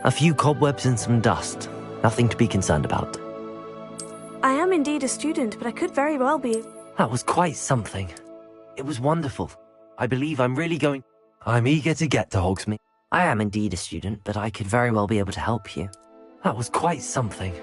A few cobwebs and some dust. Nothing to be concerned about. I am indeed a student, but I could very well be. That was quite something. It was wonderful. I believe I'm really going... I'm eager to get to Hogsmeade. I am indeed a student, but I could very well be able to help you. That was quite something.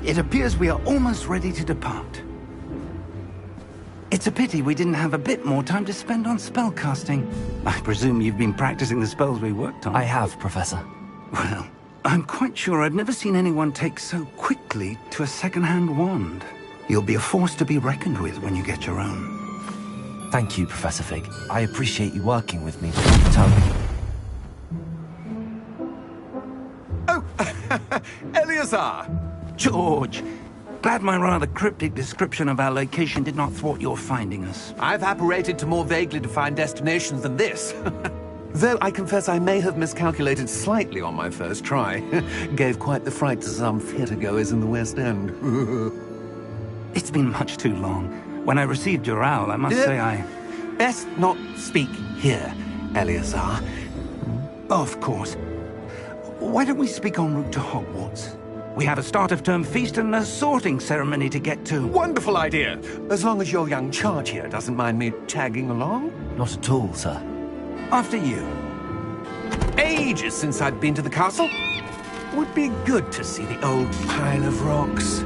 It appears we are almost ready to depart. It's a pity we didn't have a bit more time to spend on spellcasting. I presume you've been practicing the spells we worked on. I have, Professor. Well, I'm quite sure I've never seen anyone take so quickly to a second-hand wand. You'll be a force to be reckoned with when you get your own. Thank you, Professor Fig. I appreciate you working with me all the time. Oh, Eleazar! George, glad my rather cryptic description of our location did not thwart your finding us. I've apparated to more vaguely defined destinations than this. Though I confess I may have miscalculated slightly on my first try. Gave quite the fright to some theatre-goers in the West End. It's been much too long. When I received your owl, I must say I... Best not speak here, Eleazar. Of course. Why don't we speak en route to Hogwarts? We have a start-of-term feast and a sorting ceremony to get to. Wonderful idea! As long as your young charge here doesn't mind me tagging along. Not at all, sir. After you. Ages since I'd been to the castle. Would be good to see the old pile of rocks.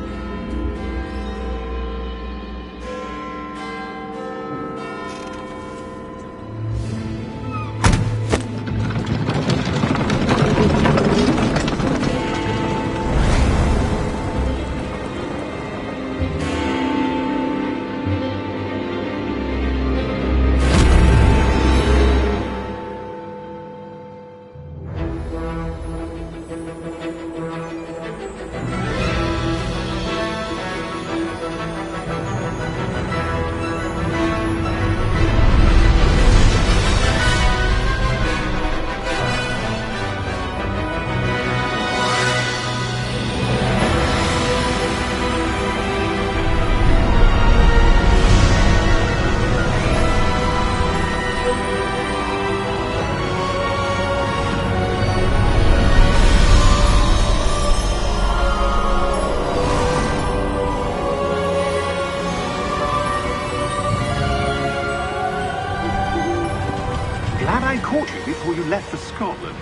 Caught you before you left for Scotland.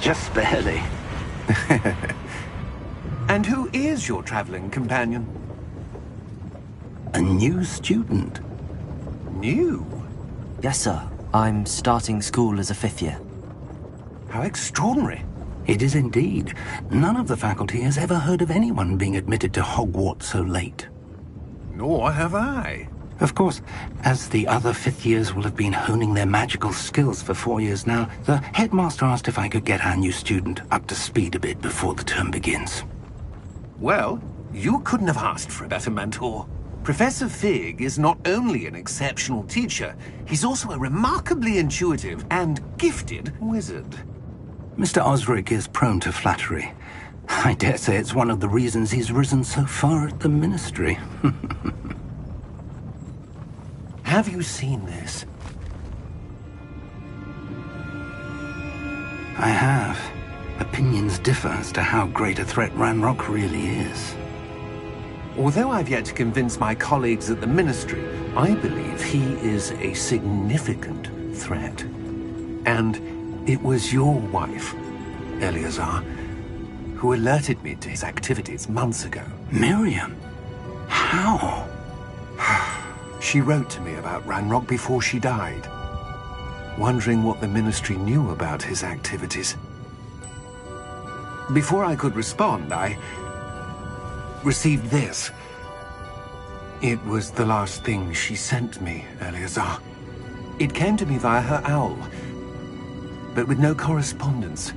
Just barely. And who is your traveling companion? A new student. New? Yes, sir. I'm starting school as a 5th year. How extraordinary. It is indeed. None of the faculty has ever heard of anyone being admitted to Hogwarts so late. Nor have I. Of course, as the other 5th years will have been honing their magical skills for 4 years now, the headmaster asked if I could get our new student up to speed a bit before the term begins. Well, you couldn't have asked for a better mentor. Professor Fig is not only an exceptional teacher, he's also a remarkably intuitive and gifted wizard. Mr. Osric is prone to flattery. I dare say it's one of the reasons he's risen so far at the Ministry. Have you seen this? I have. Opinions differ as to how great a threat Ranrock really is. Although I've yet to convince my colleagues at the Ministry, I believe he is a significant threat. And it was your wife, Eleazar, who alerted me to his activities months ago. Miriam? How? She wrote to me about Ranrock before she died, wondering what the Ministry knew about his activities. Before I could respond, I received this. It was the last thing she sent me, Eleazar. It came to me via her owl, but with no correspondence.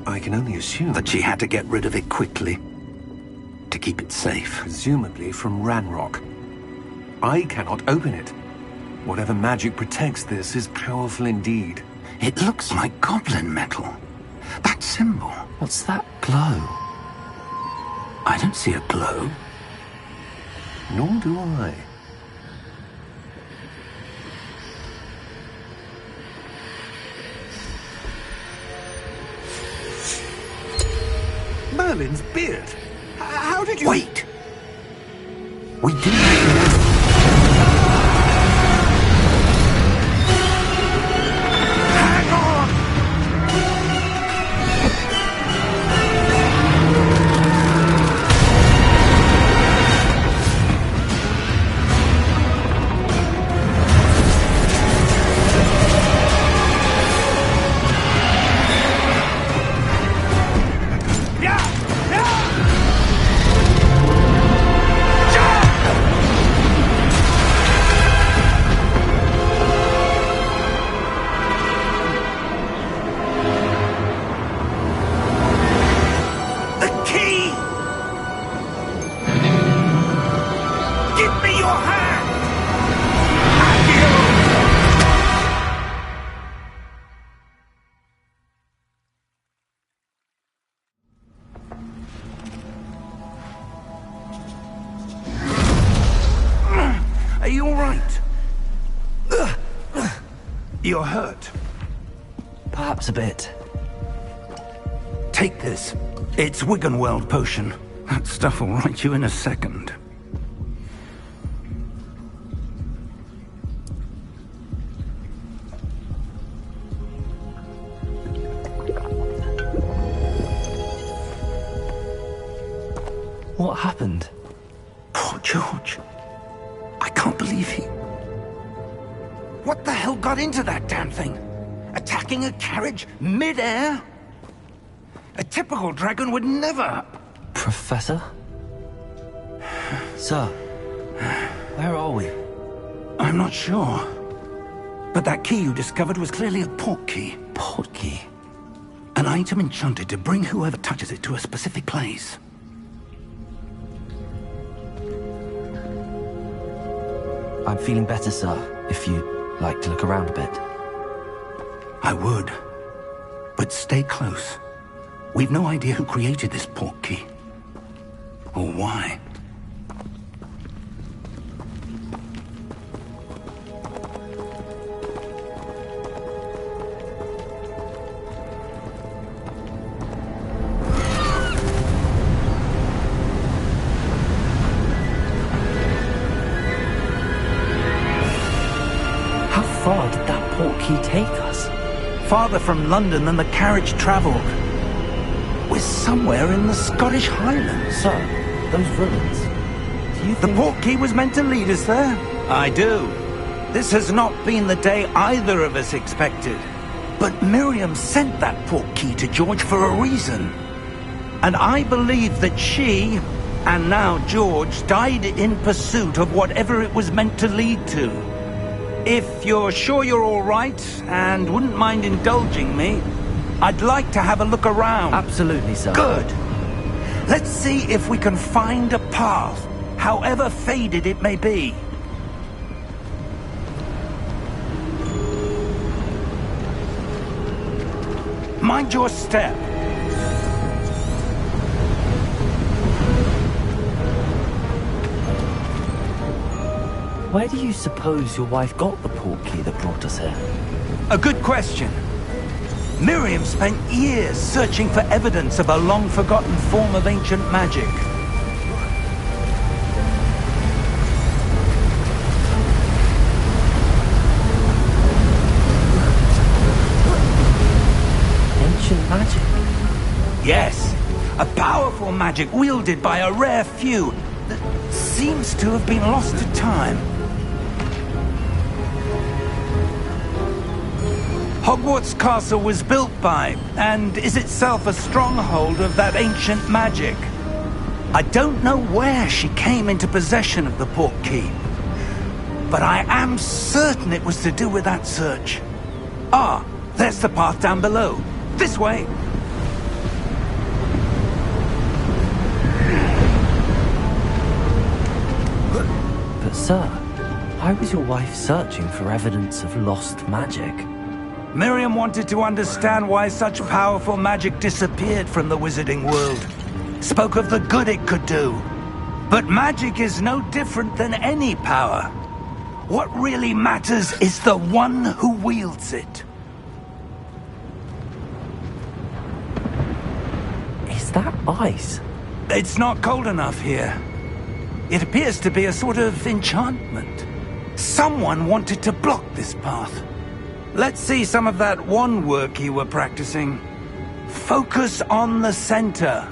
I can only assume That she had to get rid of it quickly, to keep it safe. presumably from Ranrock. I cannot open it. Whatever magic protects this is powerful indeed. It looks like goblin metal. That symbol. What's that glow? I don't see a glow. Nor do I. Merlin's beard. How did you... Wait! We didn't... Are you all right? You're hurt. Perhaps a bit. Take this. It's Wiggenweld potion. That stuff will right you in a second. What happened? Poor George. I can't believe he... What the hell got into that damn thing? Attacking a carriage mid-air? A typical dragon would never... Professor? Sir, where are we? I'm not sure. But that key you discovered was clearly a port key. Port key? An item enchanted to bring whoever touches it to a specific place. I'm feeling better, sir, if you'd like to look around a bit. I would. But stay close. We've no idea who created this port key. Or why. How far did that port key take us? Farther from London than the carriage travelled. We're somewhere in the Scottish Highlands. Sir, those ruins. Do you The think... port key was meant to lead us there? I do. This has not been the day either of us expected. But Miriam sent that port key to George for a reason. And I believe that she, and now George, died in pursuit of whatever it was meant to lead to. If you're sure you're all right, and wouldn't mind indulging me, I'd like to have a look around. Absolutely, sir. Good. Let's see if we can find a path, however faded it may be. Mind your step. Where do you suppose your wife got the port key that brought us here? A good question. Miriam spent years searching for evidence of a long-forgotten form of ancient magic. Ancient magic? Yes, a powerful magic wielded by a rare few that seems to have been lost to time. Hogwarts Castle was built by, and is itself a stronghold of that ancient magic. I don't know where she came into possession of the port key, but I am certain it was to do with that search. Ah, there's the path down below. This way. But sir, why was your wife searching for evidence of lost magic? Miriam wanted to understand why such powerful magic disappeared from the wizarding world. Spoke of the good it could do. But magic is no different than any power. What really matters is the one who wields it. Is that ice? It's not cold enough here. It appears to be a sort of enchantment. Someone wanted to block this path. Let's see some of that wand work you were practicing. Focus on the center.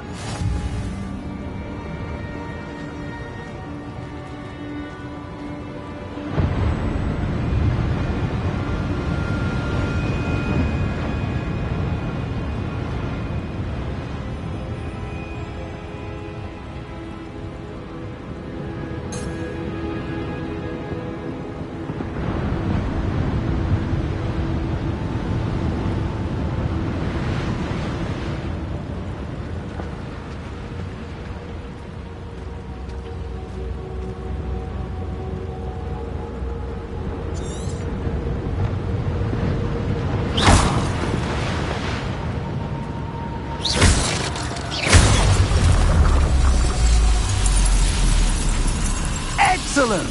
Excellent!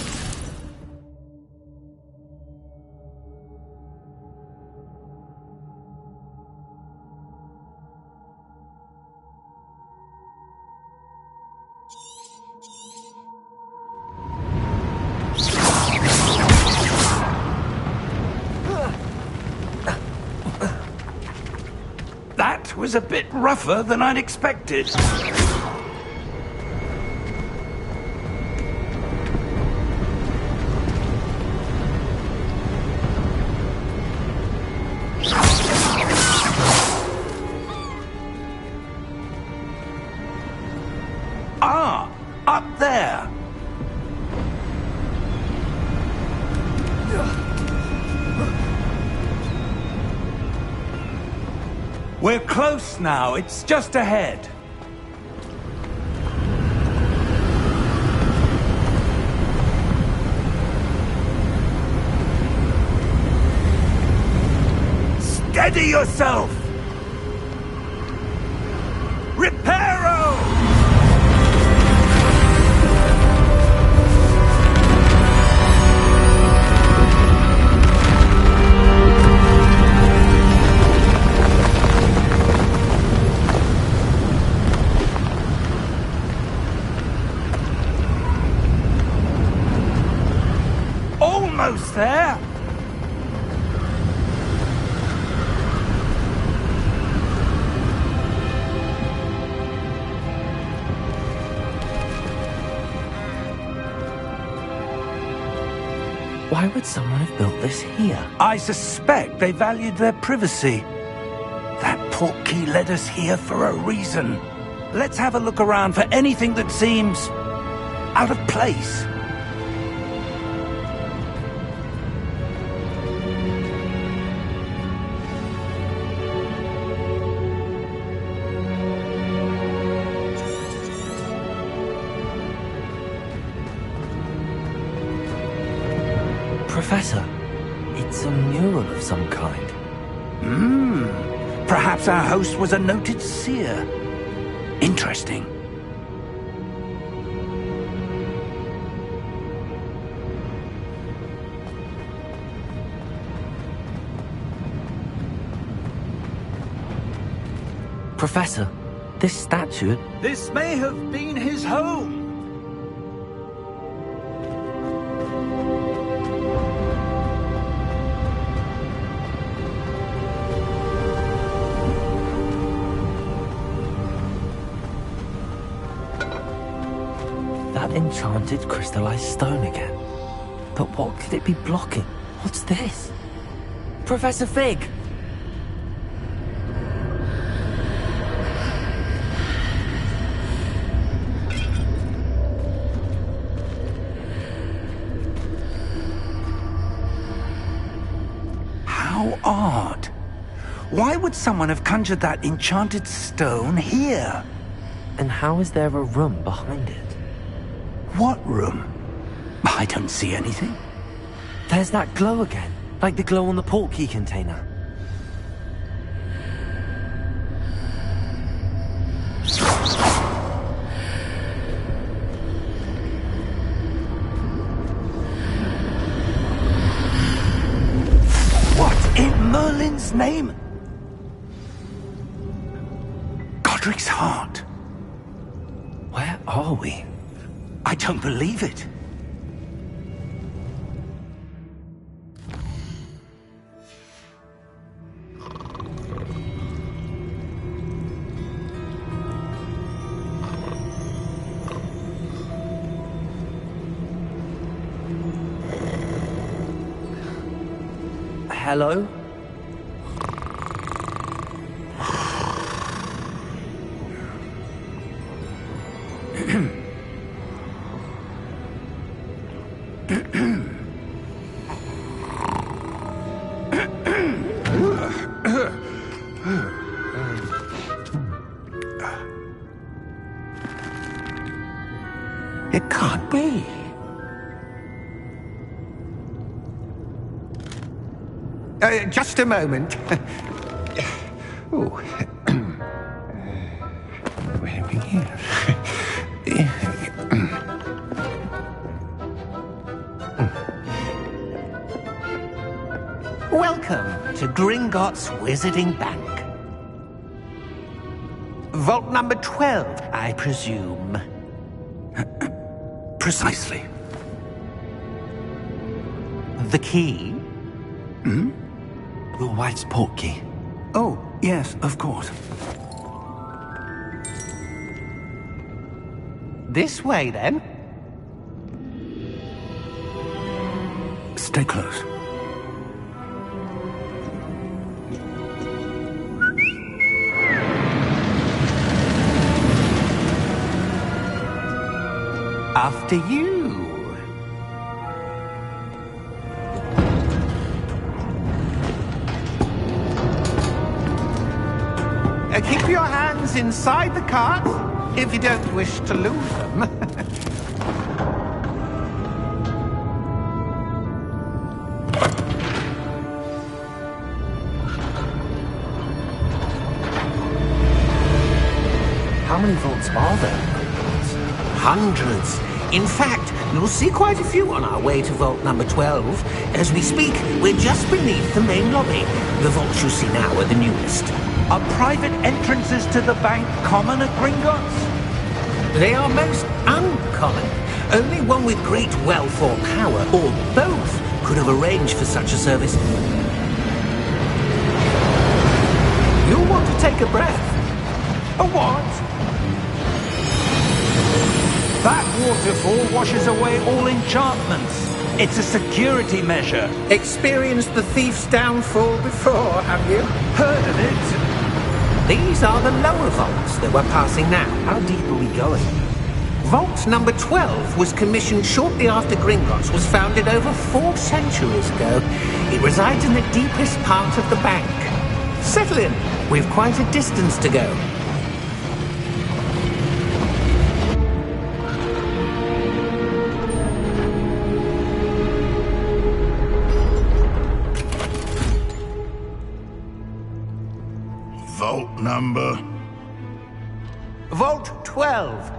was a bit rougher than I'd expected. Ah, up there. We're close now. It's just ahead. Steady yourself! Reparo! Almost there! Why would someone have built this here? I suspect they valued their privacy. That portkey led us here for a reason. Let's have a look around for anything that seems out of place. Professor, it's a mural of some kind. Perhaps our host was a noted seer. Interesting. Professor, this statue... This may have been his home. That enchanted crystallized stone again. But what could it be blocking? What's this? Professor Fig! How odd. Why would someone have conjured that enchanted stone here? And how is there a room behind it? What room? I don't see anything. There's that glow again, like the glow on the portkey container. What in Merlin's name? Godric's heart. Where are we? I don't believe it. Hello? It can't be. Just a moment. Oh. Where are we here? Welcome to Gringotts Wizarding Bank. Vault number 12, I presume. Precisely. The key? Your wife's portkey. Oh, Yes, of course. This way, then. Stay close. After you. Keep your hands inside the cart if you don't wish to lose them. How many vaults are there? Hundreds. In fact, you'll see quite a few on our way to vault number 12. As we speak, we're just beneath the main lobby. The vaults you see now are the newest. Are private entrances to the bank common at Gringotts? They are most uncommon. Only one with great wealth or power, or both, could have arranged for such a service. You'll want to take a breath. A what? That waterfall washes away all enchantments. It's a security measure. Experienced the thief's downfall before, have you? Heard of it? These are the lower vaults that we're passing now. How deep are we going? Vault number 12 was commissioned shortly after Gringotts was founded over 4 centuries ago. It resides in the deepest part of the bank. Settle in. We've quite a distance to go. Vault number? Vault 12.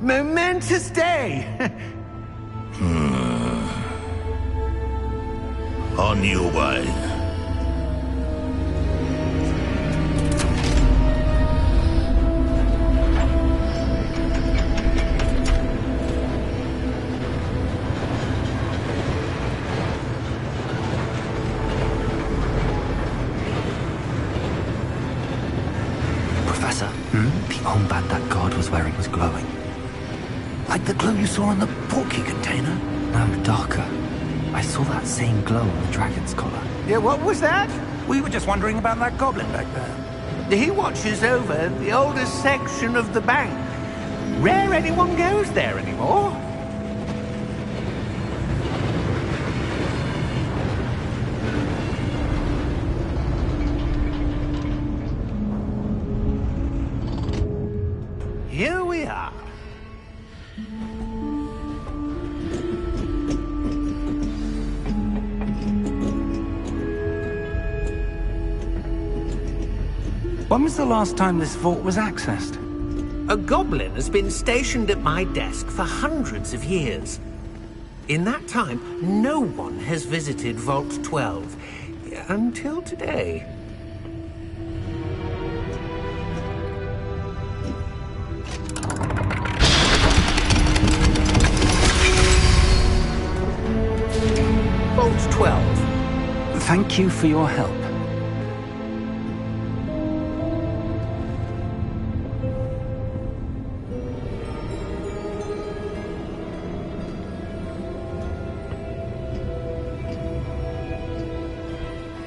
Momentous day. On your way. Professor, the armband that guard was wearing was glowing. Like the glow you saw on the portkey container? No, darker. I saw that same glow on the dragon's collar. Yeah, what was that? We were just wondering about that goblin back there. He watches over the oldest section of the bank. Rare anyone goes there anymore. Here we are. When was the last time this vault was accessed? A goblin has been stationed at my desk for hundreds of years. In that time, no one has visited Vault 12. Until today. Vault 12. Thank you for your help.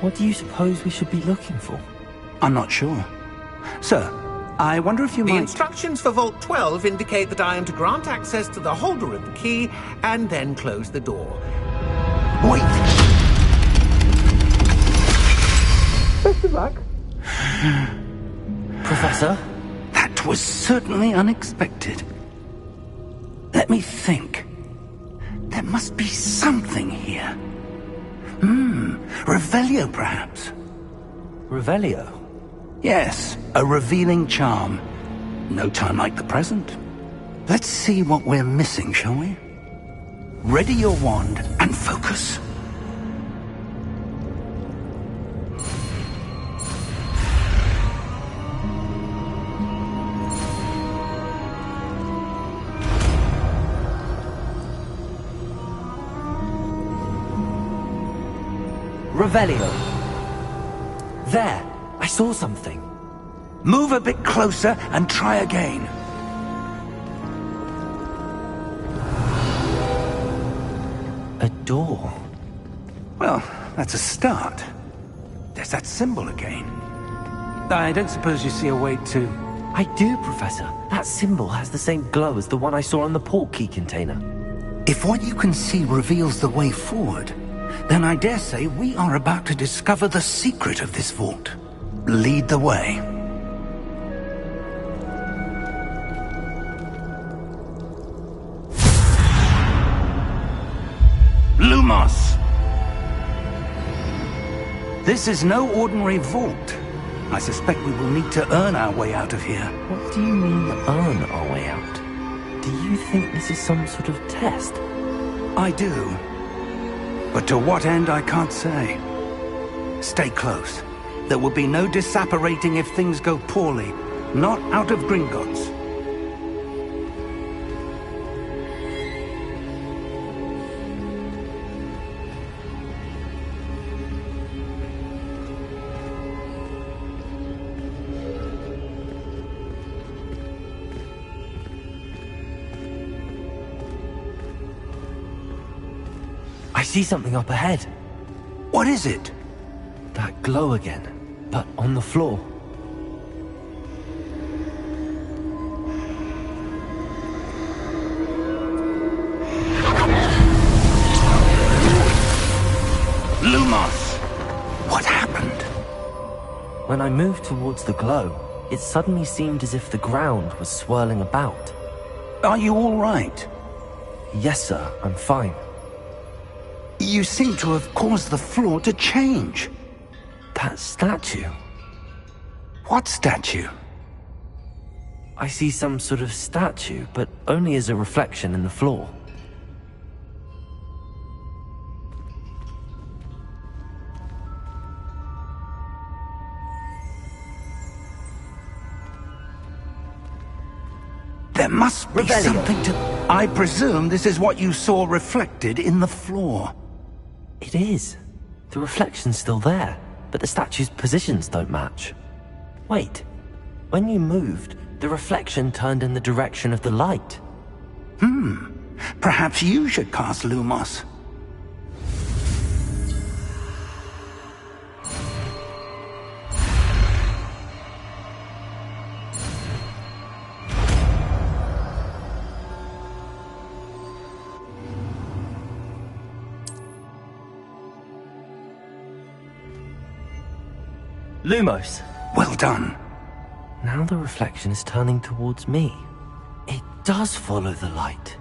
What do you suppose we should be looking for? I'm not sure. Sir, I wonder if you The might... instructions for Vault 12 indicate that I am to grant access to the holder of the key and then close the door. Wait! Best of luck. Professor? That was certainly unexpected. Let me think. There must be something here. Revelio, perhaps? Revelio? Yes, a revealing charm. No time like the present. Let's see what we're missing, shall we? Ready your wand and focus. Revelio. There! I saw something. Move a bit closer and try again. A door. Well, that's a start. There's that symbol again. I don't suppose you see a way to... I do, Professor. That symbol has the same glow as the one I saw on the portkey container. If what you can see reveals the way forward, then I dare say we are about to discover the secret of this vault. Lead the way. Lumos! This is no ordinary vault. I suspect we will need to earn our way out of here. What do you mean, earn our way out? Do you think this is some sort of test? I do. But to what end, I can't say. Stay close. There will be no disapparating if things go poorly. Not out of Gringotts. I see something up ahead. What is it? That glow again, but on the floor. Lumos! What happened? When I moved towards the glow, it suddenly seemed as if the ground was swirling about. Are you all right? Yes, sir, I'm fine. You seem to have caused the floor to change. That statue. What statue? I see some sort of statue, but only as a reflection in the floor. There must be something to... I presume this is what you saw reflected in the floor. It is. The reflection's still there, but the statue's positions don't match. Wait. When you moved, the reflection turned in the direction of the light. Perhaps you should cast Lumos. Lumos! Well done. Now the reflection is turning towards me. It does follow the light.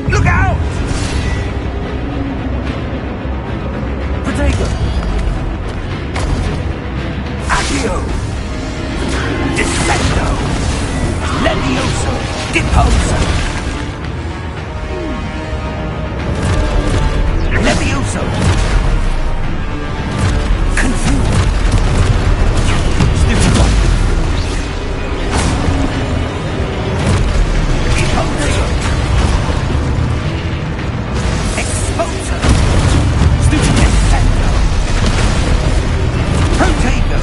Look out! Accio! Defendo! Levioso! Deposo! Levioso! Confuse! Stupid one! Deposo! Exposer! Stupid Defendo! Protego!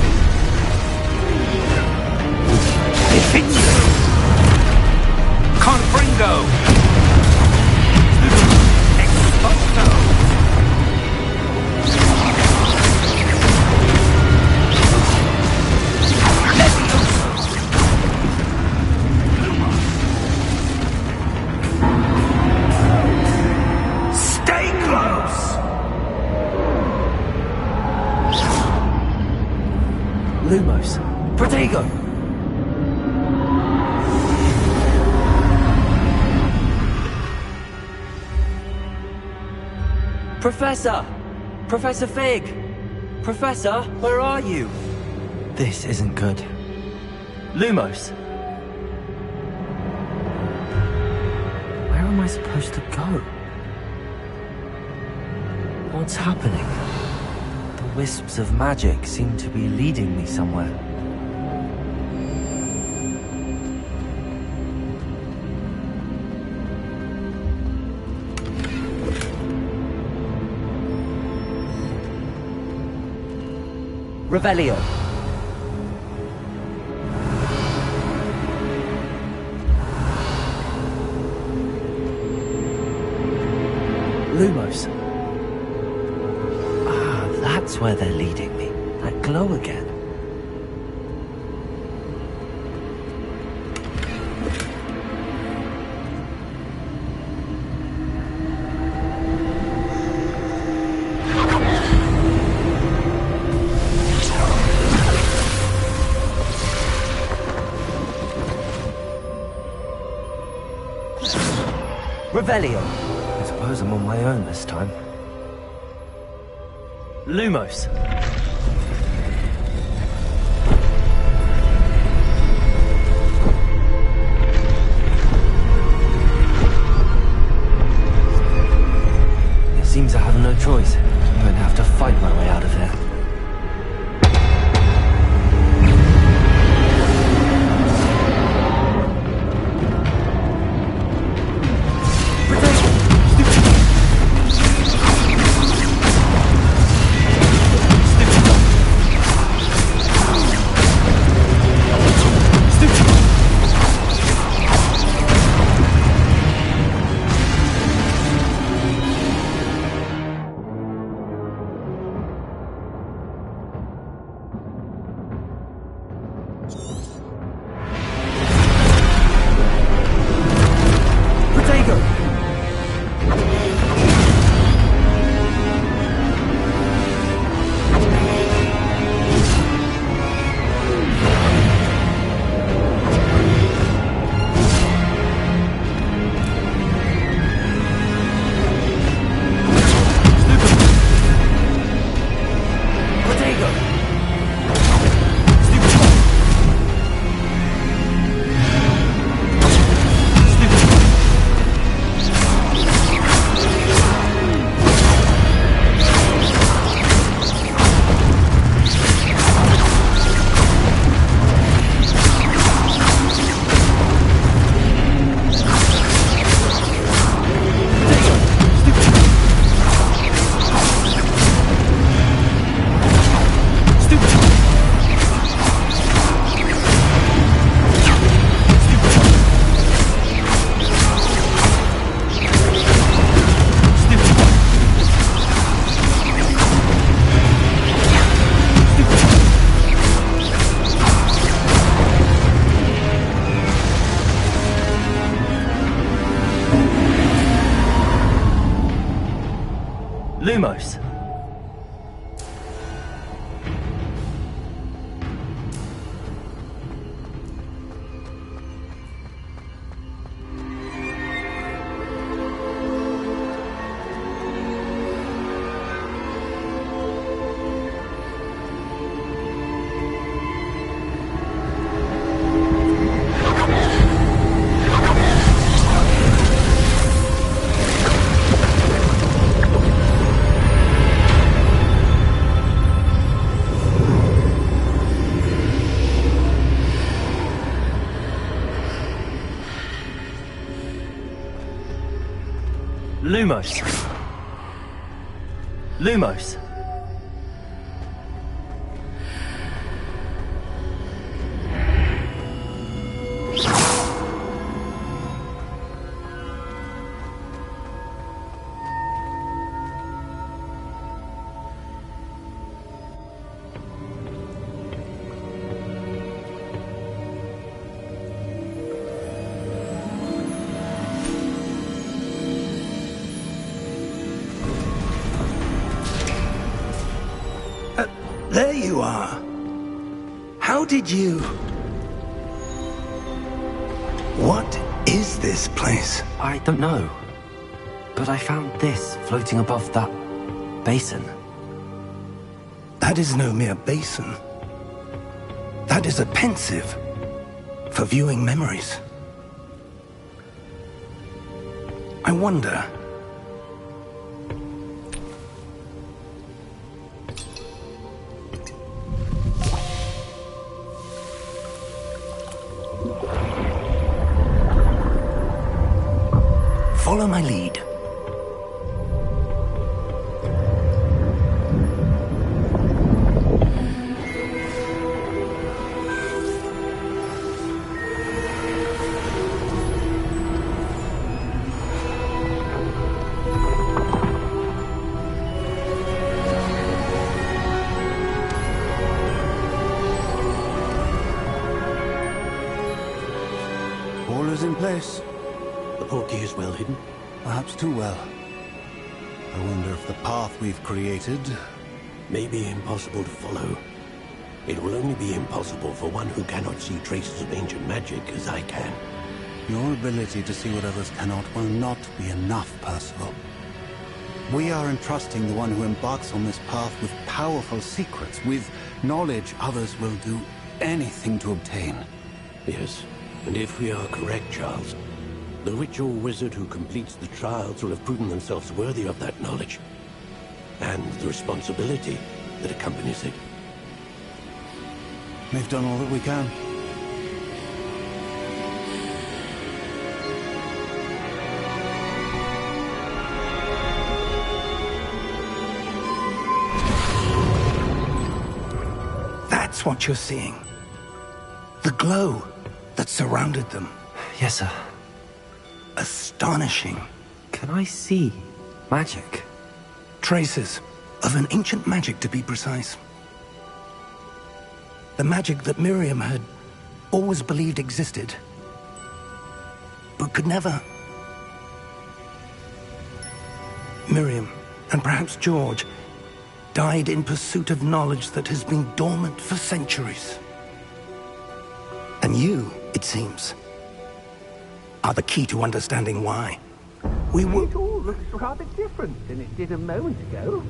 Defenso! Confringo! Exposo! Levioso! Stay close! Lumos! Protego! Professor! Professor Fig! Professor, where are you? This isn't good. Lumos! Where am I supposed to go? What's happening? The wisps of magic seem to be leading me somewhere. Revelio. Lumos. Ah, that's where they're leading me. That glow again. Revelio. I suppose I'm on my own this time. Lumos. It seems I have no choice. I'm going to have to fight my way out of here. Lumos. Lumos. Lumos. There you are. How did you... What is this place? I don't know. But I found this floating above that basin. That is no mere basin. That is a pensive for viewing memories. I wonder... Follow my lead. All is in place. The portkey is well hidden. Perhaps too well. I wonder if the path we've created... May be impossible to follow. It will only be impossible for one who cannot see traces of ancient magic as I can. Your ability to see what others cannot will not be enough, Percival. We are entrusting the one who embarks on this path with powerful secrets, with knowledge others will do anything to obtain. Yes, and if we are correct, Charles, the witch or wizard who completes the trials will have proven themselves worthy of that knowledge, and the responsibility that accompanies it. We've done all that we can. That's what you're seeing. The glow that surrounded them. Yes, sir. Astonishing. Can I see magic? Traces of an ancient magic, to be precise. The magic that Miriam had always believed existed, but could never. Miriam, and perhaps George, died in pursuit of knowledge that has been dormant for centuries. And you, it seems, are the key to understanding why. It all looks rather different than it did a moment ago.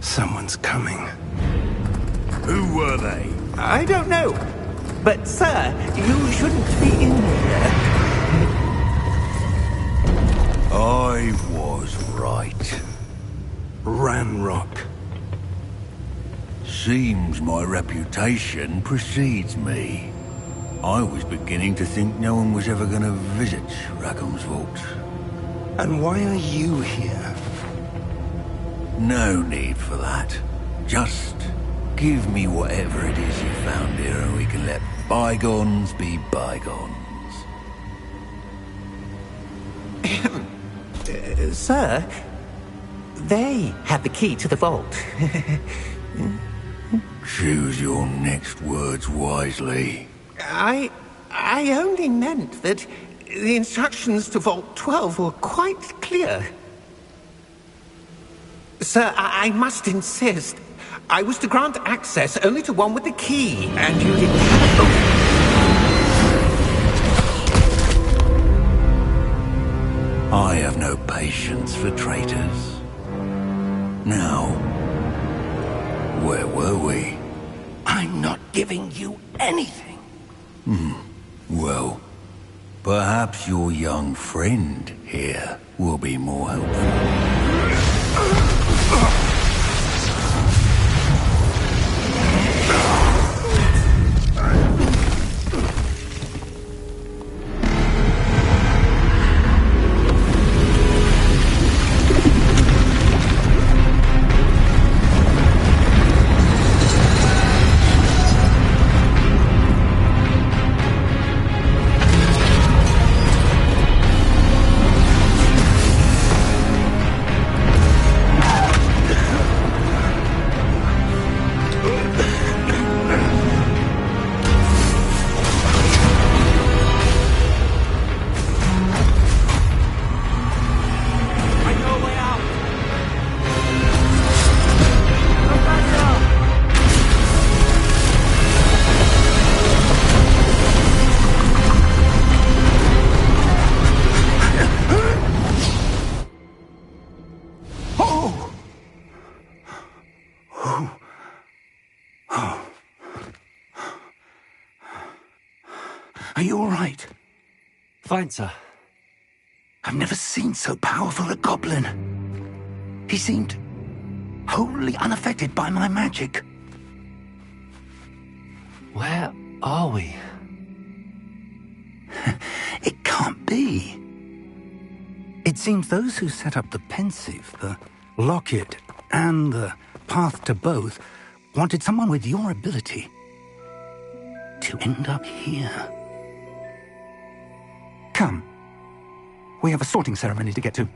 Someone's coming. Who were they? I don't know. But, sir, you shouldn't be in here. I was right. Ranrock. Seems my reputation precedes me. I was beginning to think no one was ever going to visit Rackham's vault. And why are you here? No need for that. Just give me whatever it is you found here and we can let bygones be bygones. Sir, they had the key to the vault. Choose your next words wisely. I only meant that the instructions to Vault 12 were quite clear. Sir, I must insist. I was to grant access only to one with the key, and you didn't have both. I have no patience for traitors. Now, where were we? I'm not giving you anything. Well, perhaps your young friend here will be more helpful. Are you all right? Fine, sir. I've never seen so powerful a goblin. He seemed wholly unaffected by my magic. Where are we? It can't be. It seems those who set up the pensive, the locket, and the path to both wanted someone with your ability to end up here. Come. We have a sorting ceremony to get to.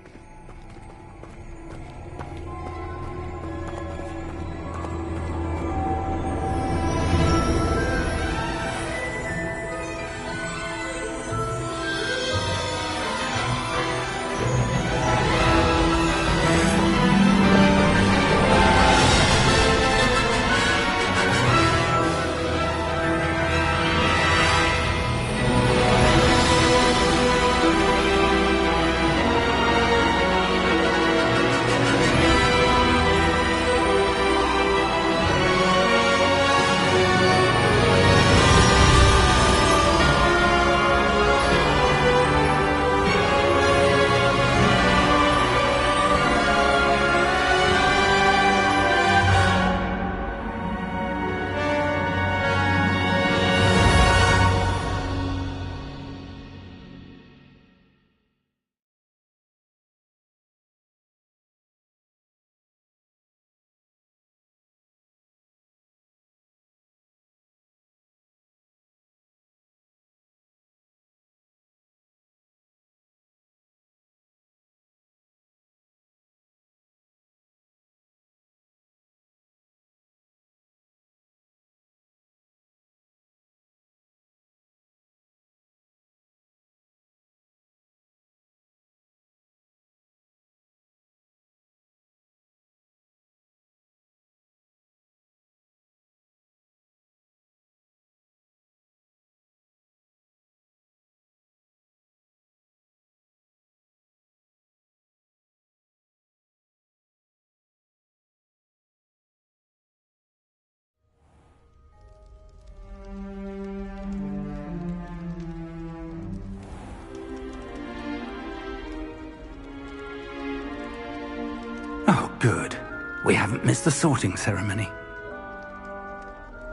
Oh, good. We haven't missed the sorting ceremony.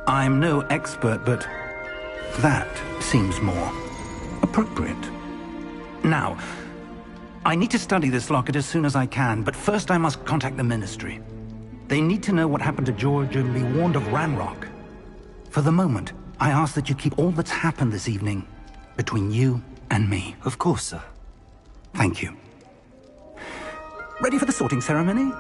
I'm no expert, but that seems more appropriate. Now, I need to study this locket as soon as I can, but first I must contact the Ministry. They need to know what happened to George and be warned of Ranrock. For the moment, I ask that you keep all that's happened this evening between you and me. Of course, sir. Thank you. Ready for the sorting ceremony?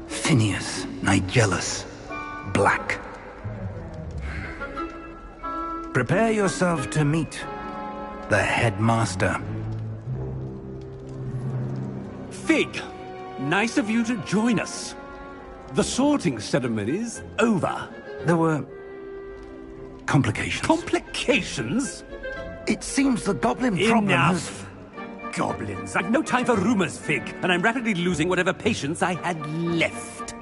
Phineas, Nigellus, Black. Prepare yourself to meet the headmaster. Fig, nice of you to join us. The sorting ceremony's over. There were complications. Complications? It seems the goblin problem Enough! Goblins. I've no time for rumors, Fig, and I'm rapidly losing whatever patience I had left.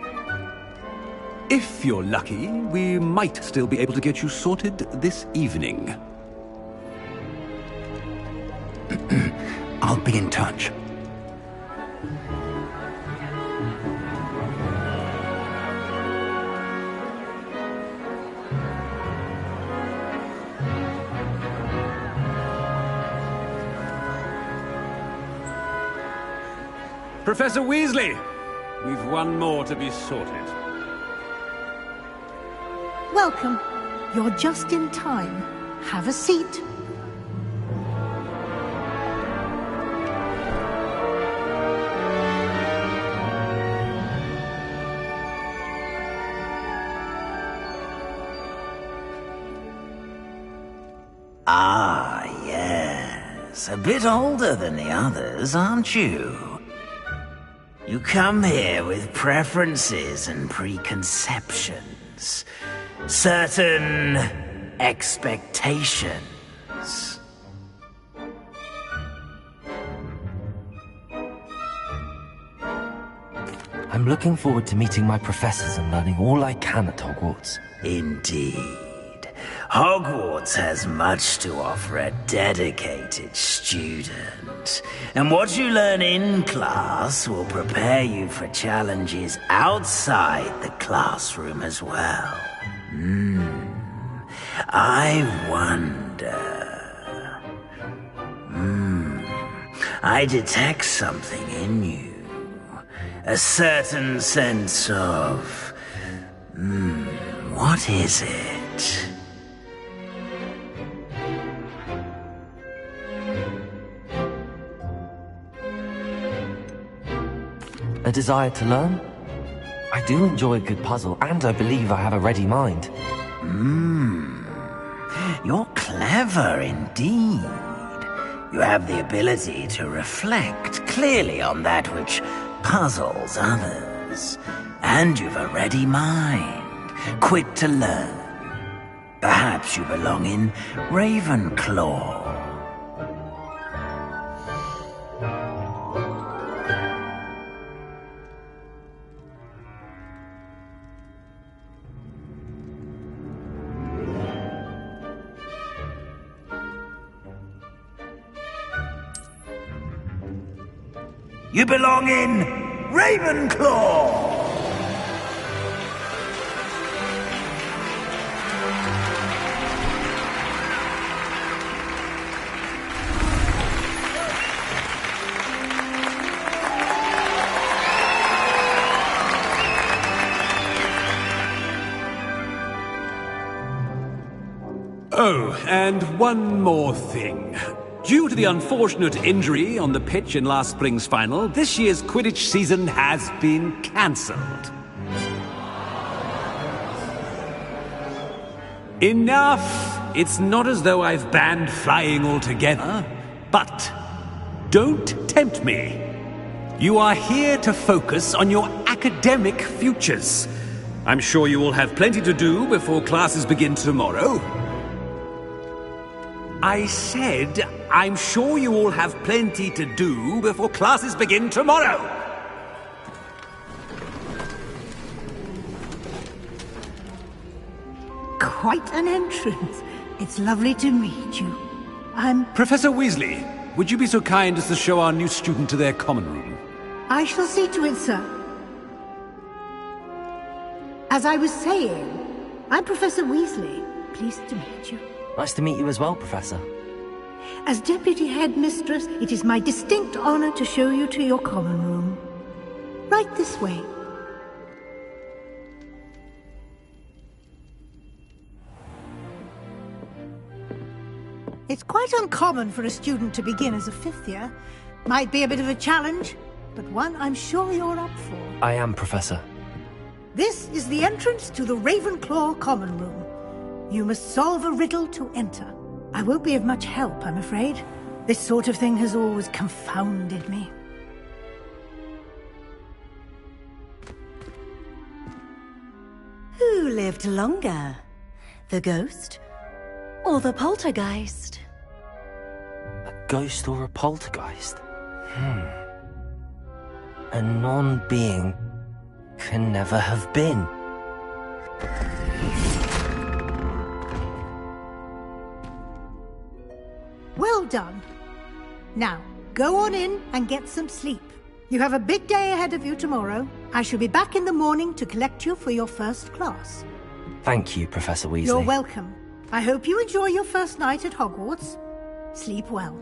If you're lucky, we might still be able to get you sorted this evening. I'll be in touch. Professor Weasley, we've one more to be sorted. Welcome. You're just in time. Have a seat. Ah, yes. A bit older than the others, aren't you? You come here with preferences and preconceptions. Certain expectations. I'm looking forward to meeting my professors and learning all I can at Hogwarts. Indeed. Hogwarts has much to offer a dedicated student, and what you learn in class will prepare you for challenges outside the classroom as well. I wonder... I detect something in you. A certain sense of... what is it? A desire to learn? I do enjoy a good puzzle, and I believe I have a ready mind. You're clever indeed. You have the ability to reflect clearly on that which puzzles others. And you've a ready mind, quick to learn. Perhaps you belong in Ravenclaw. You belong in Ravenclaw! Oh, and one more thing. Due to the unfortunate injury on the pitch in last spring's final, this year's Quidditch season has been cancelled. Enough! It's not as though I've banned flying altogether, but don't tempt me. You are here to focus on your academic futures. I'm sure you will have plenty to do before classes begin tomorrow. I said, I'm sure you all have plenty to do before classes begin tomorrow! Quite an entrance. It's lovely to meet you. I'm... Professor Weasley, would you be so kind as to show our new student to their common room? I shall see to it, sir. As I was saying, I'm Professor Weasley. Pleased to meet you. Nice to meet you as well, Professor. As Deputy Headmistress, it is my distinct honor to show you to your common room. Right this way. It's quite uncommon for a student to begin as a fifth year. Might be a bit of a challenge, but one I'm sure you're up for. I am, Professor. This is the entrance to the Ravenclaw common room. You must solve a riddle to enter. I won't be of much help, I'm afraid. This sort of thing has always confounded me. Who lived longer? The ghost or the poltergeist? A ghost or a poltergeist? A non-being can never have been. Well done. Now, go on in and get some sleep. You have a big day ahead of you tomorrow. I shall be back in the morning to collect you for your first class. Thank you, Professor Weasley. You're welcome. I hope you enjoy your first night at Hogwarts. Sleep well.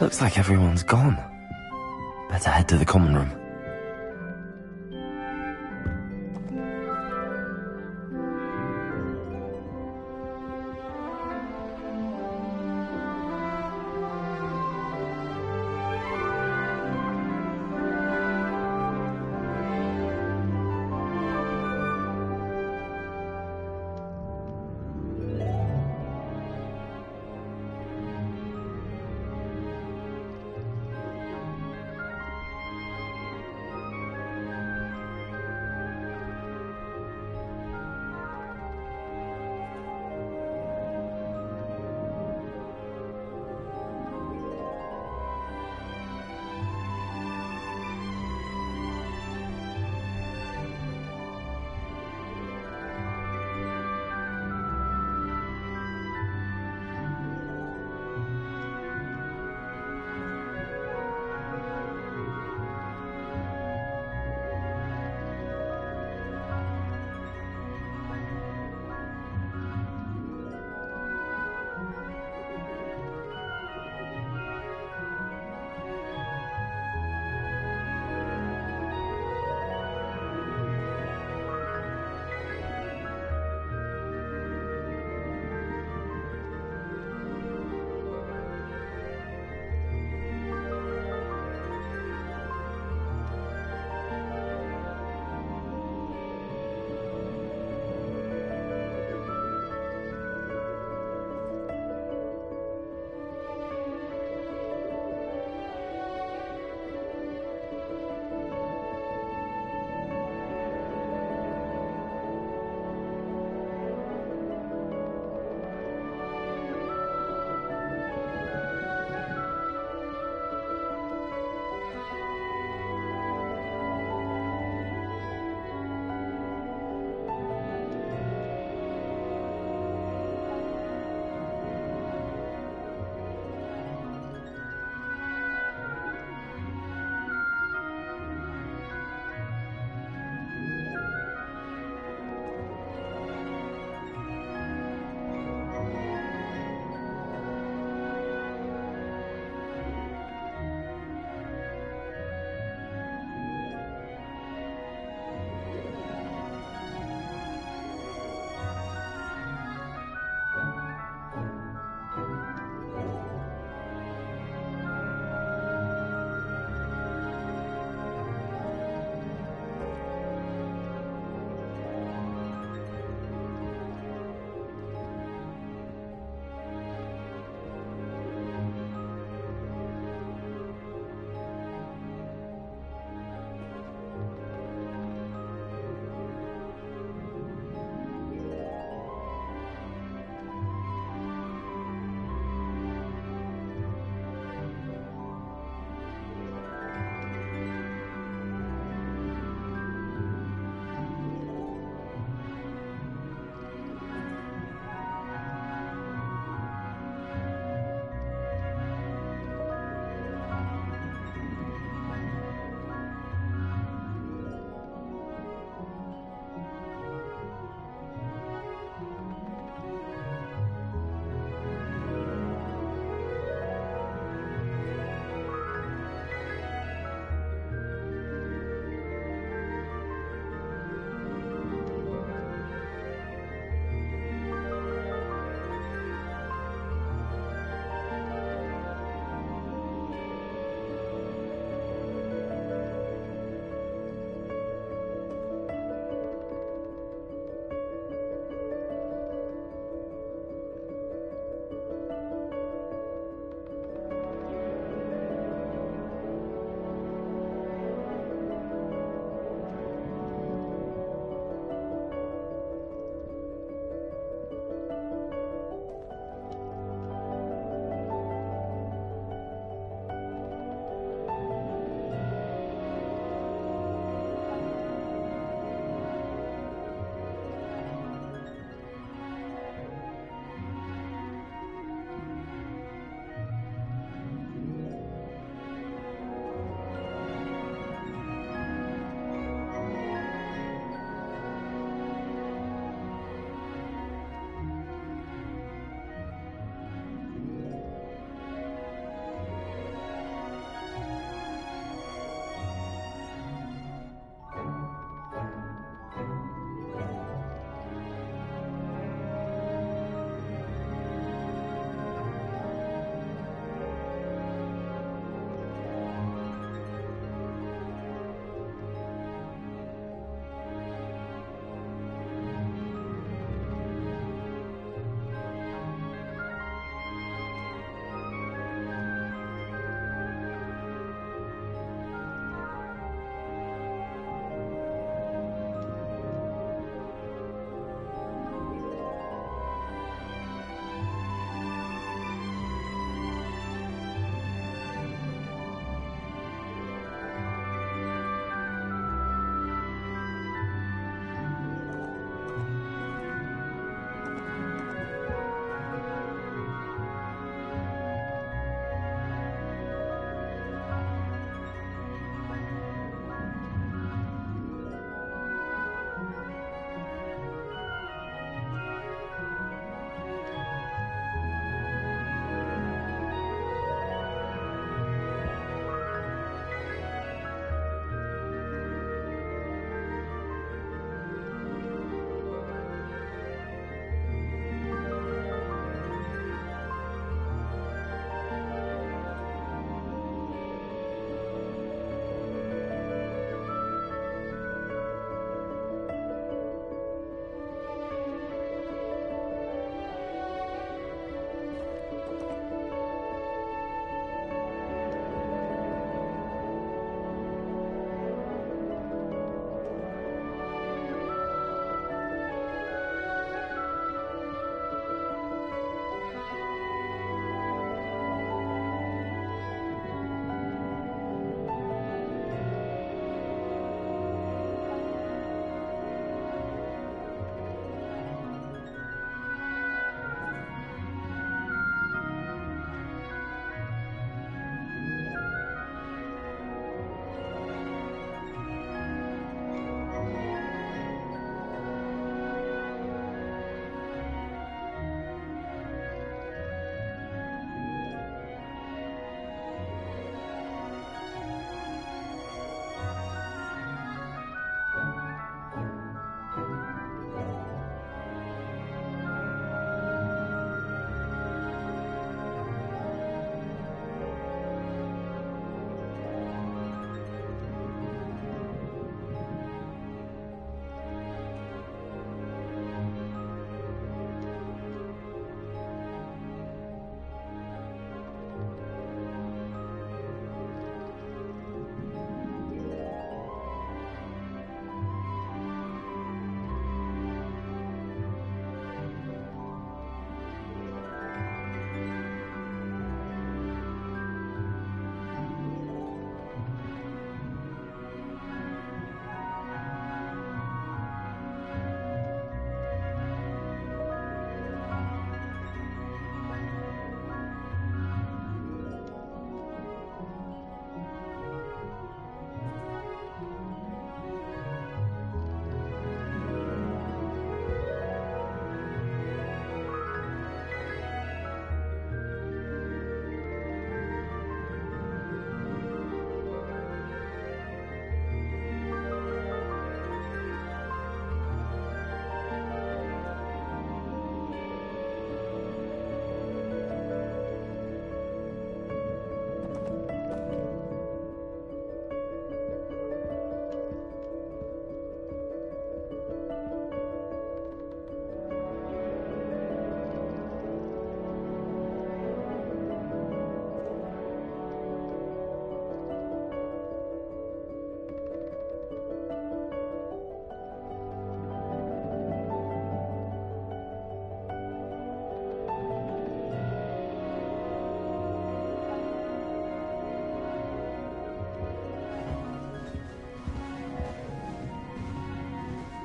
Looks like everyone's gone. Better head to the common room.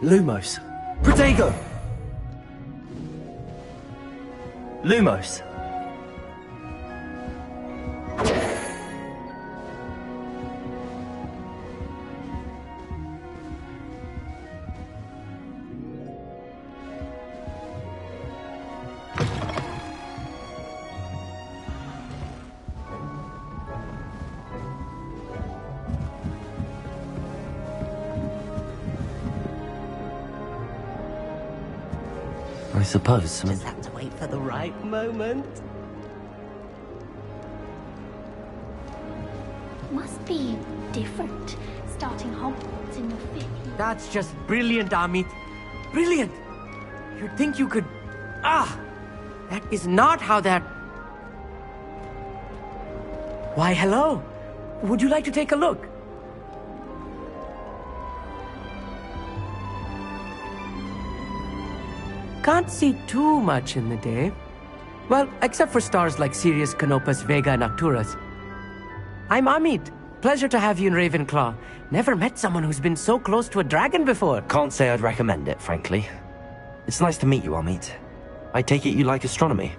Lumos. Protego! Lumos. I suppose. Just have to wait for the right moment. Must be different, starting Hogwarts in your 5th year. That's just brilliant, Amit. Brilliant! You'd think you could... That is not how that... Why, hello. Would you like to take a look? Can't see too much in the day. Well, except for stars like Sirius, Canopus, Vega, and Arcturus. I'm Amit. Pleasure to have you in Ravenclaw. Never met someone who's been so close to a dragon before. Can't say I'd recommend it, frankly. It's nice to meet you, Amit. I take it you like astronomy?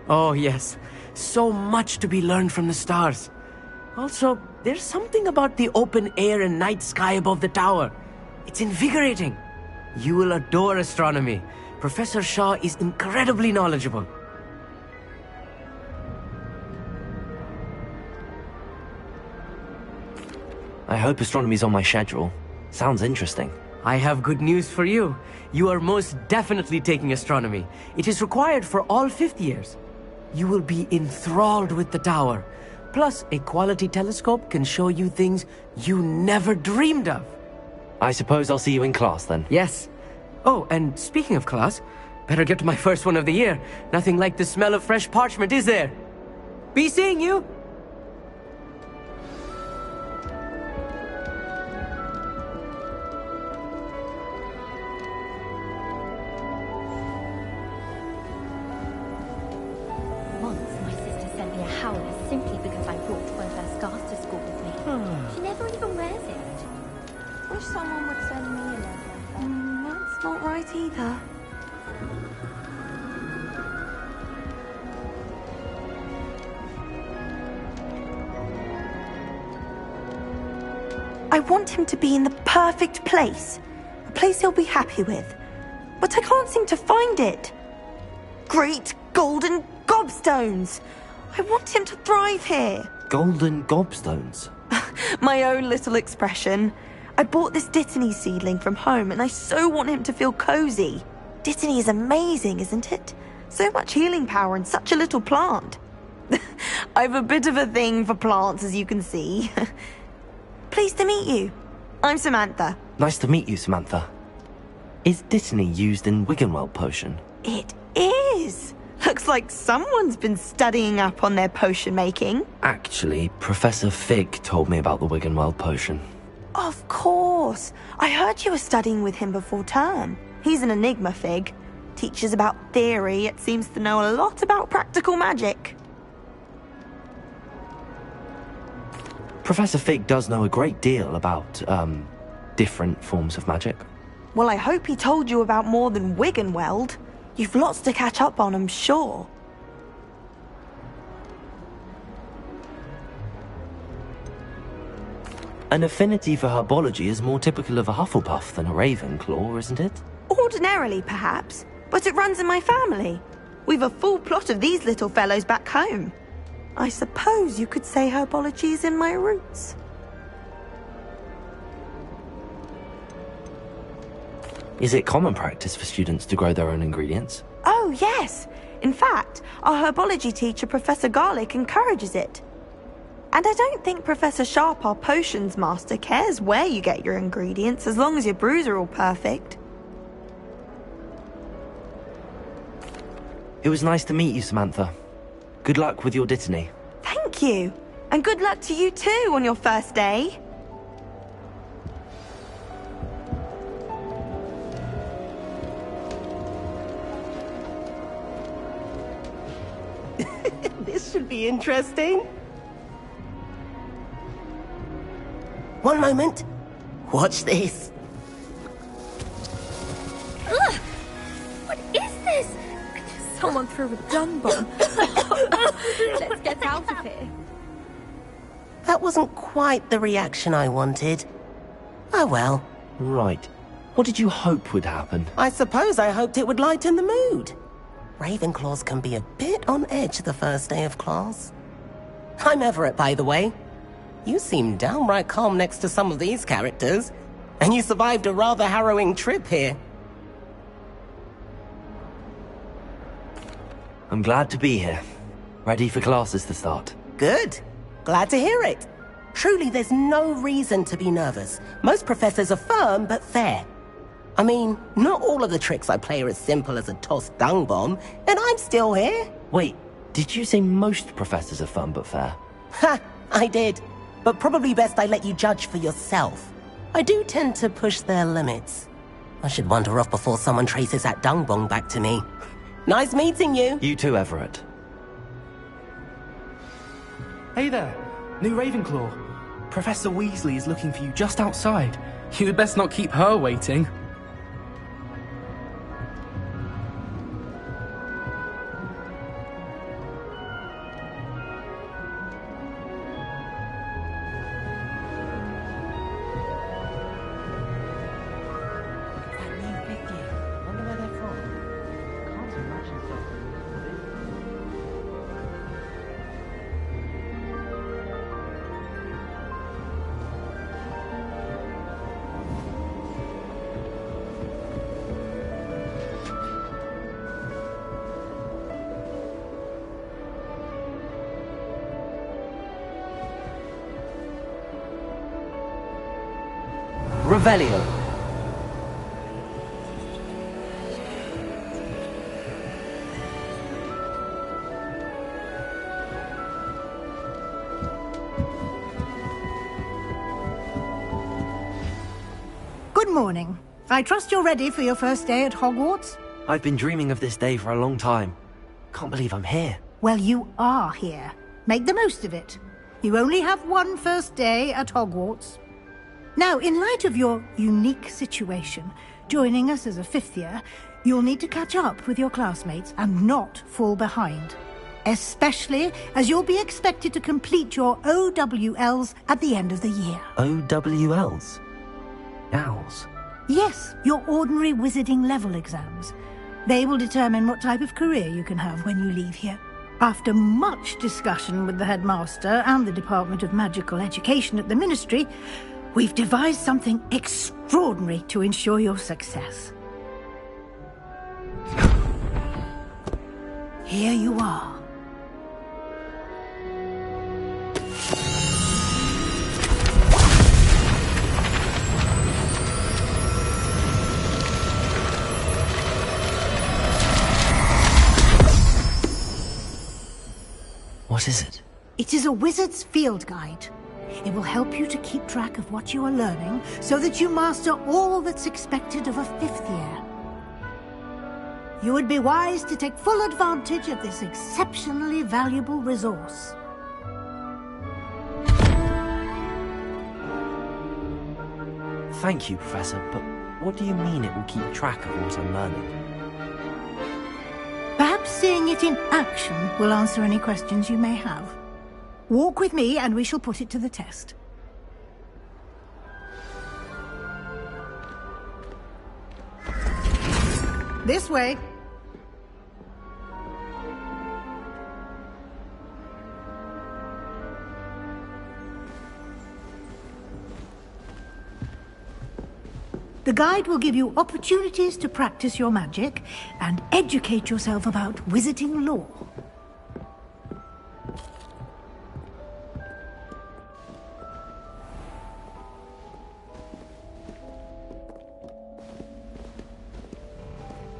Oh, yes. So much to be learned from the stars. Also, there's something about the open air and night sky above the tower. It's invigorating. You will adore astronomy. Professor Shaw is incredibly knowledgeable. I hope astronomy's on my schedule. Sounds interesting. I have good news for you. You are most definitely taking astronomy. It is required for all 5th years. You will be enthralled with the tower. Plus, a quality telescope can show you things you never dreamed of. I suppose I'll see you in class then. Yes. Oh, and speaking of class, better get to my first one of the year. Nothing like the smell of fresh parchment, is there? Be seeing you! Once, my sister sent me a howler simply because I brought one of her scarves to school with me. She never even wears it. Wish someone would send me a letter. That's not right either. I want him to be in the perfect place. A place he'll be happy with. But I can't seem to find it. Great golden gobstones! I want him to thrive here. Golden gobstones? My own little expression. I bought this Dittany seedling from home and I so want him to feel cozy. Dittany is amazing, isn't it? So much healing power in such a little plant. I've a bit of a thing for plants, as you can see. Pleased to meet you. I'm Samantha. Nice to meet you, Samantha. Is Dittany used in Wiggenweld potion? It is. Looks like someone's been studying up on their potion making. Actually, Professor Fig told me about the Wiggenweld potion. Of course. I heard you were studying with him before term. He's an enigma, Fig. Teaches about theory, yet seems to know a lot about practical magic. Professor Fig does know a great deal about, different forms of magic. Well, I hope he told you about more than Wiggenweld. You've lots to catch up on, I'm sure. An affinity for herbology is more typical of a Hufflepuff than a Ravenclaw, isn't it? Ordinarily, perhaps, but it runs in my family. We've a full plot of these little fellows back home. I suppose you could say herbology is in my roots. Is it common practice for students to grow their own ingredients? Oh, yes. In fact, our herbology teacher, Professor Garlick, encourages it. And I don't think Professor Sharp, our potions master, cares where you get your ingredients, as long as your brews are all perfect. It was nice to meet you, Samantha. Good luck with your Dittany. Thank you. And good luck to you too on your first day. This should be interesting. One moment. Watch this. goodness! Someone threw a dung bomb. Let's get out of here. That wasn't quite the reaction I wanted. Oh well. Right. What did you hope would happen? I suppose I hoped it would lighten the mood. Ravenclaws can be a bit on edge the first day of class. I'm Everett, by the way. You seem downright calm next to some of these characters, and you survived a rather harrowing trip here. I'm glad to be here. Ready for classes to start. Good. Glad to hear it. Truly, there's no reason to be nervous. Most professors are firm, but fair. I mean, not all of the tricks I play are as simple as a tossed dung bomb, and I'm still here. Wait, did you say most professors are fun but fair? Ha! I did. But probably best I let you judge for yourself. I do tend to push their limits. I should wander off before someone traces that dung bomb back to me. Nice meeting you. You too, Everett. Hey there, new Ravenclaw. Professor Weasley is looking for you just outside. You'd best not keep her waiting. Revelio. Good morning. I trust you're ready for your first day at Hogwarts? I've been dreaming of this day for a long time. Can't believe I'm here. Well, you are here. Make the most of it. You only have one first day at Hogwarts. Now, in light of your unique situation, joining us as a fifth year, you'll need to catch up with your classmates and not fall behind. Especially as you'll be expected to complete your OWLs at the end of the year. OWLs? Owls? Yes, your ordinary wizarding level exams. They will determine what type of career you can have when you leave here. After much discussion with the headmaster and the Department of Magical Education at the Ministry, we've devised something extraordinary to ensure your success. Here you are. What is it? It is a wizard's field guide. It will help you to keep track of what you are learning so that you master all that's expected of a fifth year. You would be wise to take full advantage of this exceptionally valuable resource. Thank you, Professor, but what do you mean it will keep track of what I'm learning? Perhaps seeing it in action will answer any questions you may have. Walk with me and we shall put it to the test. This way. The guide will give you opportunities to practice your magic and educate yourself about wizarding lore.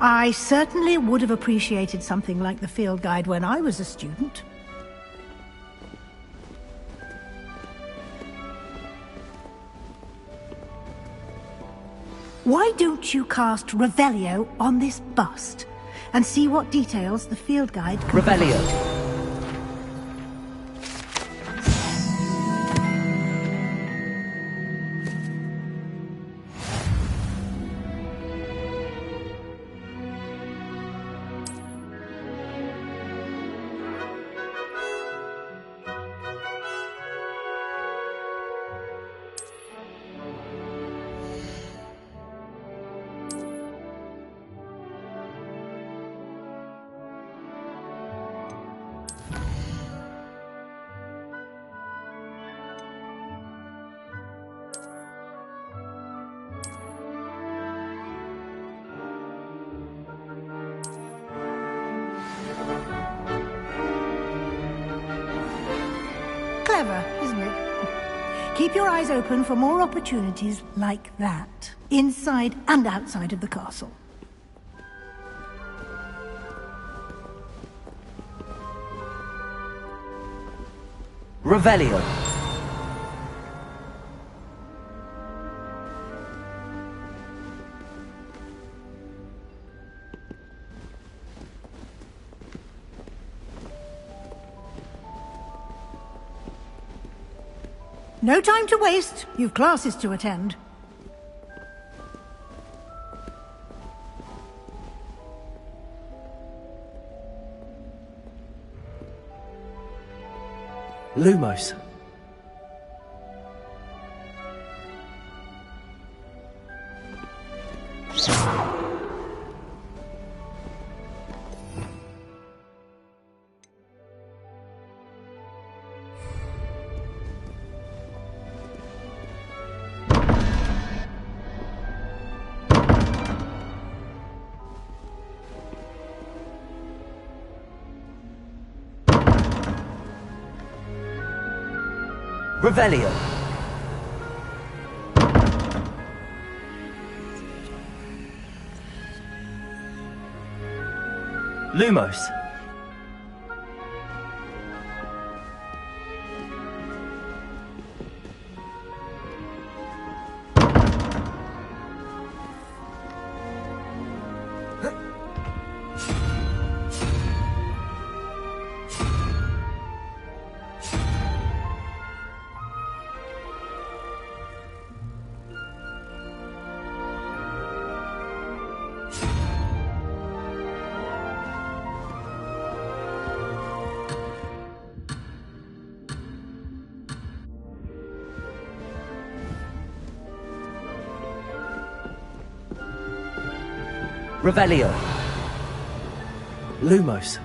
I certainly would have appreciated something like the field guide when I was a student. Why don't you cast Revelio on this bust and see what details the field guide can Revelio. clever, isn't it? Keep your eyes open for more opportunities like that, inside and outside of the castle. Revelio. No time to waste. You've classes to attend. Lumos. Revelio. Lumos. Revelio. Lumos.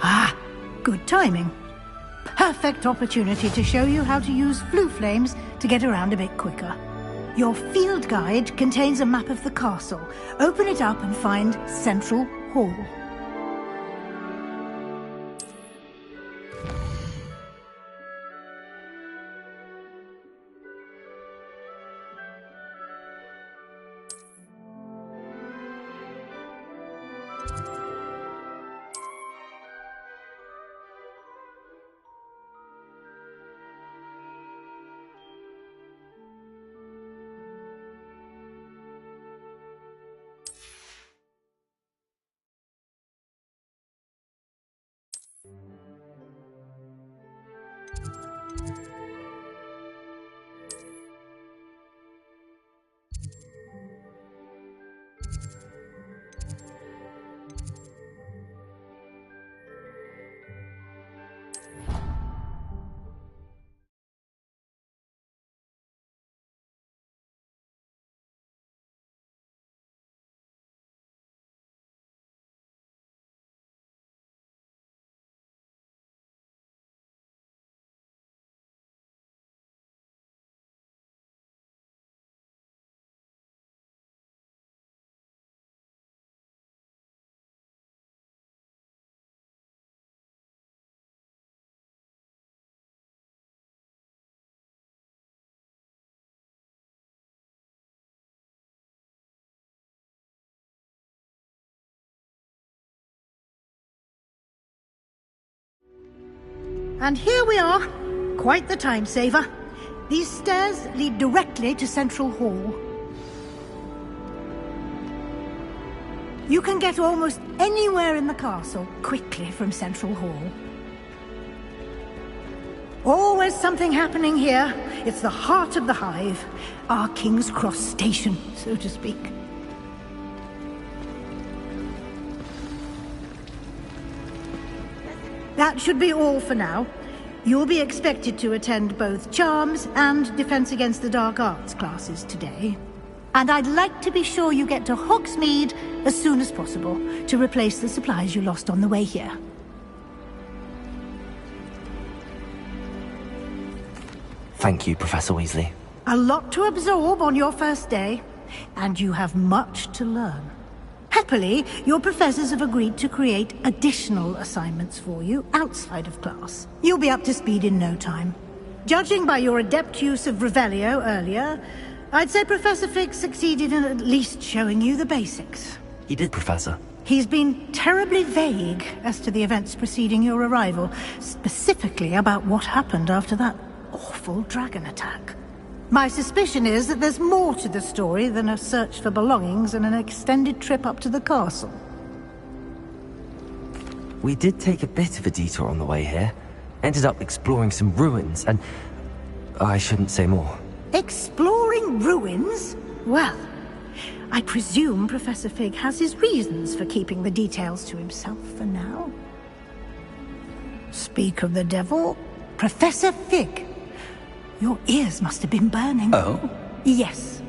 Ah, good timing. Perfect opportunity to show you how to use flue flames to get around a bit quicker. Your field guide contains a map of the castle. Open it up and find Central Hall. And here we are. Quite the time saver. These stairs lead directly to Central Hall. You can get almost anywhere in the castle quickly from Central Hall. Always something happening here. It's the heart of the hive. Our King's Cross station, so to speak. That should be all for now. You'll be expected to attend both Charms and Defense Against the Dark Arts classes today. And I'd like to be sure you get to Hogsmeade as soon as possible to replace the supplies you lost on the way here. Thank you, Professor Weasley. A lot to absorb on your first day, and you have much to learn. Happily, your professors have agreed to create additional assignments for you outside of class. You'll be up to speed in no time. Judging by your adept use of Revelio earlier, I'd say Professor Fig succeeded in at least showing you the basics. He did, Professor. He's been terribly vague as to the events preceding your arrival, specifically about what happened after that awful dragon attack. My suspicion is that there's more to the story than a search for belongings and an extended trip up to the castle. We did take a bit of a detour on the way here. Ended up exploring some ruins, and I shouldn't say more. Exploring ruins? Well, I presume Professor Fig has his reasons for keeping the details to himself for now. Speak of the devil, Professor Fig. Your ears must have been burning. Oh? Yes.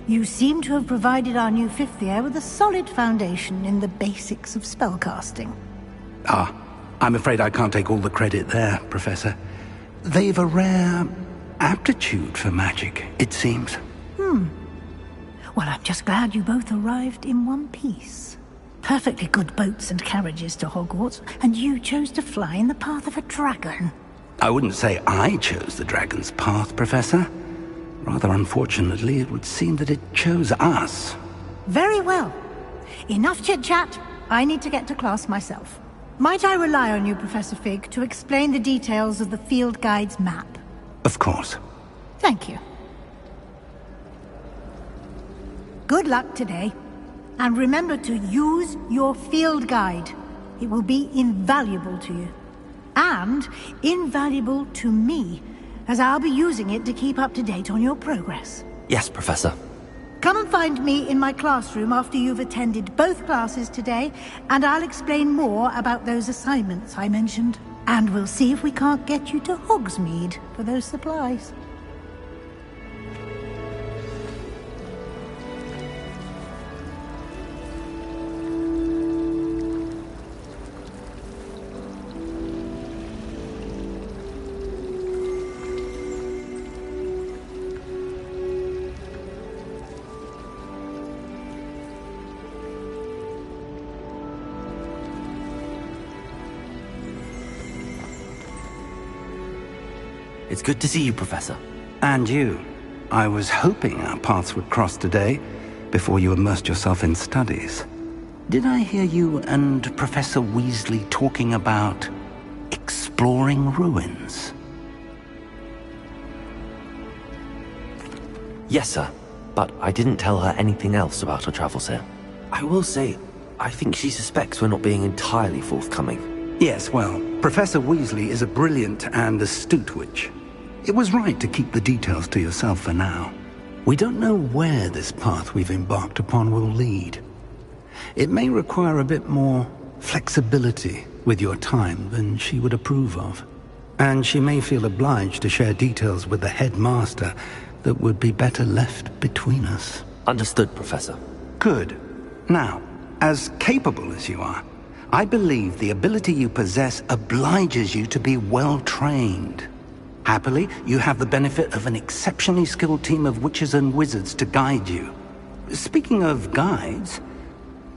You seem to have provided our new fifth year with a solid foundation in the basics of spellcasting. Ah, I'm afraid I can't take all the credit there, Professor. They've a rare aptitude for magic, it seems. Well, I'm just glad you both arrived in one piece. Perfectly good boats and carriages to Hogwarts, and you chose to fly in the path of a dragon. I wouldn't say I chose the dragon's path, Professor. Rather unfortunately, it would seem that it chose us. Very well. Enough chit-chat. I need to get to class myself. Might I rely on you, Professor Fig, to explain the details of the field guide's map? Of course. Thank you. Good luck today. And remember to use your field guide. It will be invaluable to you. And invaluable to me, as I'll be using it to keep up to date on your progress. Yes, Professor. Come and find me in my classroom after you've attended both classes today, and I'll explain more about those assignments I mentioned. And we'll see if we can't get you to Hogsmeade for those supplies. It's good to see you, Professor. And you. I was hoping our paths would cross today, before you immersed yourself in studies. Did I hear you and Professor Weasley talking about exploring ruins? Yes, sir. But I didn't tell her anything else about our travels here. I will say, I think she suspects we're not being entirely forthcoming. Yes, well, Professor Weasley is a brilliant and astute witch. It was right to keep the details to yourself for now. We don't know where this path we've embarked upon will lead. It may require a bit more flexibility with your time than she would approve of. And she may feel obliged to share details with the headmaster that would be better left between us. Understood, Professor. Good. Now, as capable as you are, I believe the ability you possess obliges you to be well-trained. Happily, you have the benefit of an exceptionally skilled team of witches and wizards to guide you. Speaking of guides,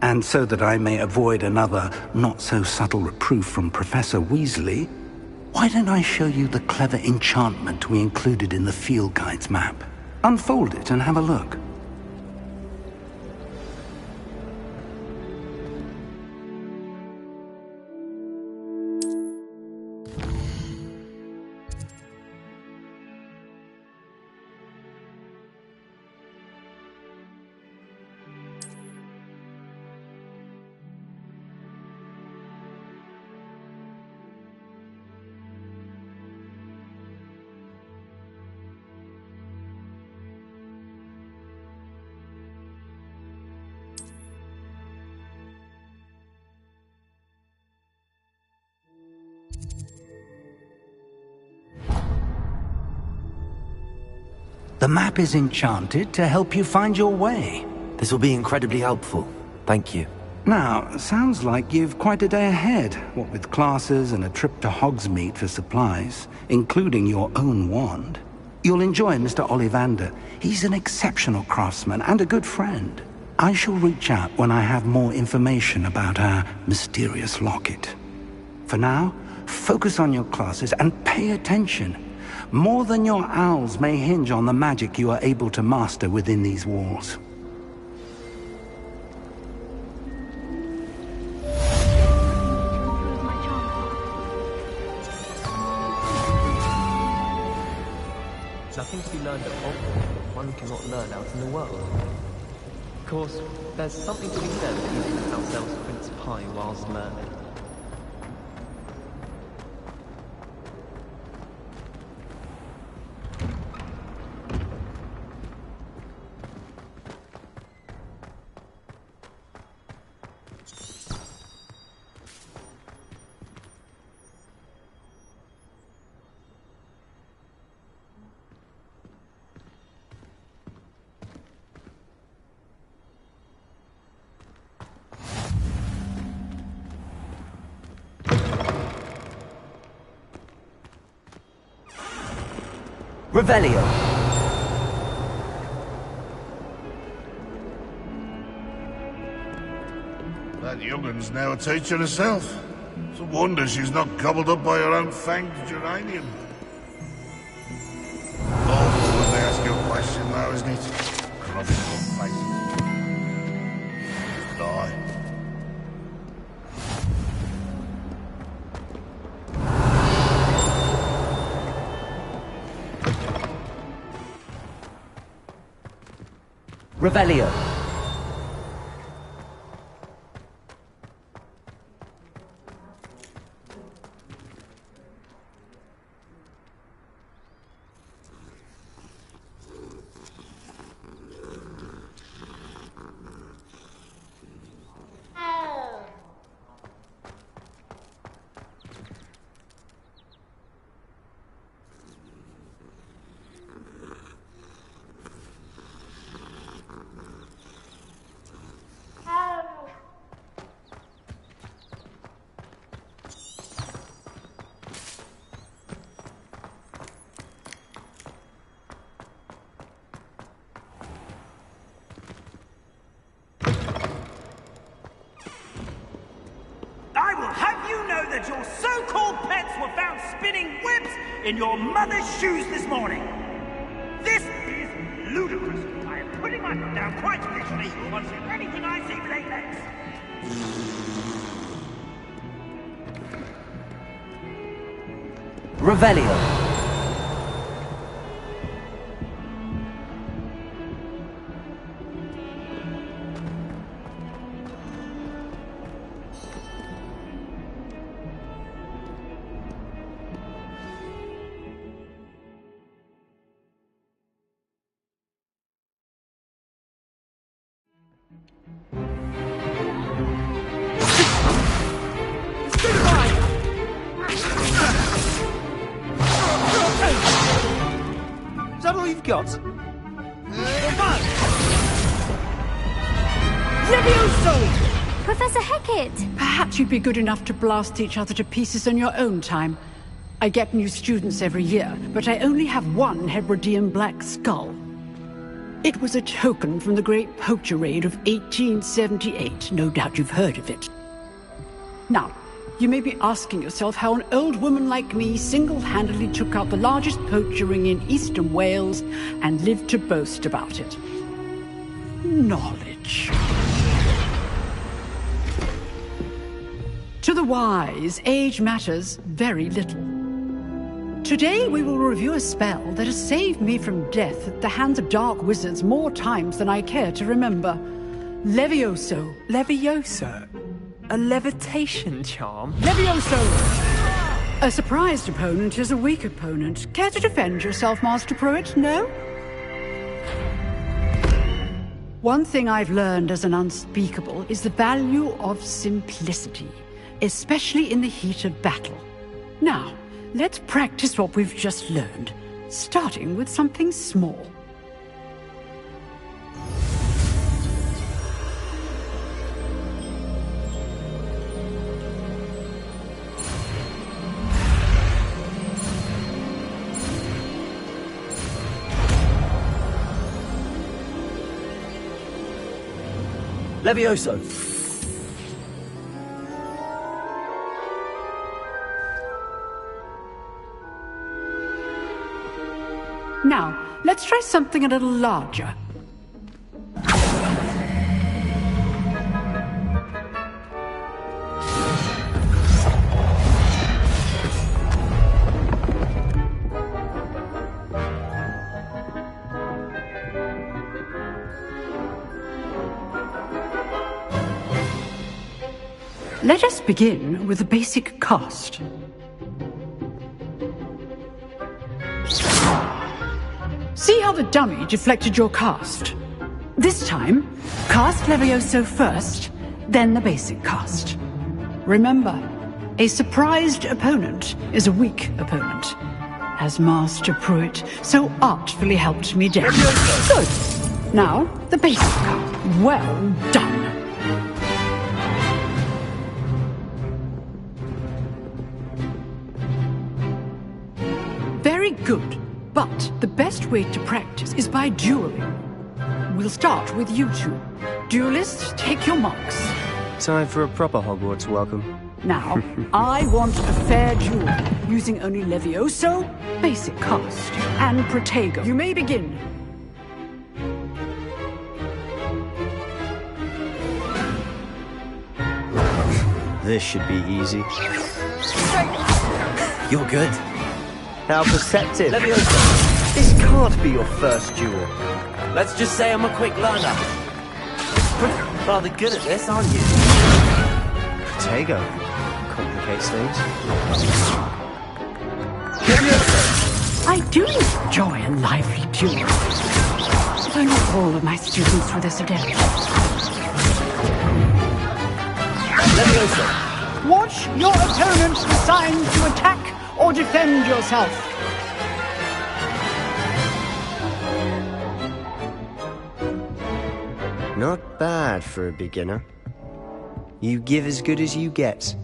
and so that I may avoid another not-so-subtle reproof from Professor Weasley, why don't I show you the clever enchantment we included in the field guide's map? Unfold it and have a look. The map is enchanted to help you find your way. This will be incredibly helpful. Thank you. Now, sounds like you've quite a day ahead, what with classes and a trip to Hogsmeade for supplies, including your own wand. You'll enjoy Mr. Ollivander. He's an exceptional craftsman and a good friend. I shall reach out when I have more information about our mysterious locket. For now, focus on your classes and pay attention. More than your owls may hinge on the magic you are able to master within these walls. Nothing to be learned at Hogwarts that one cannot learn out in the world. Of course, there's something to be said for eating ourselves Prince Pie whilst learning. Revelio. That young'un's now a teacher herself. It's a wonder she's not gobbled up by her own fanged geranium. Awful when they ask you a question, though, isn't it? Crossing your face. Die. Revelio. I will have you know that your so-called pets were found spinning webs in your mother's shoes this morning. This is ludicrous. I am putting my foot down quite literally on anything I see with 8 legs. Revelio. Is that all you've got? Levioso! Professor Hecat! Perhaps you'd be good enough to blast each other to pieces on your own time. I get new students every year, but I only have one Hebridean black skull. It was a token from the Great Poacher Raid of 1878. No doubt you've heard of it. Now, you may be asking yourself how an old woman like me single-handedly took out the largest poacher ring in eastern Wales and lived to boast about it. Knowledge. To the wise, age matters very little. Today we will review a spell that has saved me from death at the hands of dark wizards more times than I care to remember. Levioso. Levioso? A levitation charm? Levioso! A surprised opponent is a weak opponent. Care to defend yourself, Master Pruitt? No? One thing I've learned as an unspeakable is the value of simplicity, especially in the heat of battle. Now, let's practice what we've just learned, starting with something small. Levioso! Now, let's try something a little larger. Let us begin with the basic cast. See how the dummy deflected your cast? This time, cast Levioso first, then the basic cast. Remember, a surprised opponent is a weak opponent, as Master Pruitt so artfully helped me down. Good. Now, the basic cast. Well done. Very good. But the best way to practice is by dueling. We'll start with you two. Duelists, take your marks. Time for a proper Hogwarts welcome. Now, I want a fair duel, using only Levioso, basic cast, and Protego. You may begin. This should be easy. You're good. How perceptive. Levioso. This can't be your first duel. Let's just say I'm a quick learner. Rather good at this, aren't you? Protego. Complicates things. I do enjoy a lively duel. If only all of my students were this adept. Levioso. Watch your opponent decide to attack or defend yourself. Not bad for a beginner. You give as good as you get.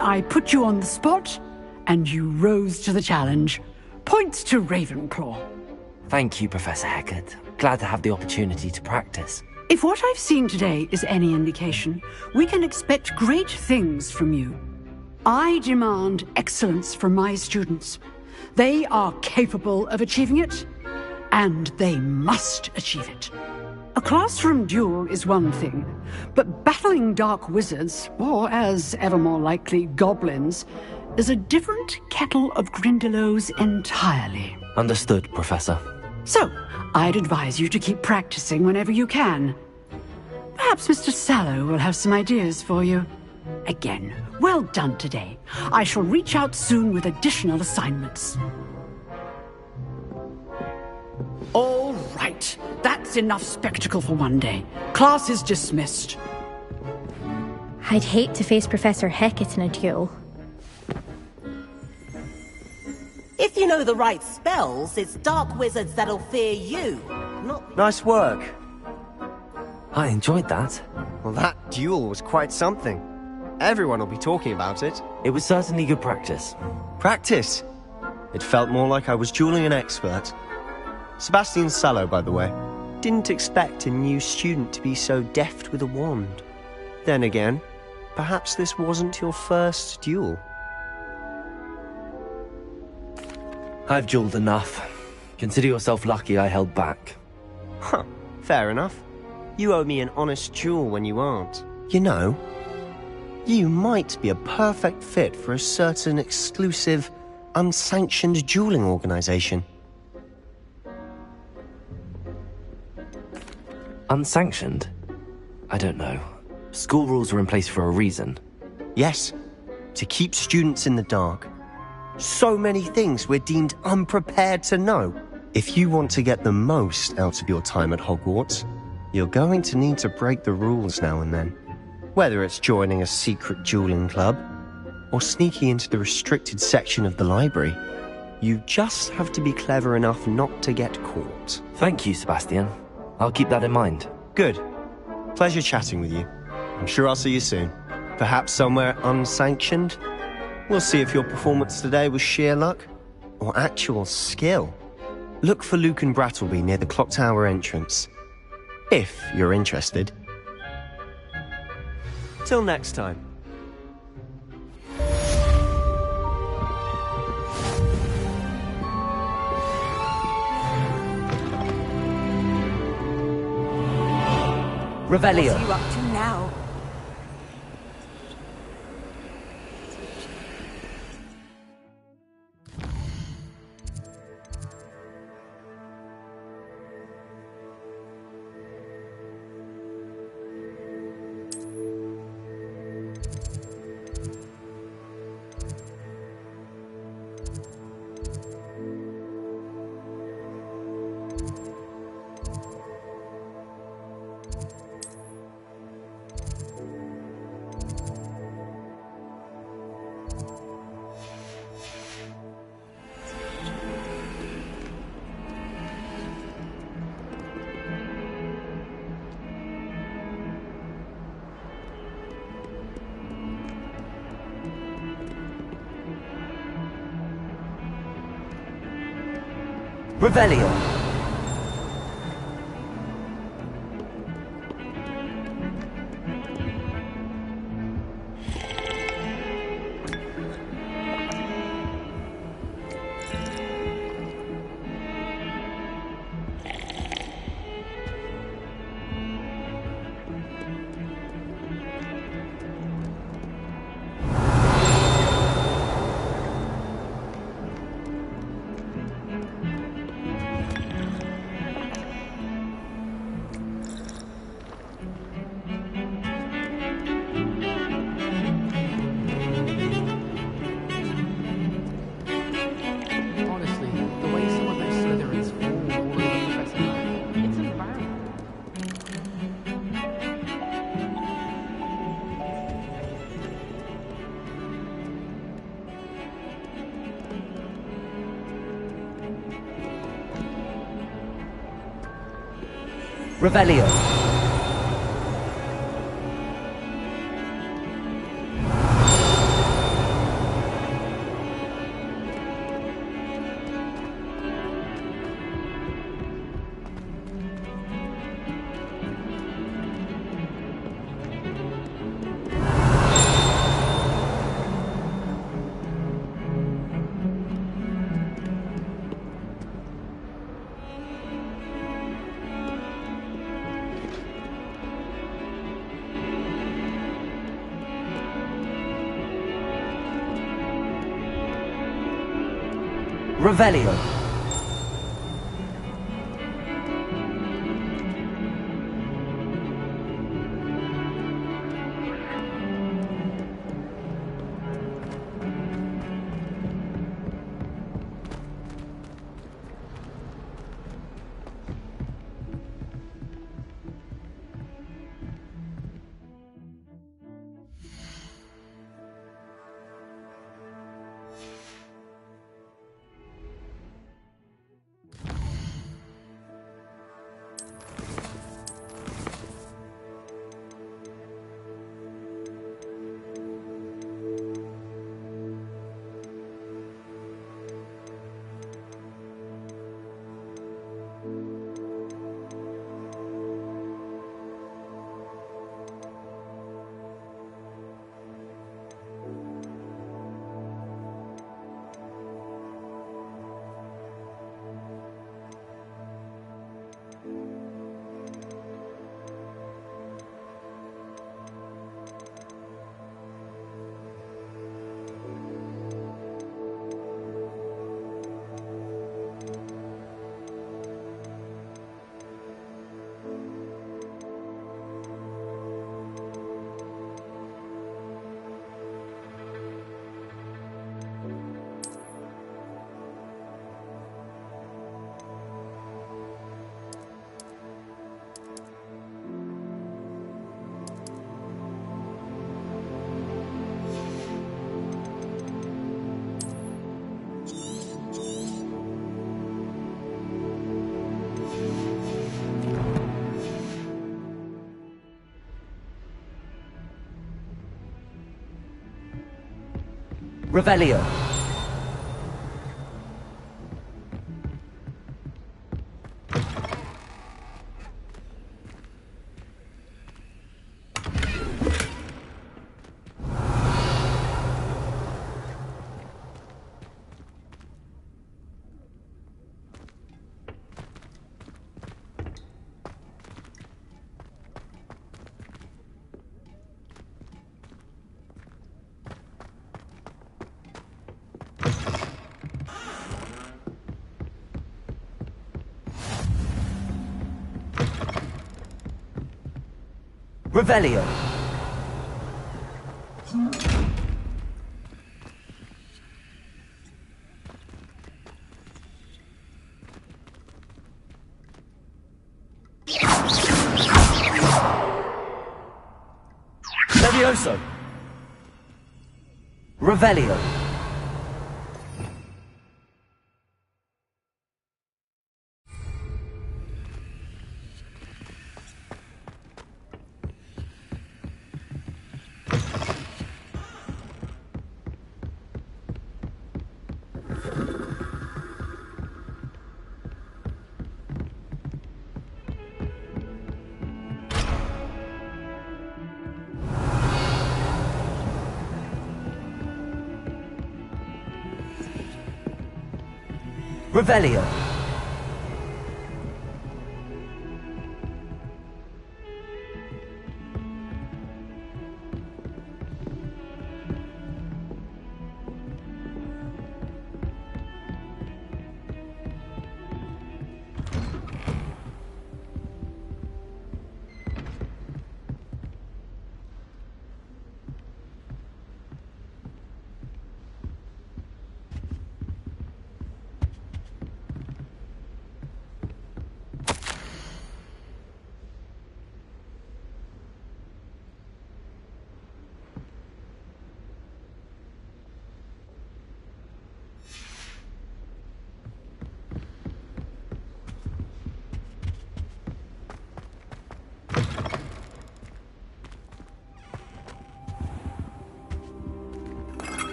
I put you on the spot, and you rose to the challenge. Points to Ravenclaw. Thank you, Professor Hecat. Glad to have the opportunity to practice. If what I've seen today is any indication, we can expect great things from you. I demand excellence from my students. They are capable of achieving it, and they must achieve it. A classroom duel is one thing, but battling dark wizards, or as ever more likely, goblins, is a different kettle of Grindylows entirely. Understood, Professor. So, I'd advise you to keep practicing whenever you can. Perhaps Mr. Sallow will have some ideas for you. Again, well done today. I shall reach out soon with additional assignments. All right. That's enough spectacle for one day. Class is dismissed. I'd hate to face Professor Hecat in a duel. If you know the right spells, it's dark wizards that'll fear you, not... Nice work. I enjoyed that. Well, that duel was quite something. Everyone will be talking about it. It was certainly good practice. Practice? It felt more like I was dueling an expert. Sebastian Sallow, by the way. Didn't expect a new student to be so deft with a wand. Then again, perhaps this wasn't your first duel. I've dueled enough. Consider yourself lucky I held back. Huh, fair enough. You owe me an honest duel when you aren't. You know, you might be a perfect fit for a certain exclusive, unsanctioned dueling organization. Unsanctioned? I don't know. School rules are in place for a reason. Yes, to keep students in the dark. So many things we're deemed unprepared to know. If you want to get the most out of your time at Hogwarts, you're going to need to break the rules now and then. Whether it's joining a secret dueling club, or sneaking into the restricted section of the library, you just have to be clever enough not to get caught. Thank you, Sebastian. I'll keep that in mind. Good. Pleasure chatting with you. I'm sure I'll see you soon. Perhaps somewhere unsanctioned? We'll see if your performance today was sheer luck, or actual skill, look for Luke and Brattleby near the clock tower entrance. If you're interested. Till next time. Revelio. What are you up to now? Revelio. Revelio. Revelio. Revelio. Revelio. Levioso. Revelio. Revelio.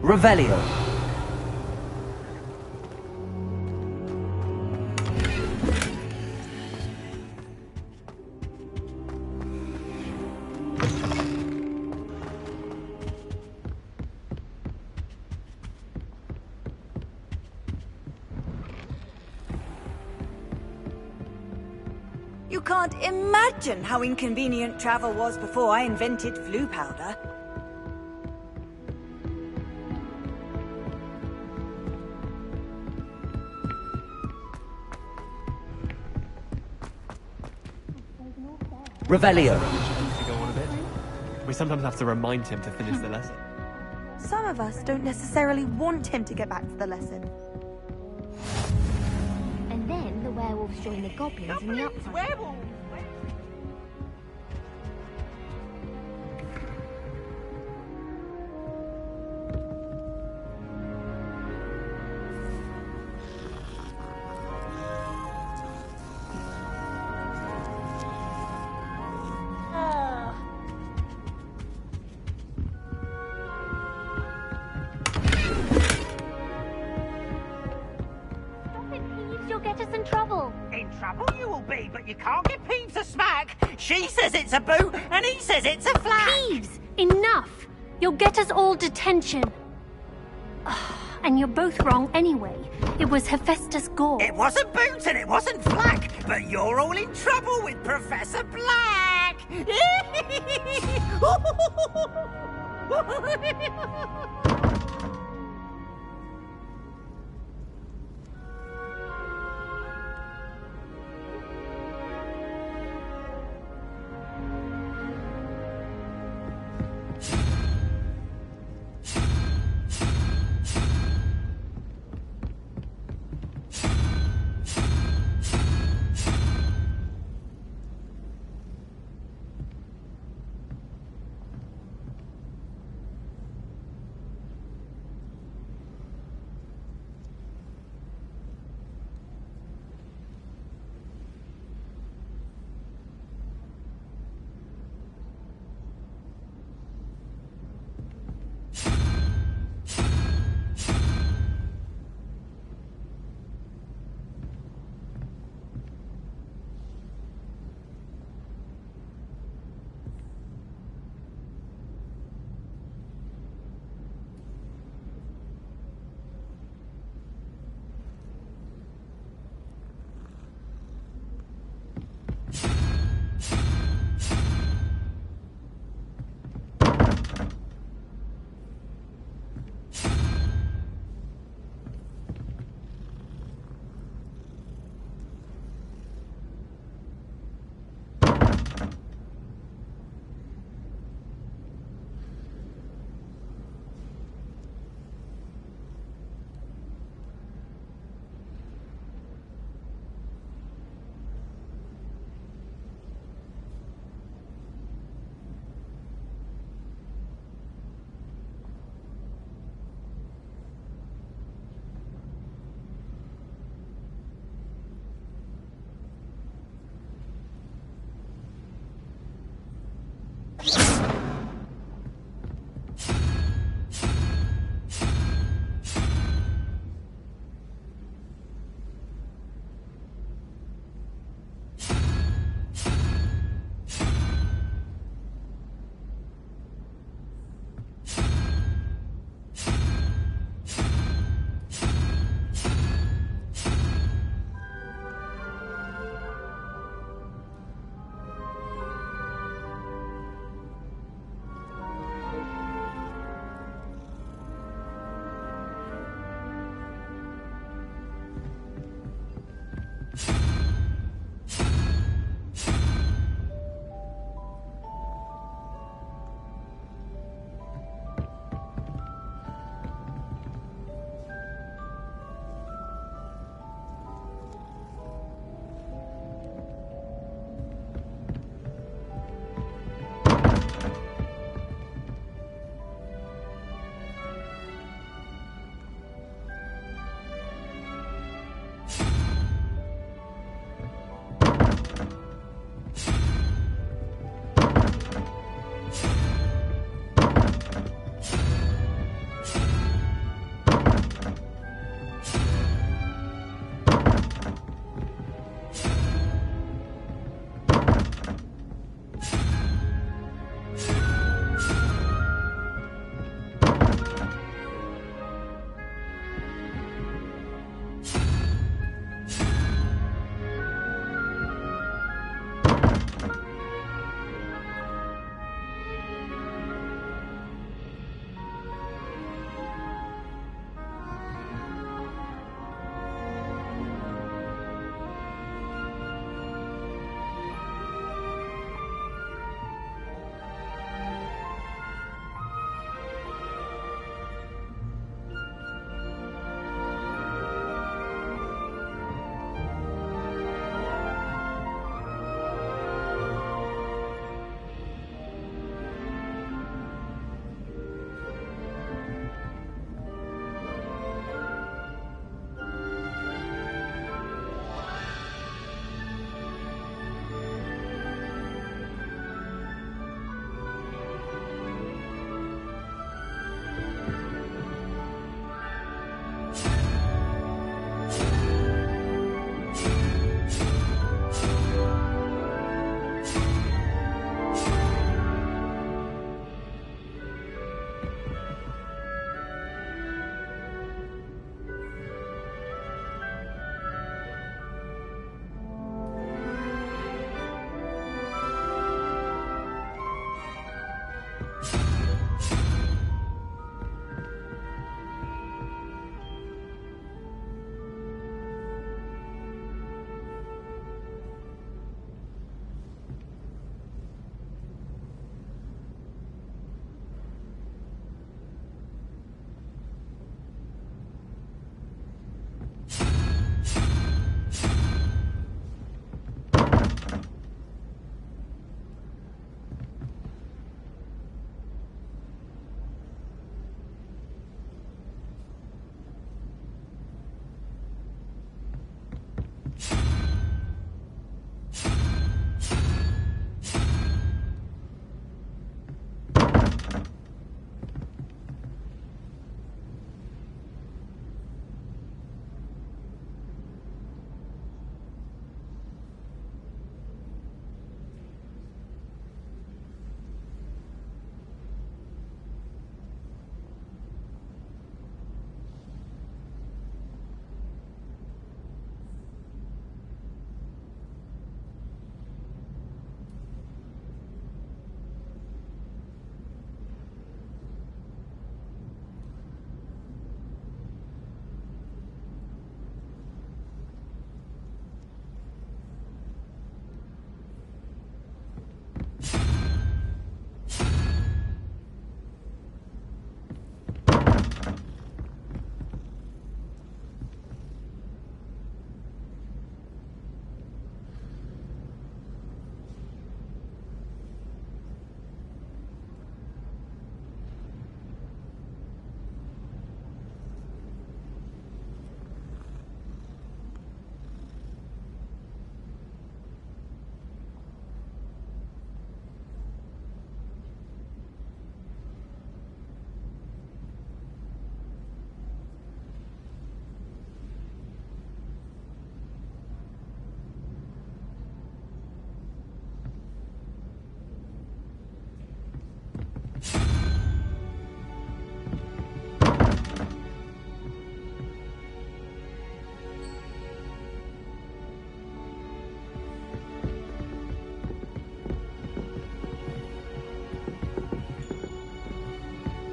Revelio. You can't imagine how inconvenient travel was before I invented flu powder. Revelio. To go on a bit. We sometimes have to remind him to finish the lesson. Some of us don't necessarily want him to get back to the lesson. And then the werewolves join the goblins in the upside. Werewolves! You'll get us in trouble. In trouble you will be, but you can't get Peeves a smack. She says it's a boot, and he says it's a flag. Peeves, enough. You'll get us all detention. And you're both wrong anyway. It was Hephaestus Gore. It wasn't boot and it wasn't flag, but you're all in trouble with Professor Black.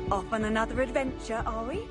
Off on another adventure, are we?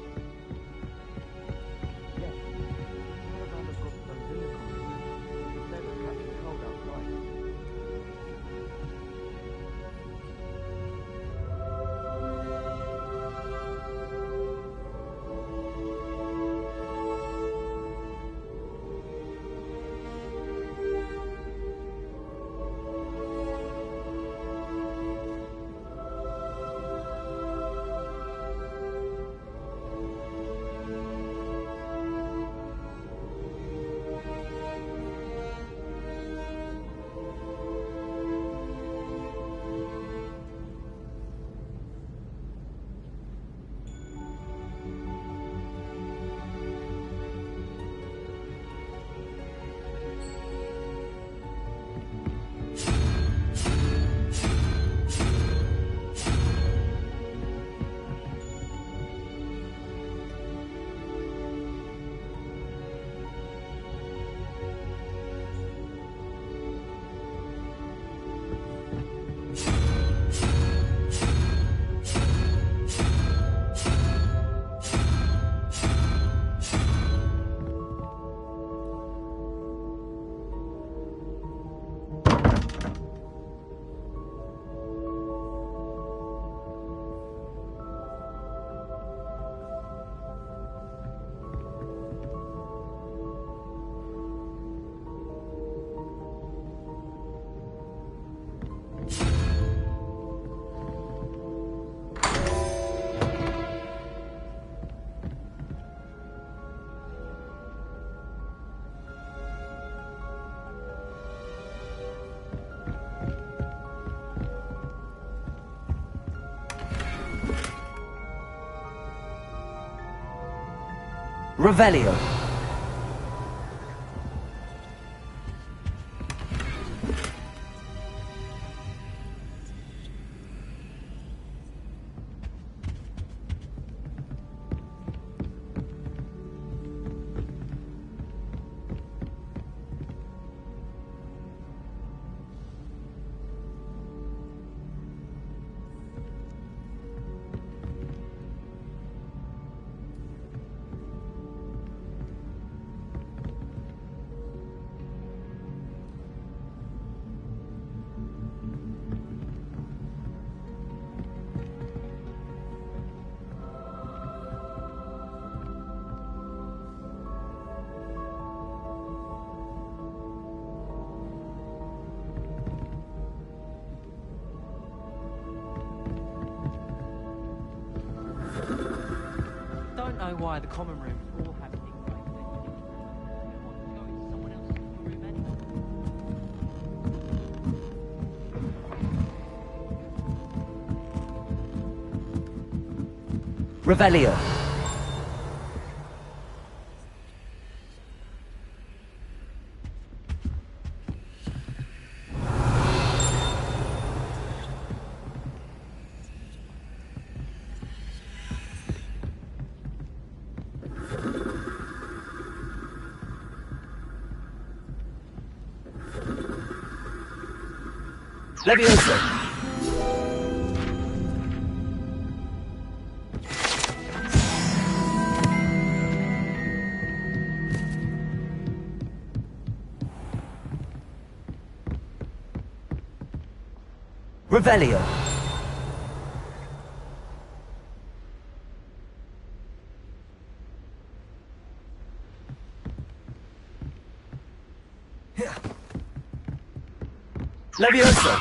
Revelio. I don't know why the common rooms all have things like that. Everyone's going to someone else's room anyway. Revelio. Leviosa. Revelio. Leviosa.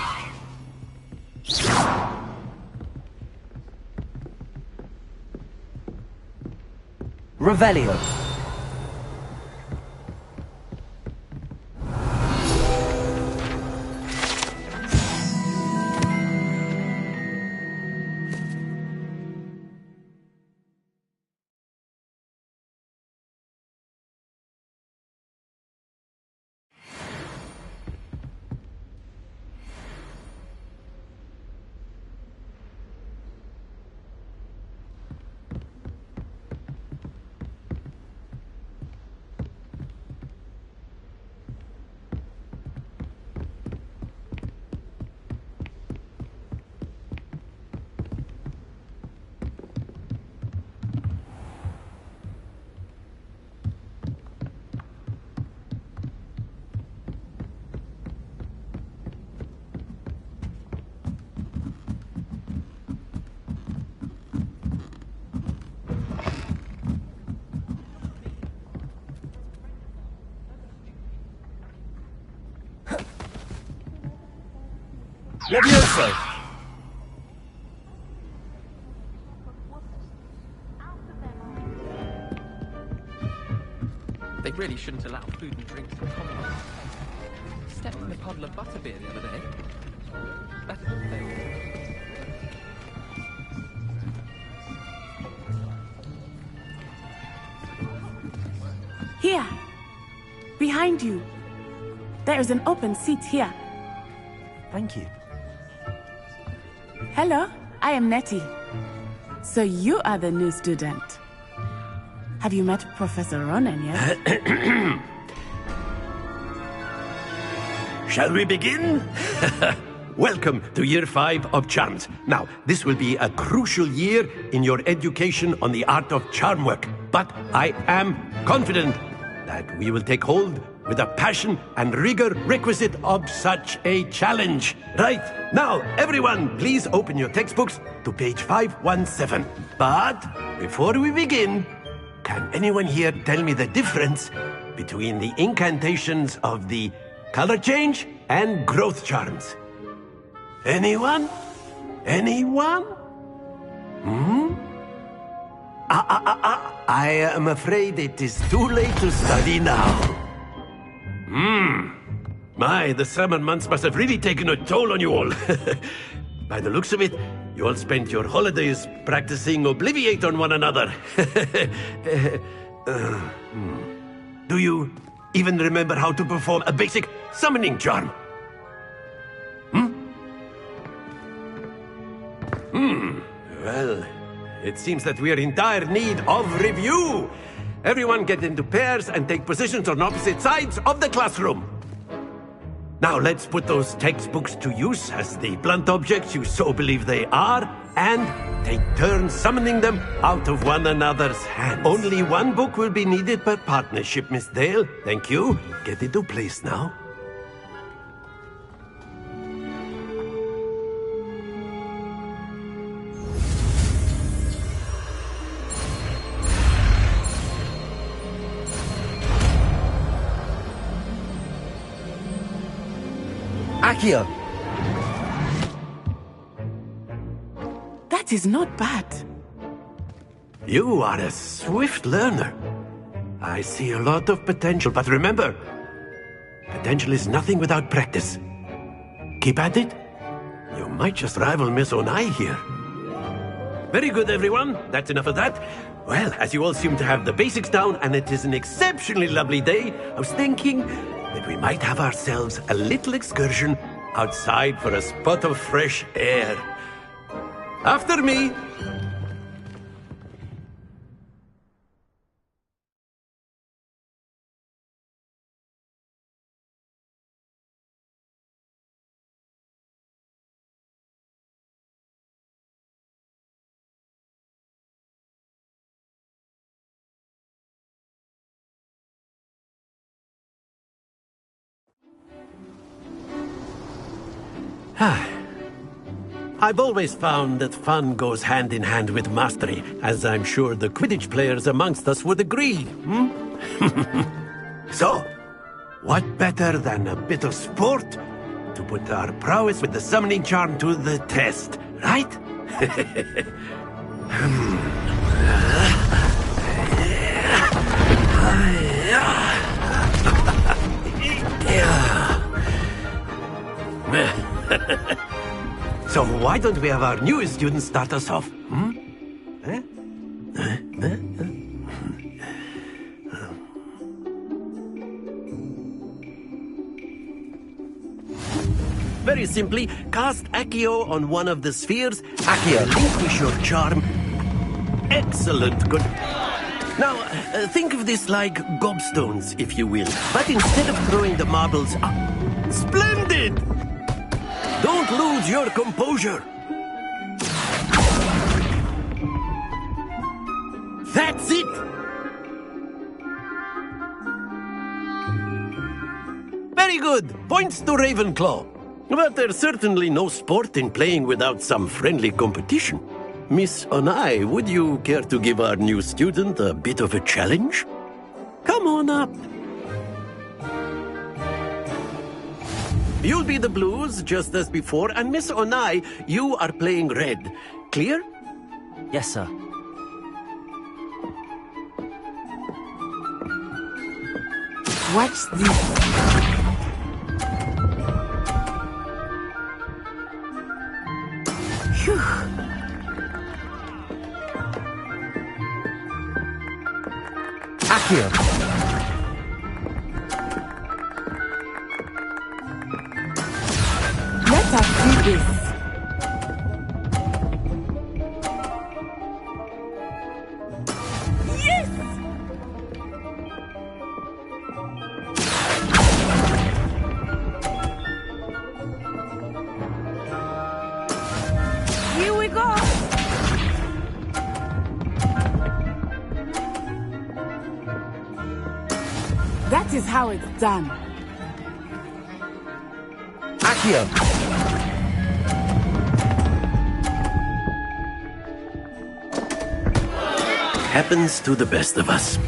Revelio. Levioso! They really shouldn't allow food and drinks in common. Stepped in a puddle of butterbeer the other day. Better than fail. Here! Behind you! There is an open seat here. Thank you. Hello, I am Nettie. So you are the new student. Have you met Professor Ronan yet? Shall we begin? Welcome to Year 5 of Charms. Now, this will be a crucial year in your education on the art of charm work. But I am confident that we will take hold with the passion and rigor requisite of such a challenge. Right, now, everyone, please open your textbooks to page 517. But before we begin, can anyone here tell me the difference between the incantations of the color change and growth charms? Anyone? Anyone? I am afraid it is too late to study now. My, the summer months must have really taken a toll on you all. By the looks of it, you all spent your holidays practicing Obliviate on one another. Do you even remember how to perform a basic summoning charm? Well, it seems that we are in dire need of review. Everyone get into pairs and take positions on opposite sides of the classroom. Now let's put those textbooks to use as the blunt objects you so believe they are, and take turns summoning them out of one another's hands. Only one book will be needed per partnership, Miss Dale. Thank you. Get into place now. Accio! That is not bad. You are a swift learner. I see a lot of potential, but remember, potential is nothing without practice. Keep at it. You might just rival Miss Onai here. Very good, everyone. That's enough of that. Well, as you all seem to have the basics down, and it is an exceptionally lovely day, I was thinking that we might have ourselves a little excursion outside for a spot of fresh air. After me! I've always found that fun goes hand in hand with mastery, as I'm sure the Quidditch players amongst us would agree. So, what better than a bit of sport to put our prowess with the summoning charm to the test, right? So why don't we have our newest student start us off? Very simply, cast Accio on one of the spheres. Accio, relinquish your charm. Excellent, good. Now, think of this like gobstones, if you will. But instead of throwing the marbles up... Splendid! Don't lose your composure. That's it! Very good. Points to Ravenclaw. But there's certainly no sport in playing without some friendly competition. Miss Onai, would you care to give our new student a bit of a challenge? Come on up. You'll be the blues, just as before, and Miss Onai, you are playing red. Clear? Yes, sir. Watch this. Phew. Accio. Let us do this. Yes! Here we go. That is how it's done. Accio. Happens to the best of us.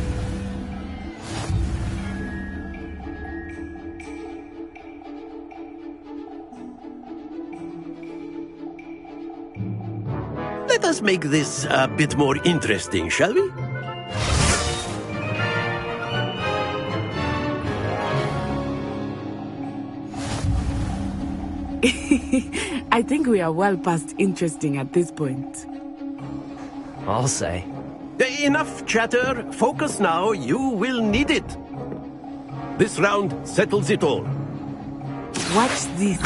Let us make this a bit more interesting, shall we? I think we are well past interesting at this point. I'll say. Enough chatter. Focus now. You will need it. This round settles it all. Watch this.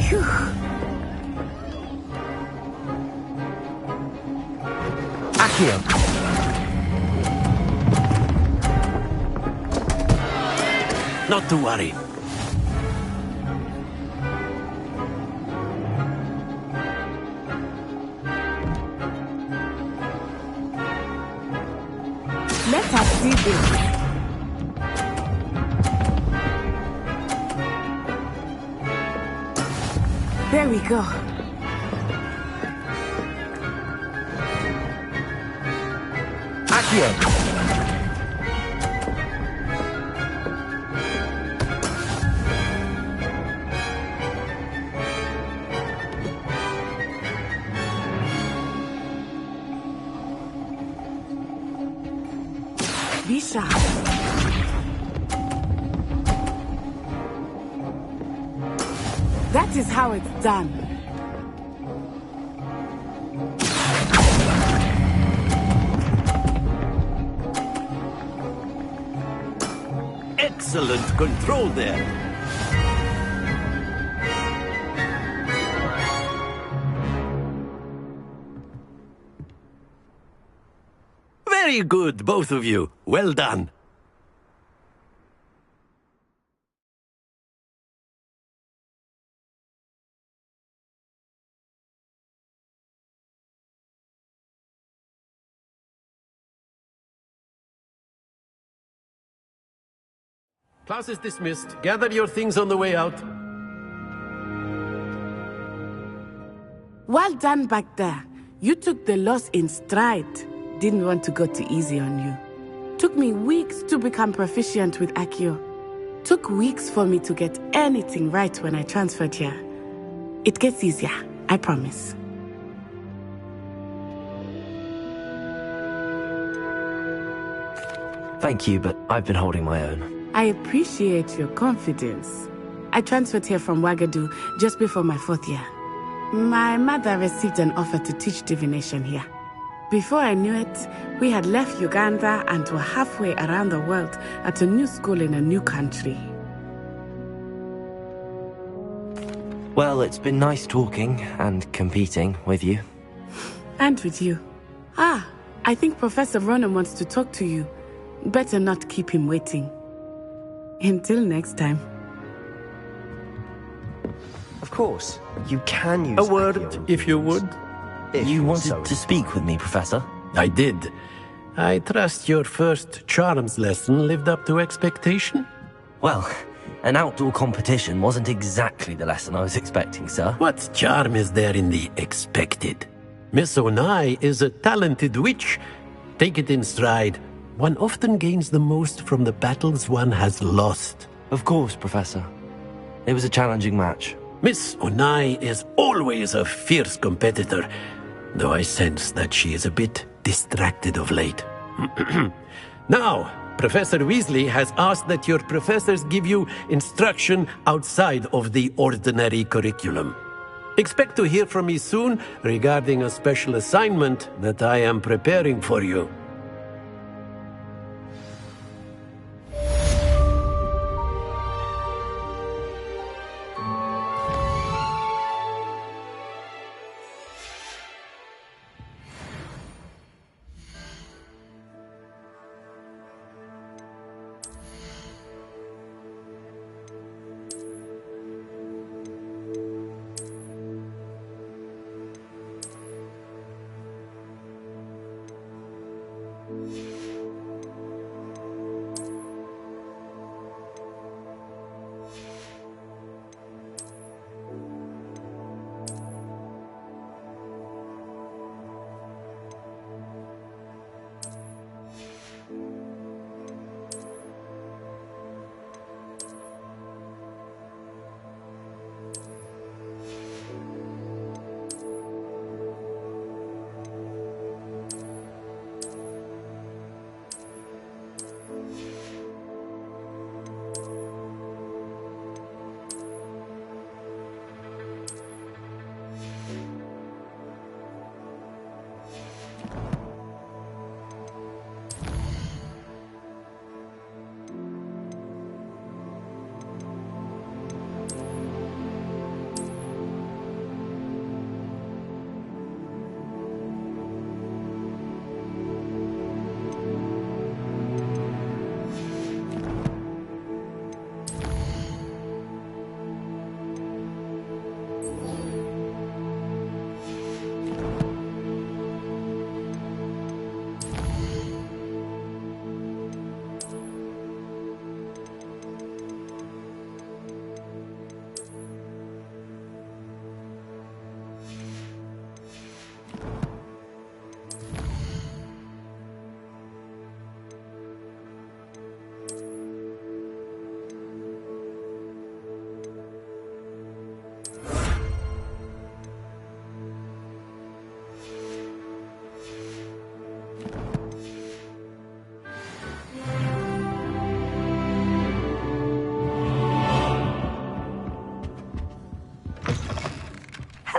Phew. Accio. Not to worry. Let us see this. There we go. Accio. Be sharp. That is how it's done. Excellent control there. Very good, both of you. Well done. Class is dismissed. Gather your things on the way out. Well done back there. You took the loss in stride. Didn't want to go too easy on you. Took me weeks to become proficient with Accio. Took weeks for me to get anything right when I transferred here. It gets easier, I promise. Thank you, but I've been holding my own. I appreciate your confidence. I transferred here from Wagadu just before my 4th year. My mother received an offer to teach divination here. Before I knew it, we had left Uganda and were halfway around the world at a new school in a new country. Well, it's been nice talking and competing with you. And with you. Ah, I think Professor Ronan wants to talk to you. Better not keep him waiting. Until next time. Of course, you can use A word, if you would. You wanted to speak with me, Professor? I did. I trust your first charms lesson lived up to expectation? Well, an outdoor competition wasn't exactly the lesson I was expecting, sir. What charm is there in the expected? Miss Onai is a talented witch. Take it in stride. one often gains the most from the battles one has lost. Of course, Professor. It was a challenging match. Miss Onai is always a fierce competitor, though I sense that she is a bit distracted of late. Now, Professor Weasley has asked that your professors give you instruction outside of the ordinary curriculum. Expect to hear from me soon regarding a special assignment that I am preparing for you.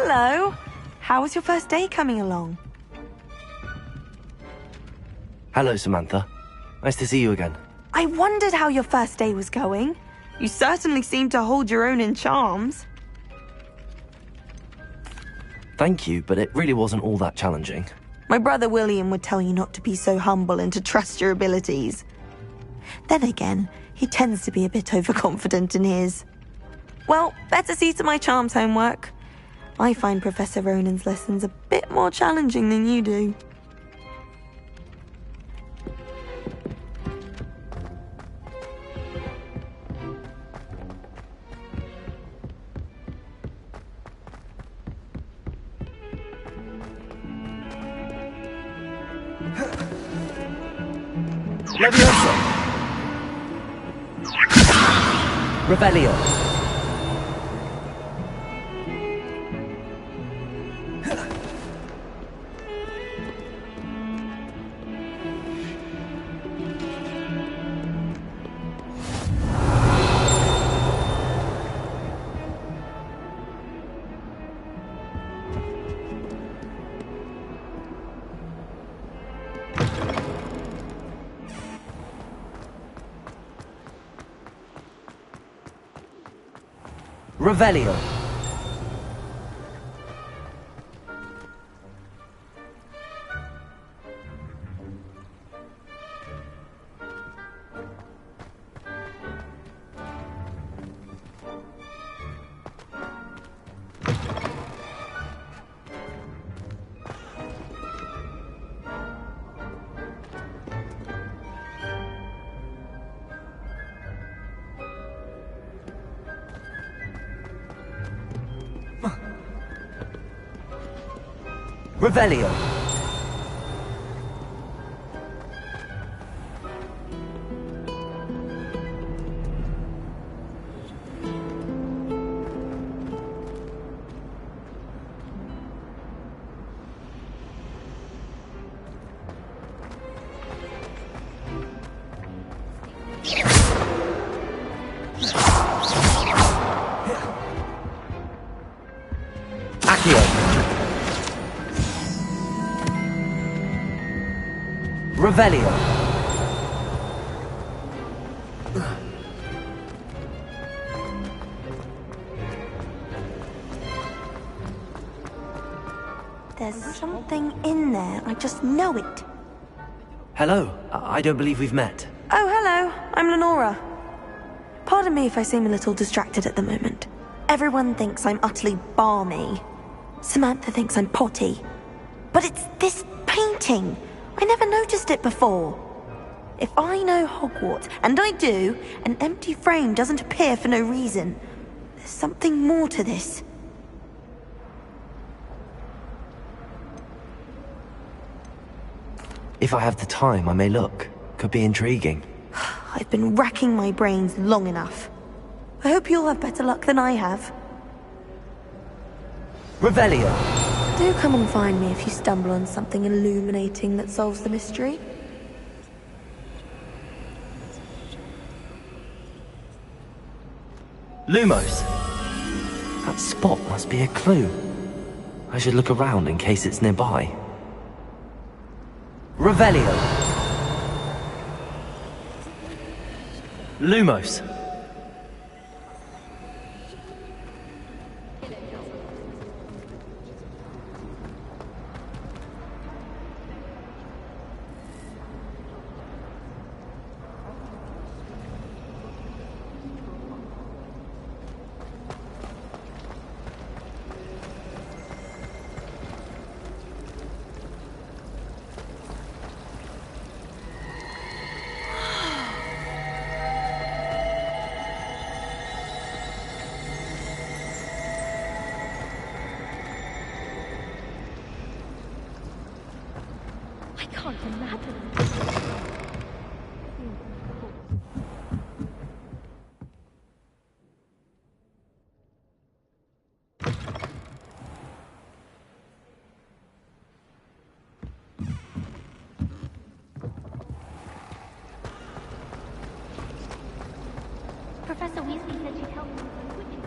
Hello. How was your first day coming along? Hello, Samantha. Nice to see you again. I wondered how your first day was going. You certainly seem to hold your own in charms. Thank you, but it really wasn't all that challenging. My brother William would tell you not to be so humble and to trust your abilities. Then again, he tends to be a bit overconfident in his. Well, better see to my charms homework. I find Professor Ronan's lessons a bit more challenging than you do. Leviosa! Revelio! Revelio. Revelio. Revelio. There's something in there. I just know it. Hello. I don't believe we've met. Oh, hello. I'm Lenora. Pardon me if I seem a little distracted at the moment. Everyone thinks I'm utterly balmy. Samantha thinks I'm potty. But it's this painting. I never noticed it before. If I know Hogwarts, and I do, an empty frame doesn't appear for no reason. There's something more to this. If I have the time, I may look. Could be intriguing. I've been racking my brains long enough. I hope you'll have better luck than I have. Revelio. Do come and find me if you stumble on something illuminating that solves the mystery. Lumos. That spot must be a clue. I should look around in case it's nearby. Revelio. Lumos. Professor Weasley said you'd help me with the witching.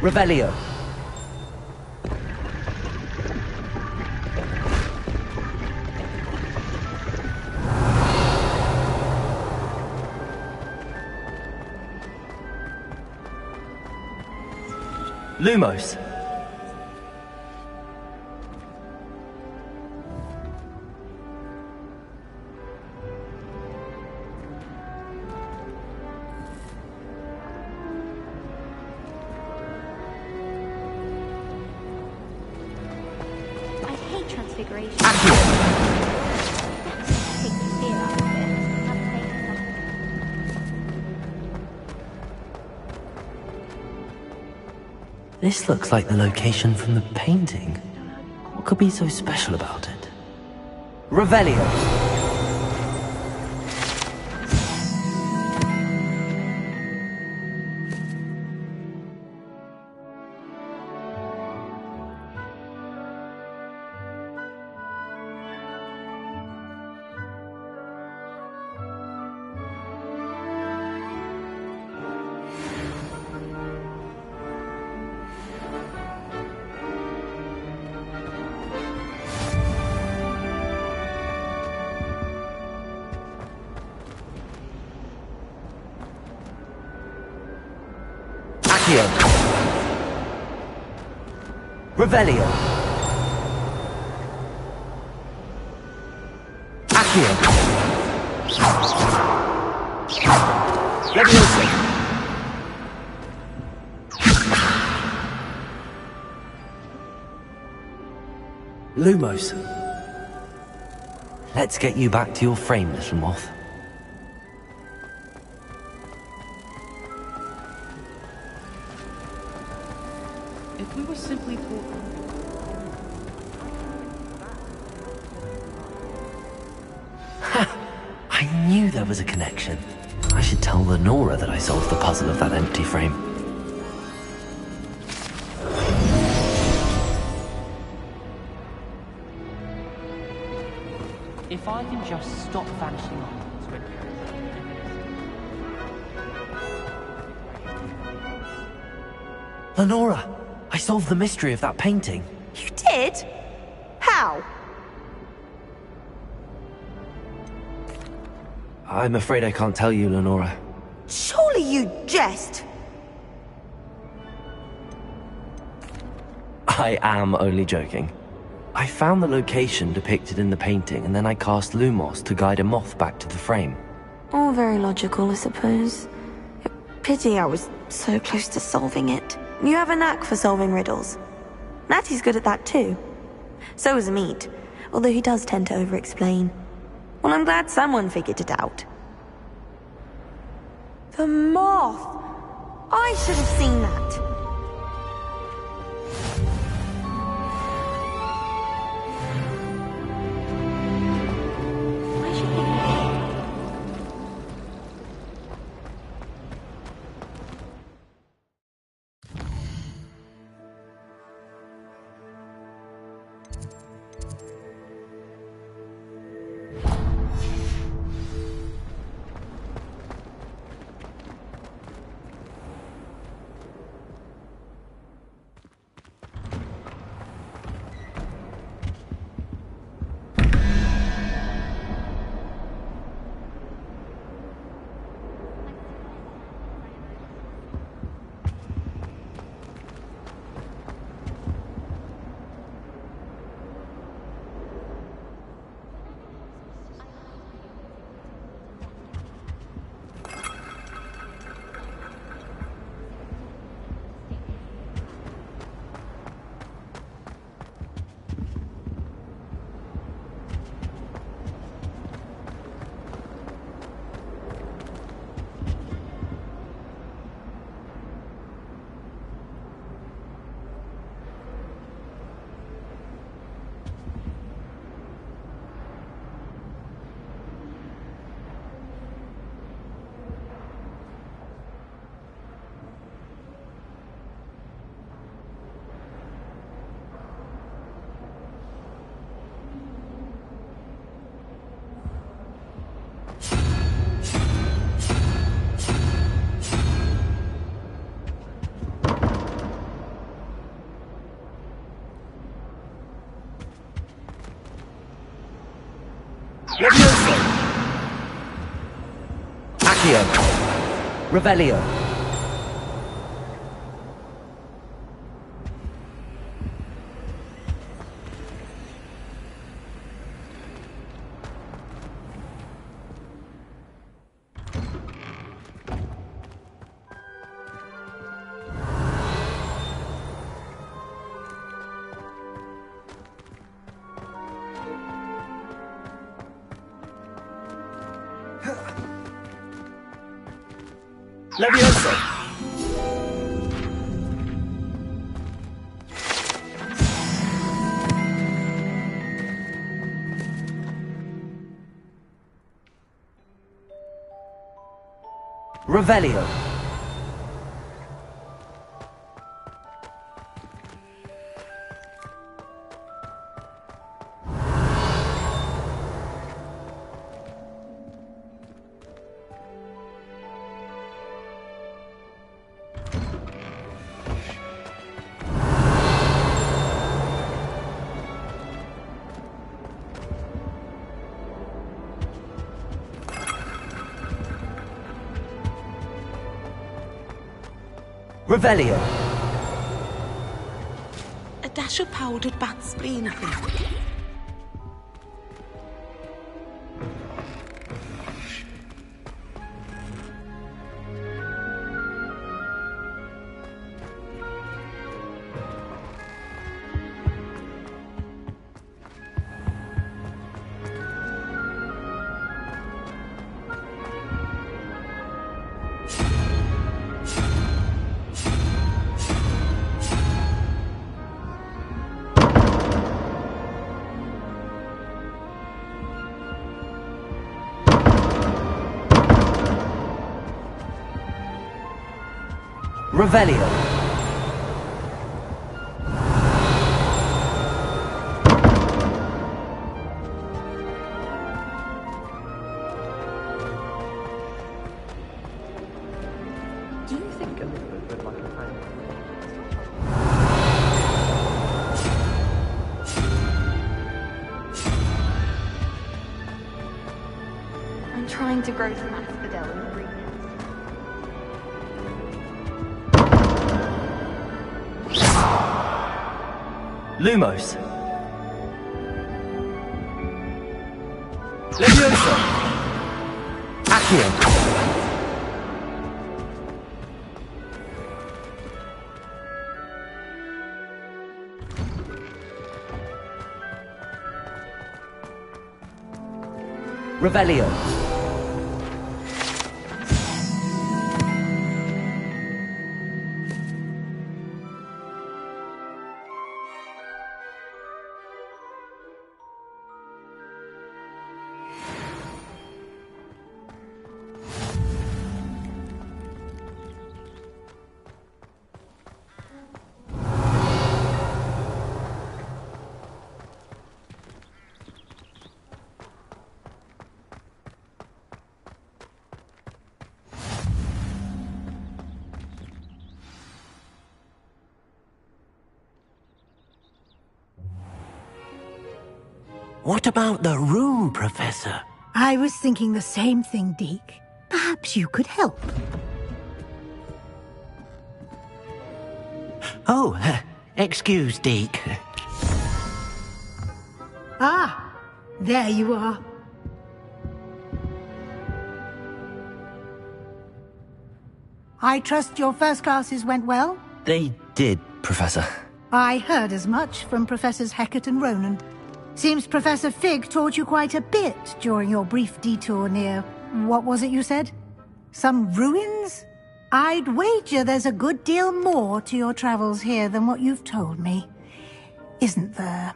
Revelio. Lumos. This looks like the location from the painting. What could be so special about it? Revelio. Revelio. Accio. Leviosa. Lumos. Let's get you back to your frame, little moth. We were simply taught. I knew there was a connection. I should tell Lenora that I solved the puzzle of that empty frame. If I can just stop vanishing on Lenora, I solved the mystery of that painting. You did? How? I'm afraid I can't tell you, Lenora. Surely you jest. I am only joking. I found the location depicted in the painting, and then I cast Lumos to guide a moth back to the frame. All very logical, I suppose. Pity I was so close to solving it. You have a knack for solving riddles. Natty's good at that too. So is Amit, although he does tend to over-explain. Well, I'm glad someone figured it out. The moth! I should have seen that. Levioso! Accio! Revelio! Levioso! Revelio! Revelio! A dash of powdered bat spleen, I think. Revelio. Do you think Elizabeth would like a fan? I'm trying to grow some asphodel in the green. Lumos. Leviosa. Accio. Revelio. What about the room, Professor? I was thinking the same thing, Deke. Perhaps you could help. Oh, excuse, Deke. Ah, there you are. I trust your first classes went well? They did, Professor. I heard as much from Professors Hecat and Ronan. Seems Professor Fig taught you quite a bit during your brief detour near... what was it you said? Some ruins? I'd wager there's a good deal more to your travels here than what you've told me. Isn't there?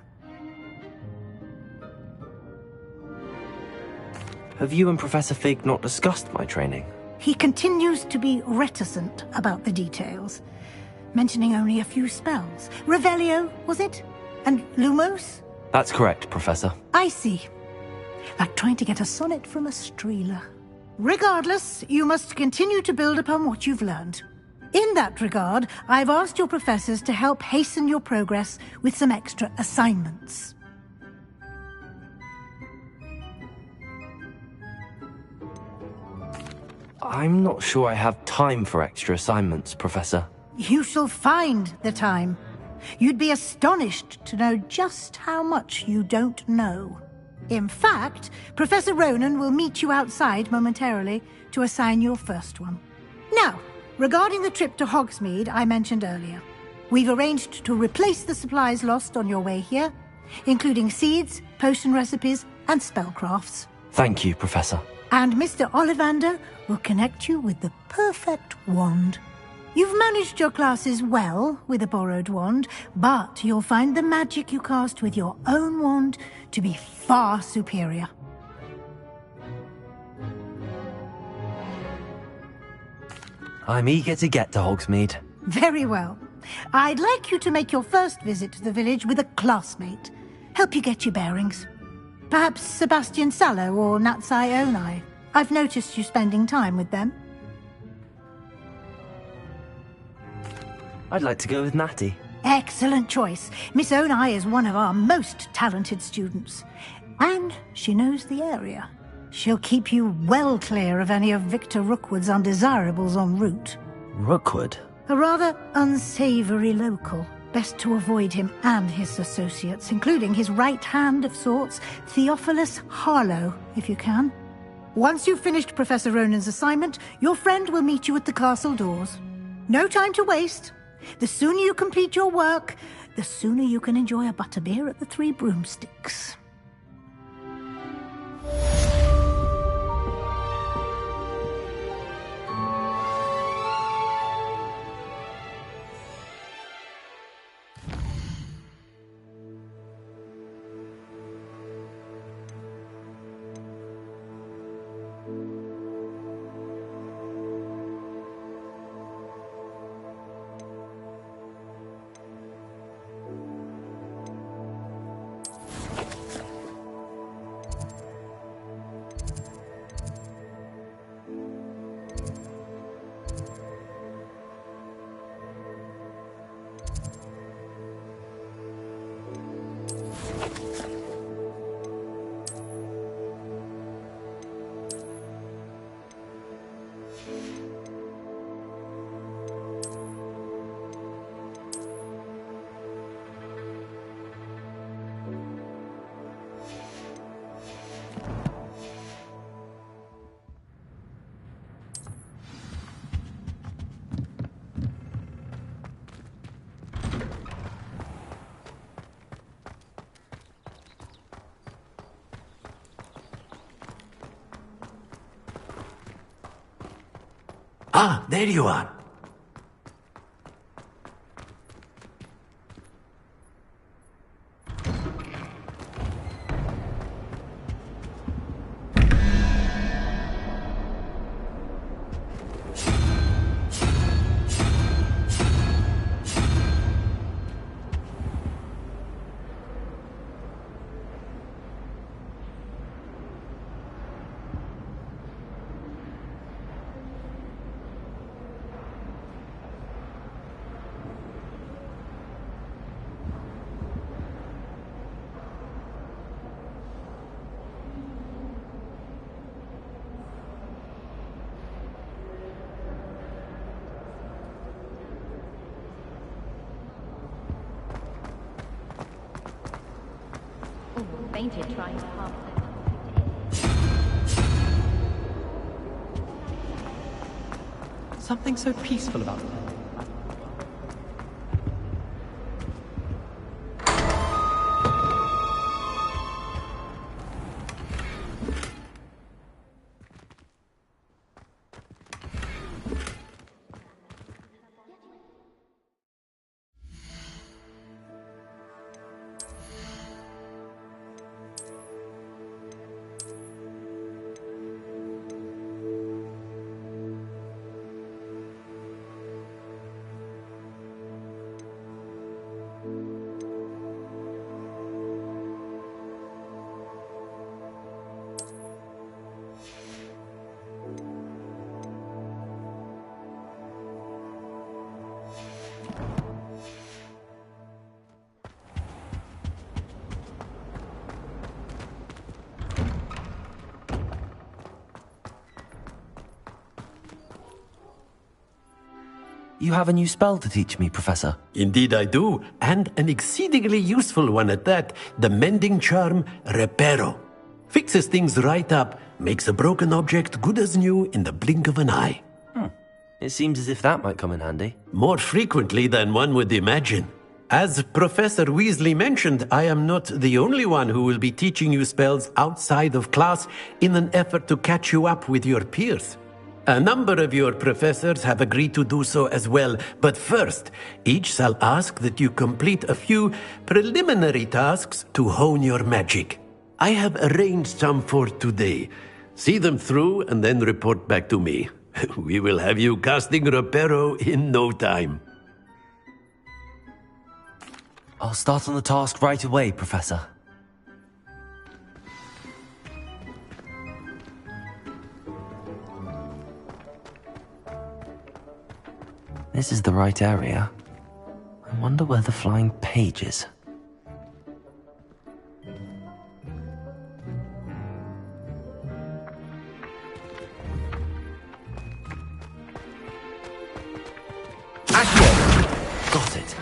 Have you and Professor Fig not discussed my training? He continues to be reticent about the details, mentioning only a few spells. Revelio, was it? And Lumos? That's correct, Professor. I see. Like trying to get a sonnet from a streeler. Regardless, you must continue to build upon what you've learned. In that regard, I've asked your professors to help hasten your progress with some extra assignments. I'm not sure I have time for extra assignments, Professor. You shall find the time. You'd be astonished to know just how much you don't know. In fact, Professor Ronan will meet you outside momentarily to assign your first one. Now, regarding the trip to Hogsmeade I mentioned earlier, we've arranged to replace the supplies lost on your way here, including seeds, potion recipes, and spellcrafts. Thank you, Professor. And Mr. Ollivander will connect you with the perfect wand. You've managed your classes well with a borrowed wand, but you'll find the magic you cast with your own wand to be far superior. I'm eager to get to Hogsmeade. Very well. I'd like you to make your first visit to the village with a classmate. Help you get your bearings. Perhaps Sebastian Sallow or Natsai Onai. I've noticed you spending time with them. I'd like to go with Natty. Excellent choice. Miss Onai is one of our most talented students. And she knows the area. She'll keep you well clear of any of Victor Rookwood's undesirables en route. Rookwood? A rather unsavory local. Best to avoid him and his associates, including his right hand of sorts, Theophilus Harlow, if you can. Once you've finished Professor Ronan's assignment, your friend will meet you at the castle doors. No time to waste. The sooner you complete your work, the sooner you can enjoy a butterbeer at the Three Broomsticks. Ah, there you are. Fainted trying to pass Something so peaceful about it. You have a new spell to teach me, Professor. Indeed I do, and an exceedingly useful one at that. The mending charm, Reparo. Fixes things right up, makes a broken object good as new in the blink of an eye. It seems as if that might come in handy. More frequently than one would imagine. As Professor Weasley mentioned, I am not the only one who will be teaching you spells outside of class in an effort to catch you up with your peers. A number of your professors have agreed to do so as well, but first, each shall ask that you complete a few preliminary tasks to hone your magic. I have arranged some for today. See them through and then report back to me. We will have you casting Reparo in no time. I'll start on the task right away, Professor. This is the right area. I wonder where the flying page is. Accio! Got it.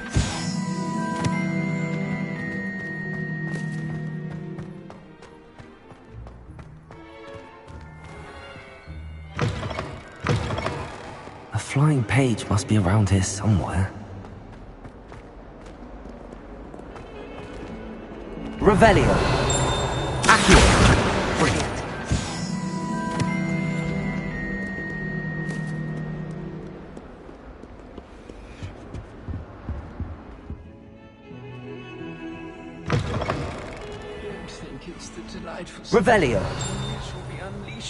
A flying page must be around here somewhere. Revelio. Accio. Brilliant. Revelio.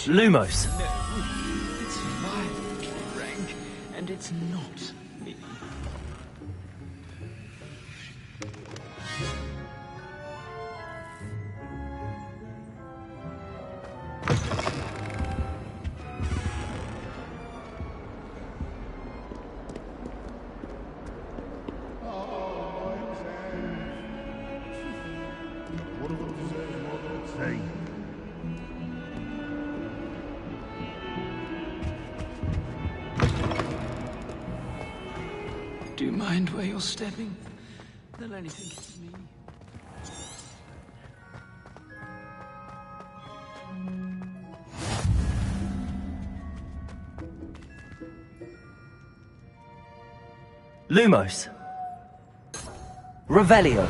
Lumos. It's violently rank, and it's not me. Do you mind where you're stepping? They'll only think it's me. Lumos. Revelio.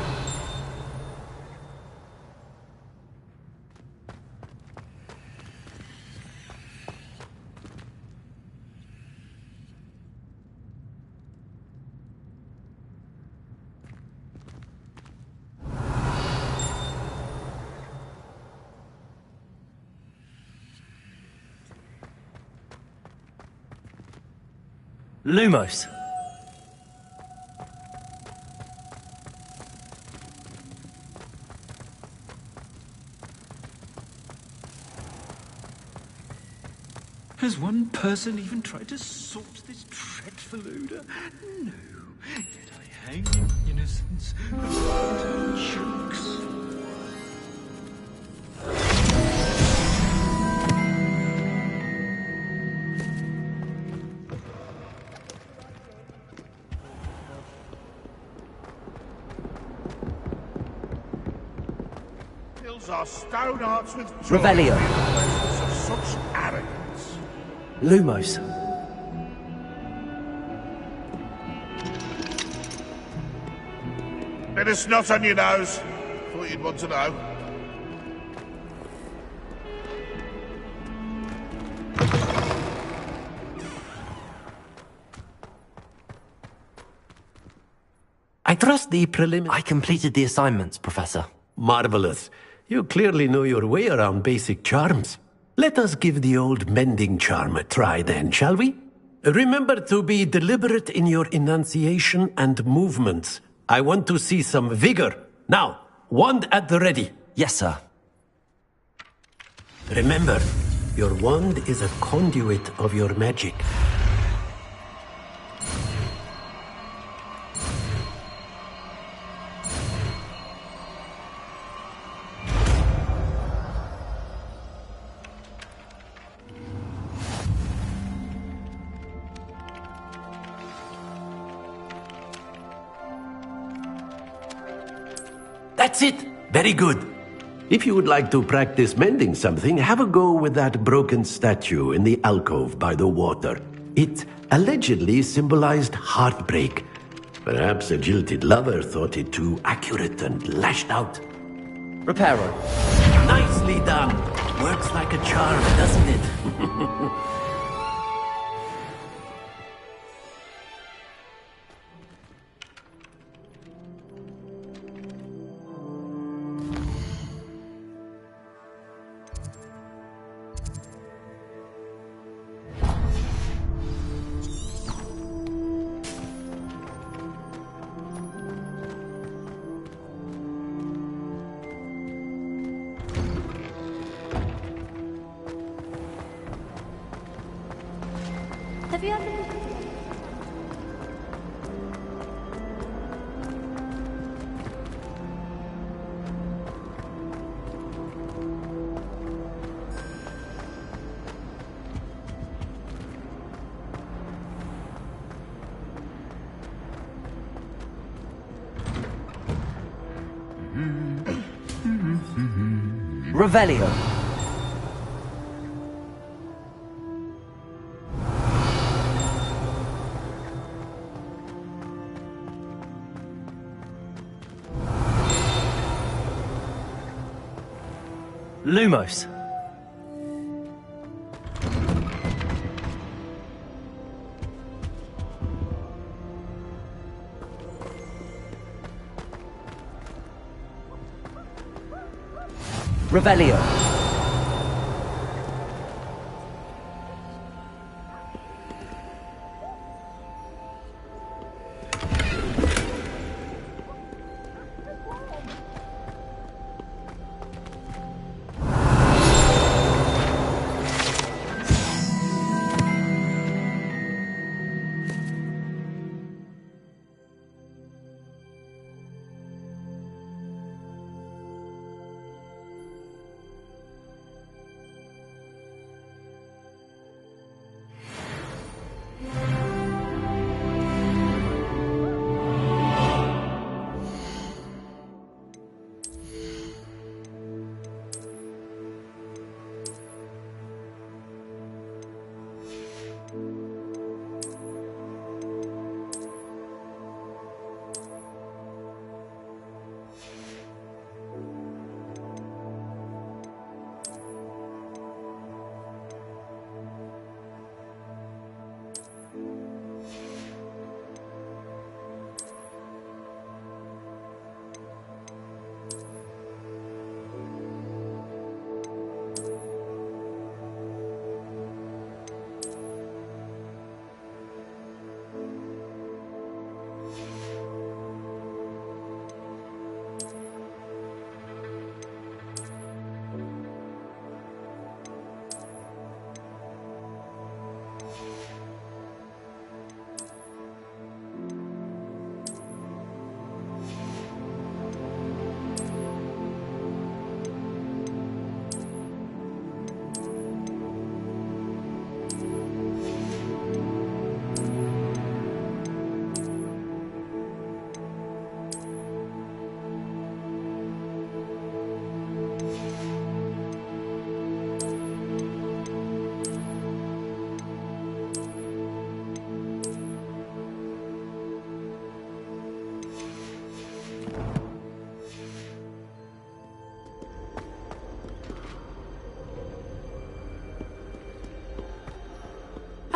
Lumos. Has one person even tried to sort this dreadful odour? No. Yet I hang in innocence of jokes. Hills are stone hearts with joy. Revelio. Of such arrogance. Lumos. Bit of snot on your nose. Thought you'd want to know. I trust the I completed the assignments, Professor. Marvelous. You clearly know your way around basic charms. Let us give the old mending charm a try then, shall we? Remember to be deliberate in your enunciation and movements. I want to see some vigor. Now, wand at the ready. Yes, sir. Remember, your wand is a conduit of your magic. That's it! Very good. If you would like to practice mending something, have a go with that broken statue in the alcove by the water. It allegedly symbolized heartbreak. Perhaps a jilted lover thought it too accurate and lashed out. Reparo. Nicely done. Works like a charm, doesn't it? Have you ever looked at Revelio. Lumos. Revelio.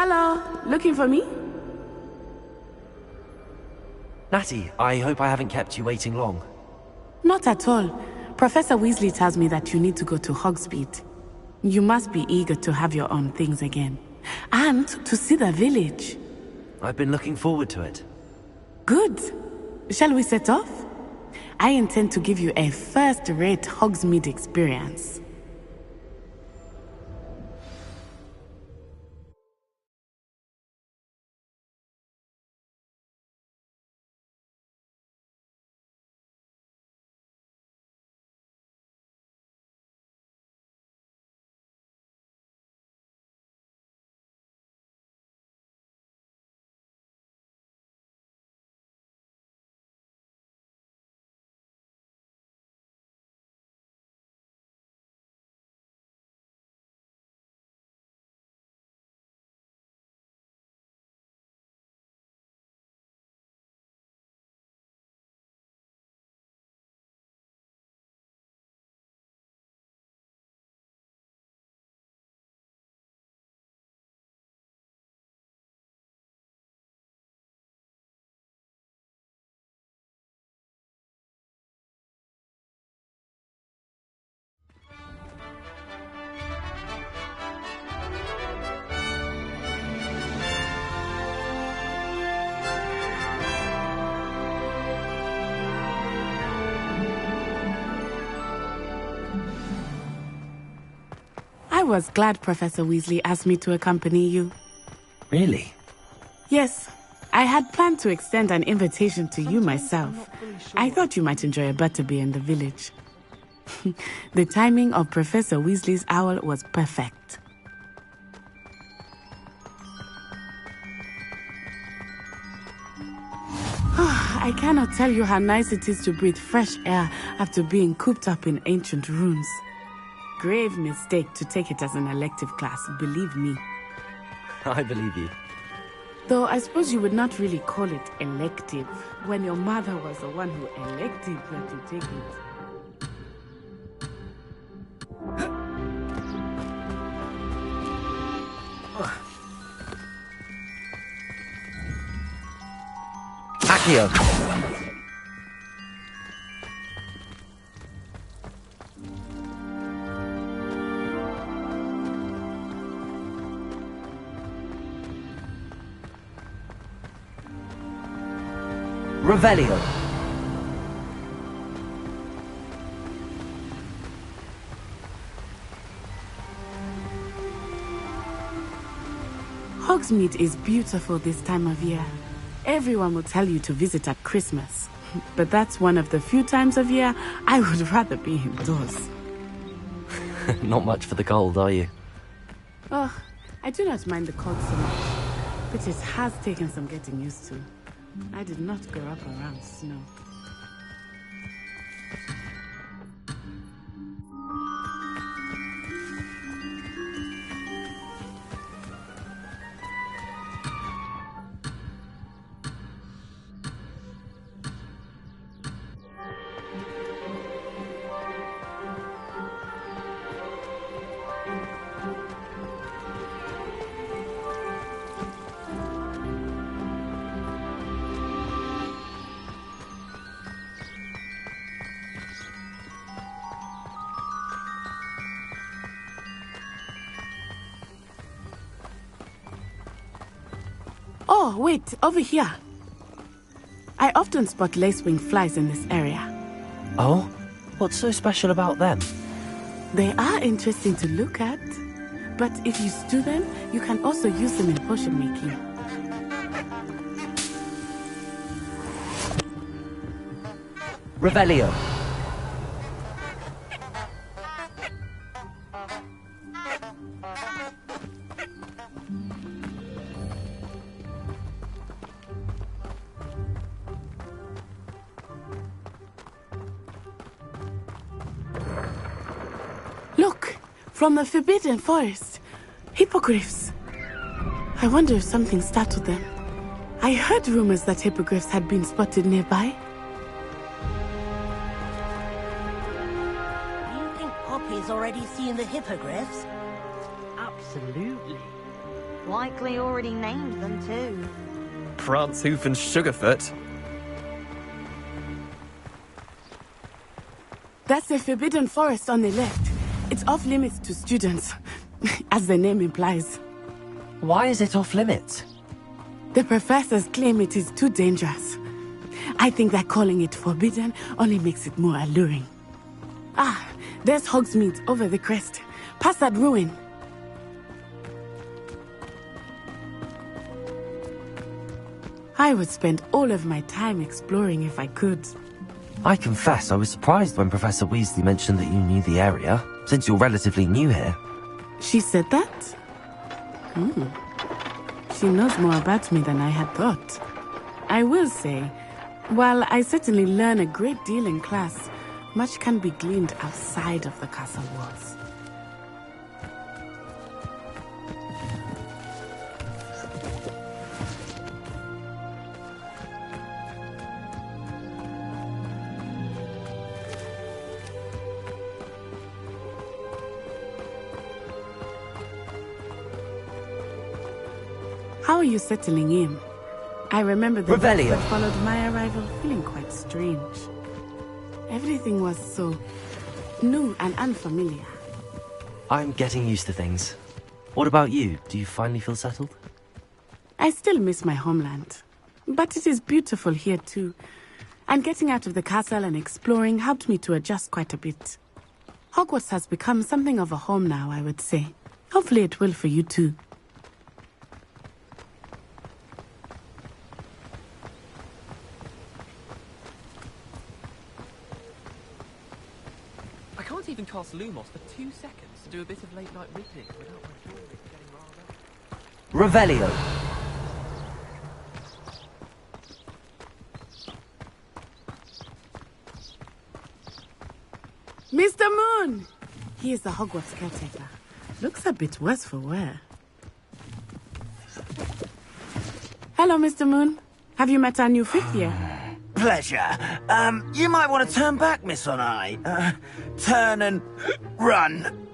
Hello, looking for me? Natty, I hope I haven't kept you waiting long. Not at all. Professor Weasley tells me that you need to go to Hogsmeade. You must be eager to have your own things again. And to see the village. I've been looking forward to it. Good. Shall we set off? I intend to give you a first-rate Hogsmeade experience. I was glad Professor Weasley asked me to accompany you. Really? Yes. I had planned to extend an invitation to you myself. I thought you might enjoy a butterbeer in the village. The timing of Professor Weasley's owl was perfect. I cannot tell you how nice it is to breathe fresh air after being cooped up in ancient rooms. Grave mistake to take it as an elective class, believe me. I believe you. Though I suppose you would not really call it elective, when your mother was the one who elected that you take it. Accio! Revelio. Hogsmeade is beautiful this time of year. Everyone will tell you to visit at Christmas. But that's one of the few times of year I would rather be indoors. Not much for the cold, are you? Oh, I do not mind the cold so much. But it has taken some getting used to. I did not grow up around snow. Oh, wait, over here. I often spot lacewing flies in this area. Oh? What's so special about them? They are interesting to look at. But if you stew them, you can also use them in potion making. Revelio. Look! From the Forbidden Forest. Hippogriffs. I wonder if something startled them. I heard rumors that hippogriffs had been spotted nearby. You think Poppy's already seen the hippogriffs? Absolutely. Likely already named them too. Prantzhoof and Sugarfoot. That's the Forbidden Forest on the left. It's off limits to students, as the name implies. Why is it off limits? The professors claim it is too dangerous. I think that calling it forbidden only makes it more alluring. Ah, there's Hogsmeade over the crest. Past that ruin. I would spend all of my time exploring if I could. I confess I was surprised when Professor Weasley mentioned that you knew the area, since you're relatively new here. She said that? She knows more about me than I had thought. I will say, while I certainly learn a great deal in class, much can be gleaned outside of the castle walls. How are you settling in? I remember the week that followed my arrival feeling quite strange. Everything was so new and unfamiliar. I'm getting used to things. What about you? Do you finally feel settled? I still miss my homeland, but it is beautiful here too. And getting out of the castle and exploring helped me to adjust quite a bit. Hogwarts has become something of a home now, I would say. Hopefully it will for you too. I can't even cast Lumos for 2 seconds to do a bit of late-night reading without my jaw getting riled up. Revelio. Mr. Moon! He is the Hogwarts caretaker. Looks a bit worse for wear. Hello, Mr. Moon. Have you met our new 5th year? Pleasure. You might want to turn back, Miss Onai. Turn and run.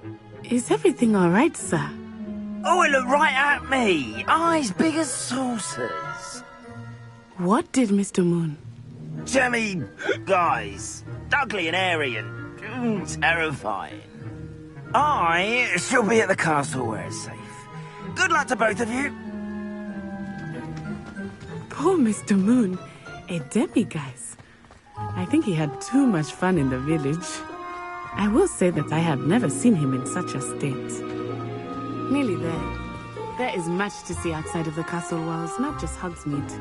Is everything all right, sir? Oh, it looked right at me. Eyes big as saucers. What did Mr. Moon? Jemmy guys. Ugly and airy and terrifying. I shall be at the castle where it's safe. Good luck to both of you. Poor Mr. Moon. A demiguise. I think he had too much fun in the village. I will say that I have never seen him in such a state. Nearly there. There is much to see outside of the castle walls, not just Hogsmeade.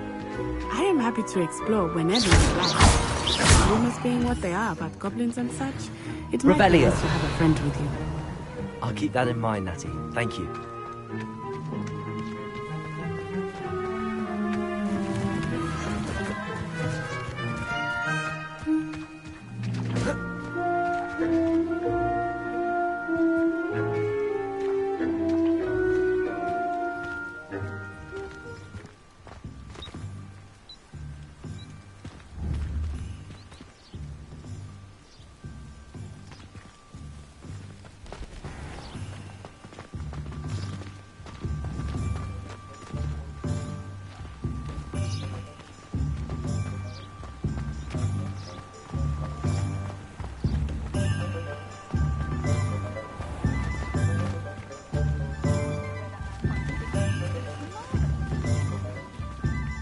I am happy to explore whenever you like. Rumors being what they are about goblins and such, it might be nice to have a friend with you. I'll keep that in mind, Natty. Thank you.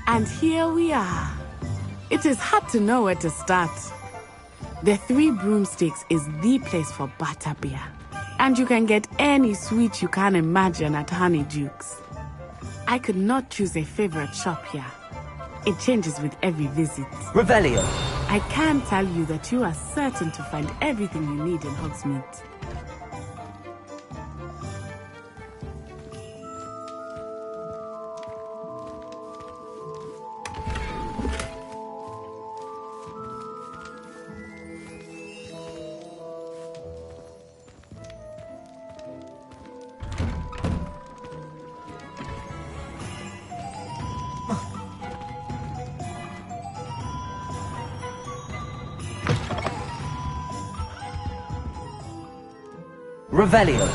And here we are. It is hard to know where to start. The Three Broomsticks is the place for butterbeer. And you can get any sweet you can imagine at Honeydukes. I could not choose a favorite shop here. It changes with every visit. Revelio. I can tell you that you are certain to find everything you need in Hogsmeade. Revelio.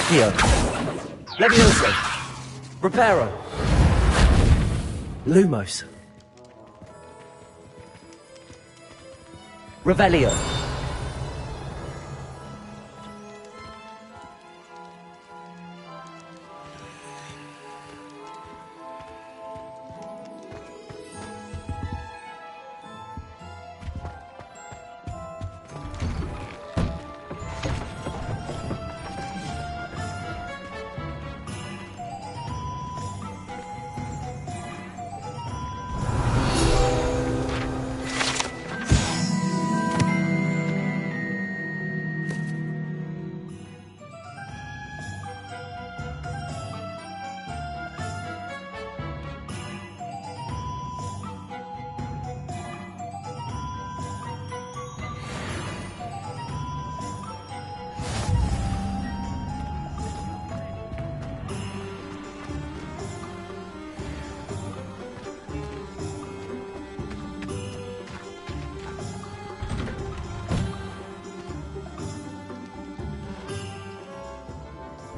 Accio. Levioso. Reparo. Lumos. Revelio.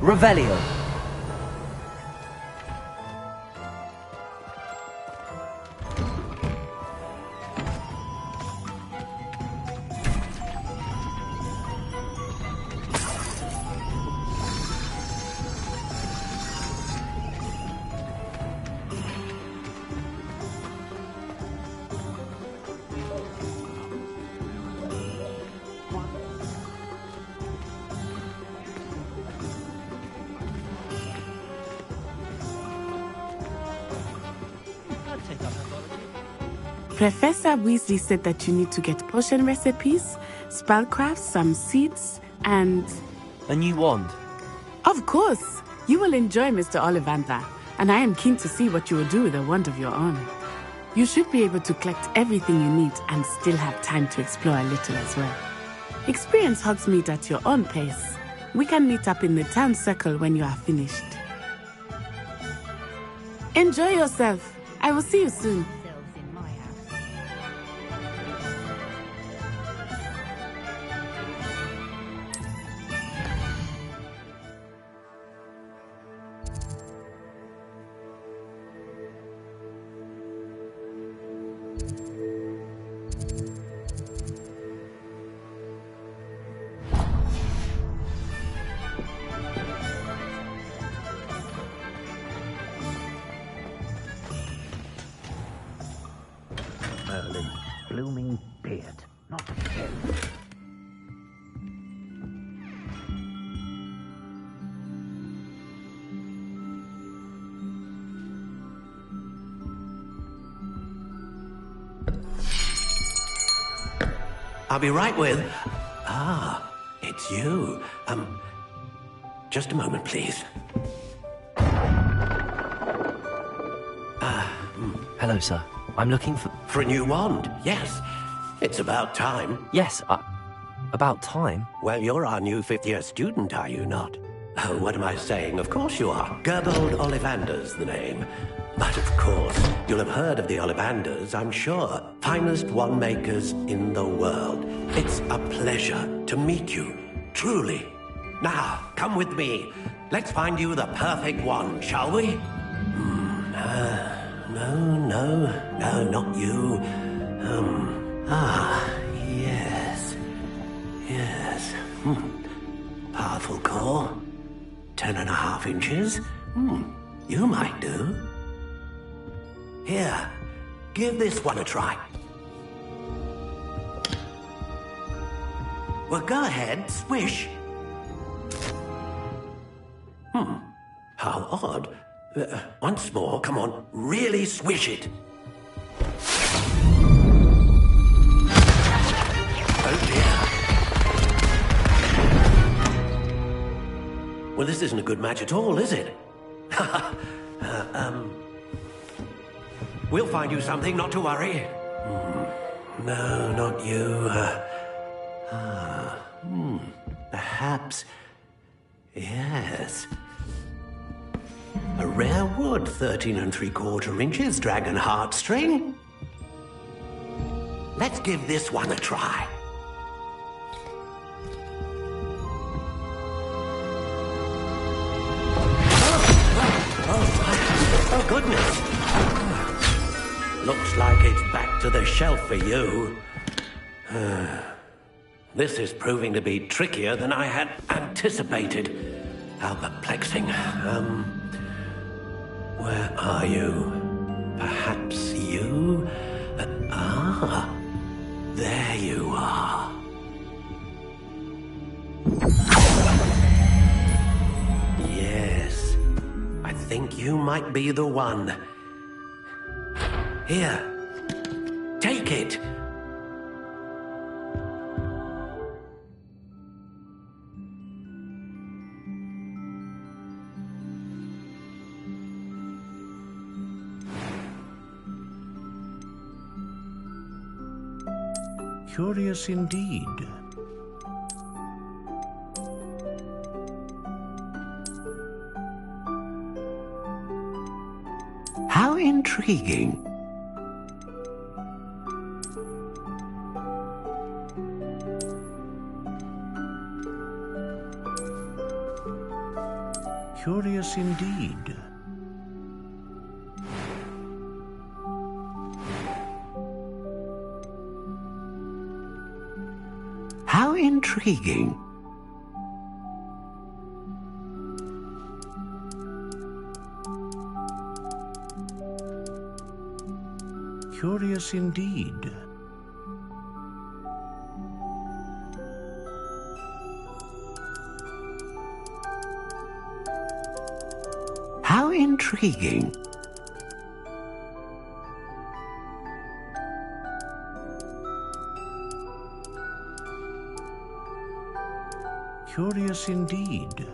Revelio. Professor Weasley said that you need to get potion recipes, spellcrafts, some seeds, and... A new wand. Of course! You will enjoy Mr. Ollivander, and I am keen to see what you will do with a wand of your own. You should be able to collect everything you need and still have time to explore a little as well. Experience Hogsmeade at your own pace. We can meet up in the town circle when you are finished. Enjoy yourself. I will see you soon. Blooming beard, not head. I'll be right with... Ah, it's you. Just a moment, please. Hello, sir. I'm looking for... For a new wand, yes. It's about time. Yes, about time? Well, you're our new fifth-year student, are you not? Oh, what am I saying? Of course you are. Gerbold Ollivander's the name. But of course, you'll have heard of the Ollivanders, I'm sure. Finest wand makers in the world. It's a pleasure to meet you, truly. Now, come with me. Let's find you the perfect one, shall we? No, not you. Yes. Powerful core. 10.5 inches. You might do. Here, give this one a try. Well, go ahead, swish. How odd. Once more, come on, really swish it. Oh dear. Well, this isn't a good match at all, is it? We'll find you something, not to worry. No, not you. Perhaps... Yes. A rare wood, 13 3/4 inches, dragon heartstring. Let's give this one a try. Oh, goodness. Looks like it's back to the shelf for you. This is proving to be trickier than I had anticipated. How perplexing. Where are you? Perhaps you? There you are. Yes, I think you might be the one. Here, take it. Curious indeed. How intriguing. Curious indeed. How intriguing. Curious indeed. How intriguing. Curious indeed.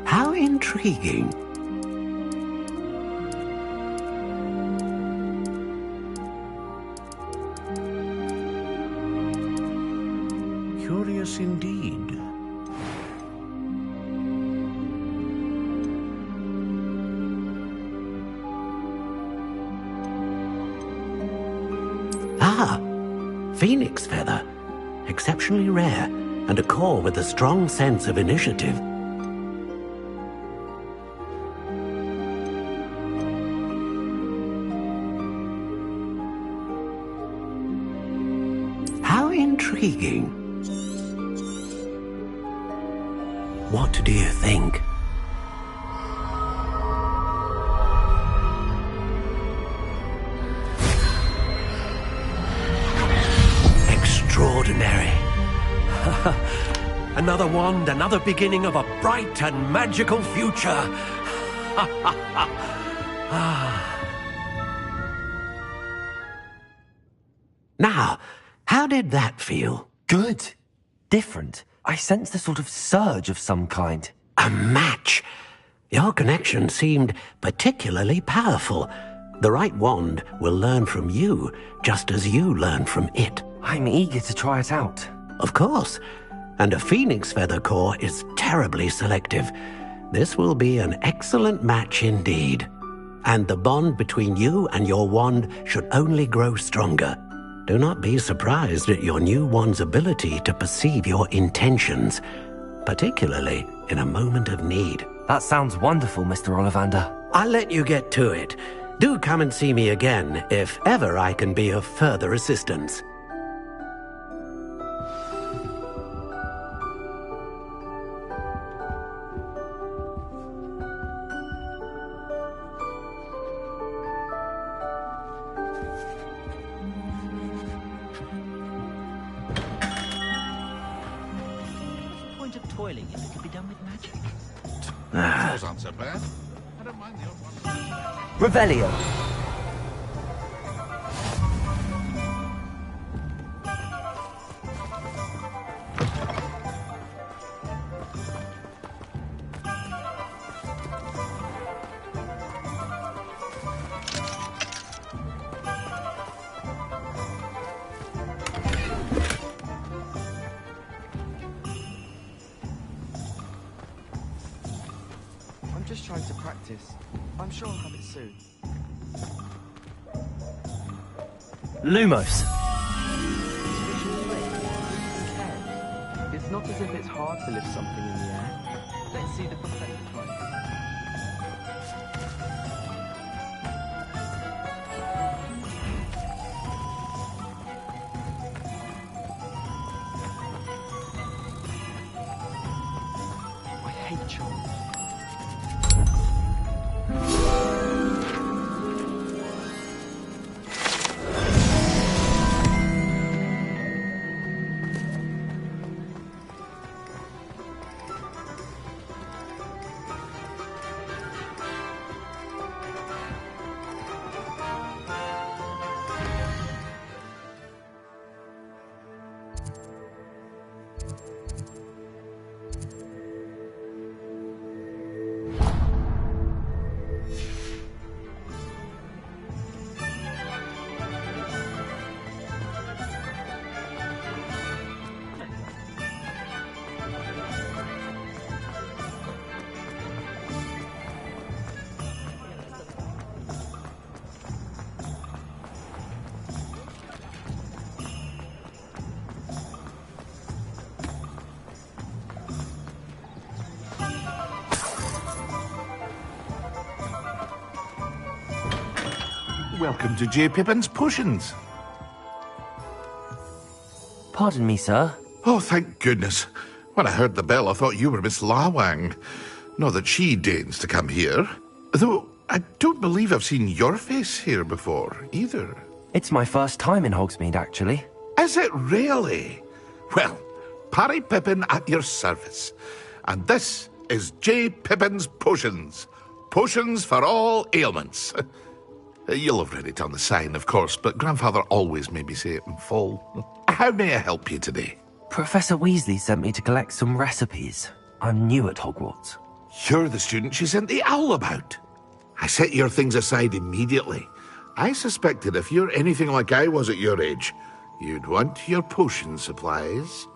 How intriguing. Curious indeed. Phoenix feather. Exceptionally rare, and a core with a strong sense of initiative. How intriguing. What do you think? Extraordinary. Another wand, another beginning of a bright and magical future. Now, how did that feel? Good. Different. I sensed a sort of surge of some kind. A match. Your connection seemed particularly powerful. The right wand will learn from you, just as you learn from it. I'm eager to try it out. Of course. And a phoenix feather core is terribly selective. This will be an excellent match indeed. and the bond between you and your wand should only grow stronger. Do not be surprised at your new wand's ability to perceive your intentions, particularly in a moment of need. That sounds wonderful, Mr. Ollivander. I'll let you get to it. Do come and see me again if ever I can be of further assistance. Those aren't so bad. I don't mind the odd one. Revelio. I'm just trying to practice. I'm sure I'll have it soon. Lumos. It's not as if it's hard to lift something in the air. Let's see the professor try. I hate charms. Welcome to J. Pippin's Potions. Pardon me, sir. Oh, thank goodness. When I heard the bell, I thought you were Miss Lawang. Not that she deigns to come here. Though, I don't believe I've seen your face here before, either. It's my first time in Hogsmeade, actually. Is it really? Well, Parry Pippin at your service. And this is J. Pippin's Potions. Potions for all ailments. You'll have read it on the sign, of course, but Grandfather always made me say it in full. How may I help you today? Professor Weasley sent me to collect some recipes. I'm new at Hogwarts. You're the student she sent the owl about. I set your things aside immediately. I suspected if you're anything like I was at your age, you'd want your potion supplies.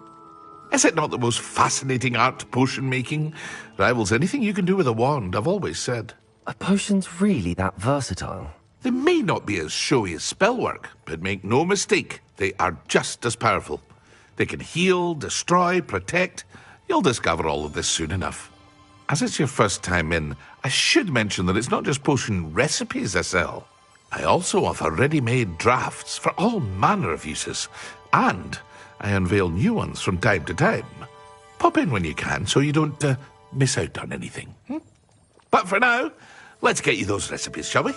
Is it not the most fascinating art, potion making? Rivals anything you can do with a wand, I've always said. Are potions really that versatile? They may not be as showy as spellwork, but make no mistake, they are just as powerful. They can heal, destroy, protect. You'll discover all of this soon enough. As it's your first time in, I should mention that it's not just potion recipes I sell. I also offer ready-made drafts for all manner of uses, and I unveil new ones from time to time. Pop in when you can so you don't miss out on anything. But for now, let's get you those recipes, shall we?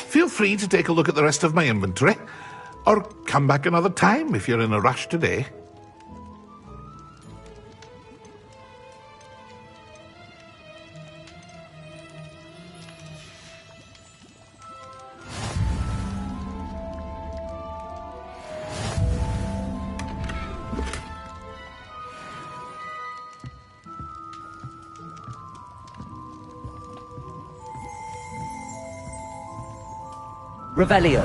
Feel free to take a look at the rest of my inventory, or come back another time if you're in a rush today. Revelio.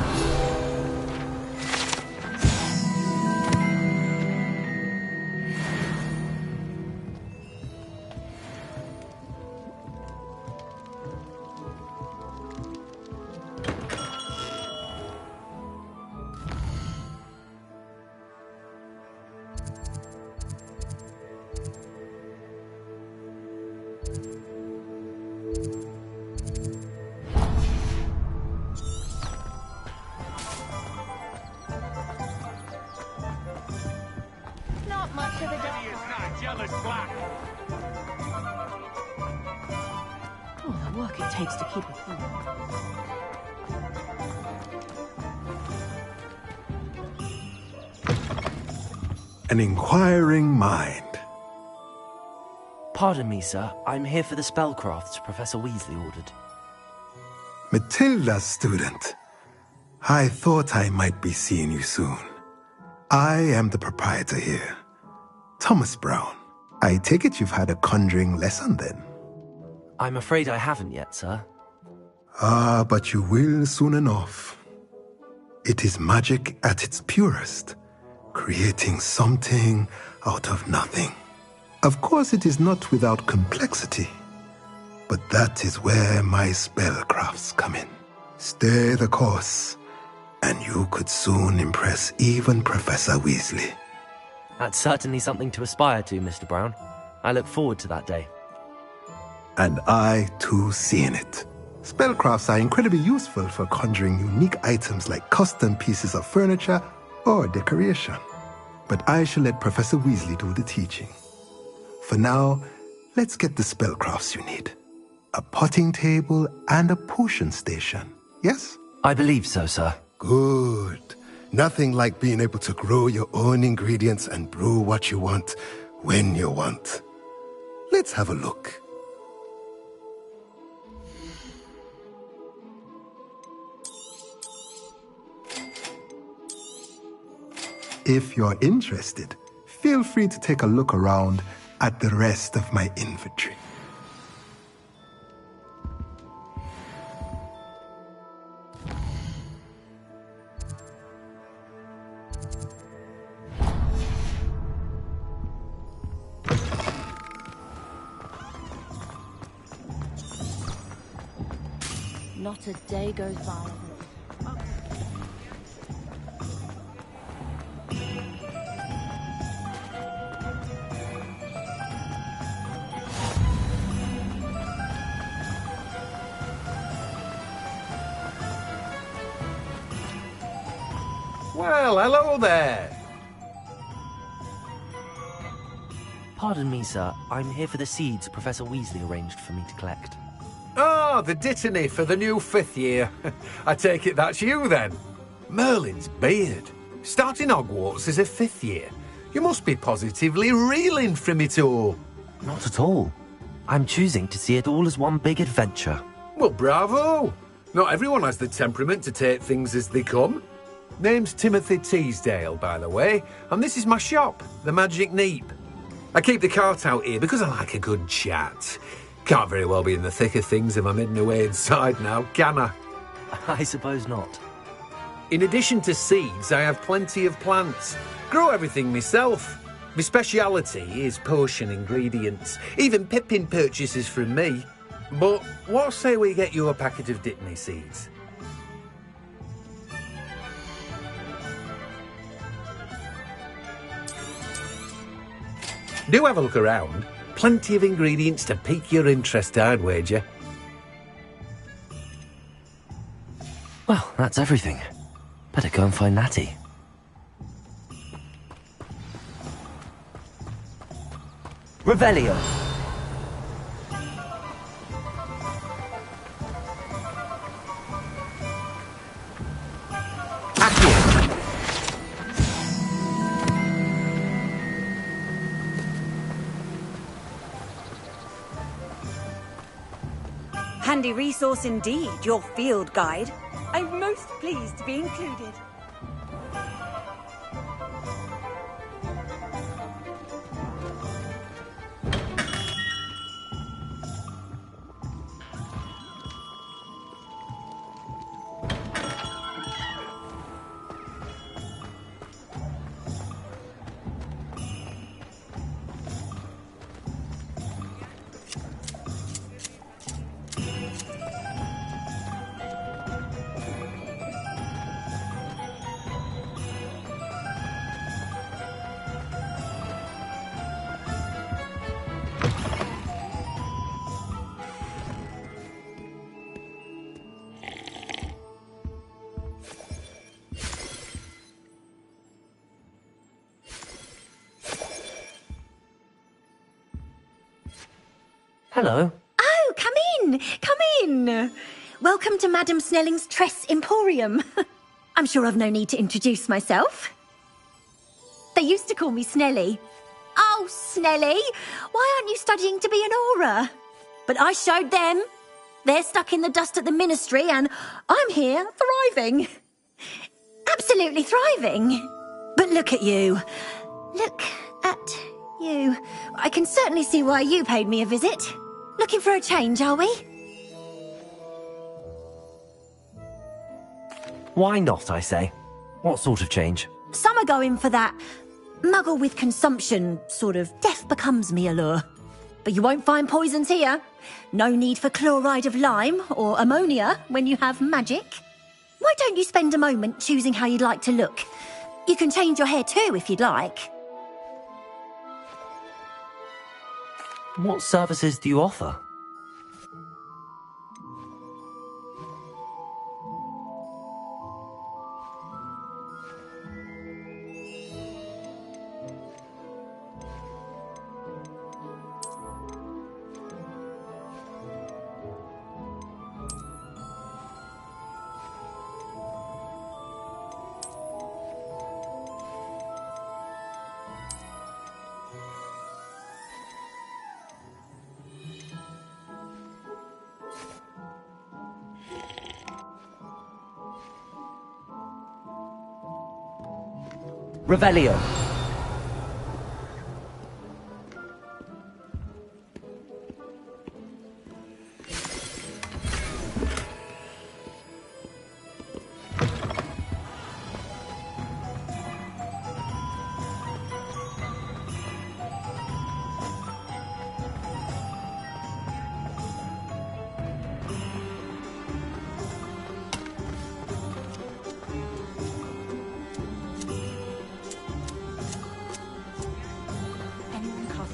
much of a dark. Jealous black. Oh, the work it takes to keep a fool. An inquiring mind. Pardon me, sir. I'm here for the spellcrafts Professor Weasley ordered. Matilda's student. I thought I might be seeing you soon. I am the proprietor here, Thomas Brown. I take it you've had a conjuring lesson then? I'm afraid I haven't yet, sir. Ah, but you will soon enough. It is magic at its purest, creating something out of nothing. Of course, it is not without complexity, but that is where my spellcrafts come in. Stay the course, and you could soon impress even Professor Weasley. That's certainly something to aspire to, Mr. Brown. I look forward to that day. And I, too, seeing it. Spellcrafts are incredibly useful for conjuring unique items like custom pieces of furniture or decoration. But I shall let Professor Weasley do the teaching. For now, let's get the spellcrafts you need. A potting table and a potion station, yes? I believe so, sir. Good. Nothing like being able to grow your own ingredients and brew what you want, when you want. Let's have a look. If you're interested, feel free to take a look around at the rest of my inventory. Not a day goes by. Well, hello there. Pardon me, sir. I'm here for the seeds Professor Weasley arranged for me to collect. Oh, the dittany for the new 5th year. I take it that's you, then. Merlin's beard. Starting Hogwarts as a 5th year. You must be positively reeling from it all. Not at all. I'm choosing to see it all as one big adventure. Well, bravo. Not everyone has the temperament to take things as they come. Name's Timothy Teasdale, by the way, and this is my shop, the Magic Neep. I keep the cart out here because I like a good chat. Can't very well be in the thick of things if I'm hidden away inside now, can I? I suppose not. In addition to seeds, I have plenty of plants. Grow everything myself. My speciality is potion ingredients. Even Pippin purchases from me. But what say we get you a packet of dittany seeds? Do have a look around. Plenty of ingredients to pique your interest, I'd wager. Well, that's everything. Better go and find Natty. Revelio. Handy resource indeed, your field guide. I'm most pleased to be included. Hello. Oh, come in! Come in! Welcome to Madame Snelling's Tress Emporium. I'm sure I've no need to introduce myself. They used to call me Snelly. Oh, Snelly, why aren't you studying to be an aura? But I showed them. They're stuck in the dust at the ministry and I'm here, thriving. Absolutely thriving. But look at you. Look at you. I can certainly see why you paid me a visit. Looking for a change, are we? Why not, I say? What sort of change? Some are going for that muggle with consumption, sort of death becomes me allure. But you won't find poisons here. No need for chloride of lime or ammonia when you have magic. Why don't you spend a moment choosing how you'd like to look? You can change your hair too if you'd like. What services do you offer? Revelio.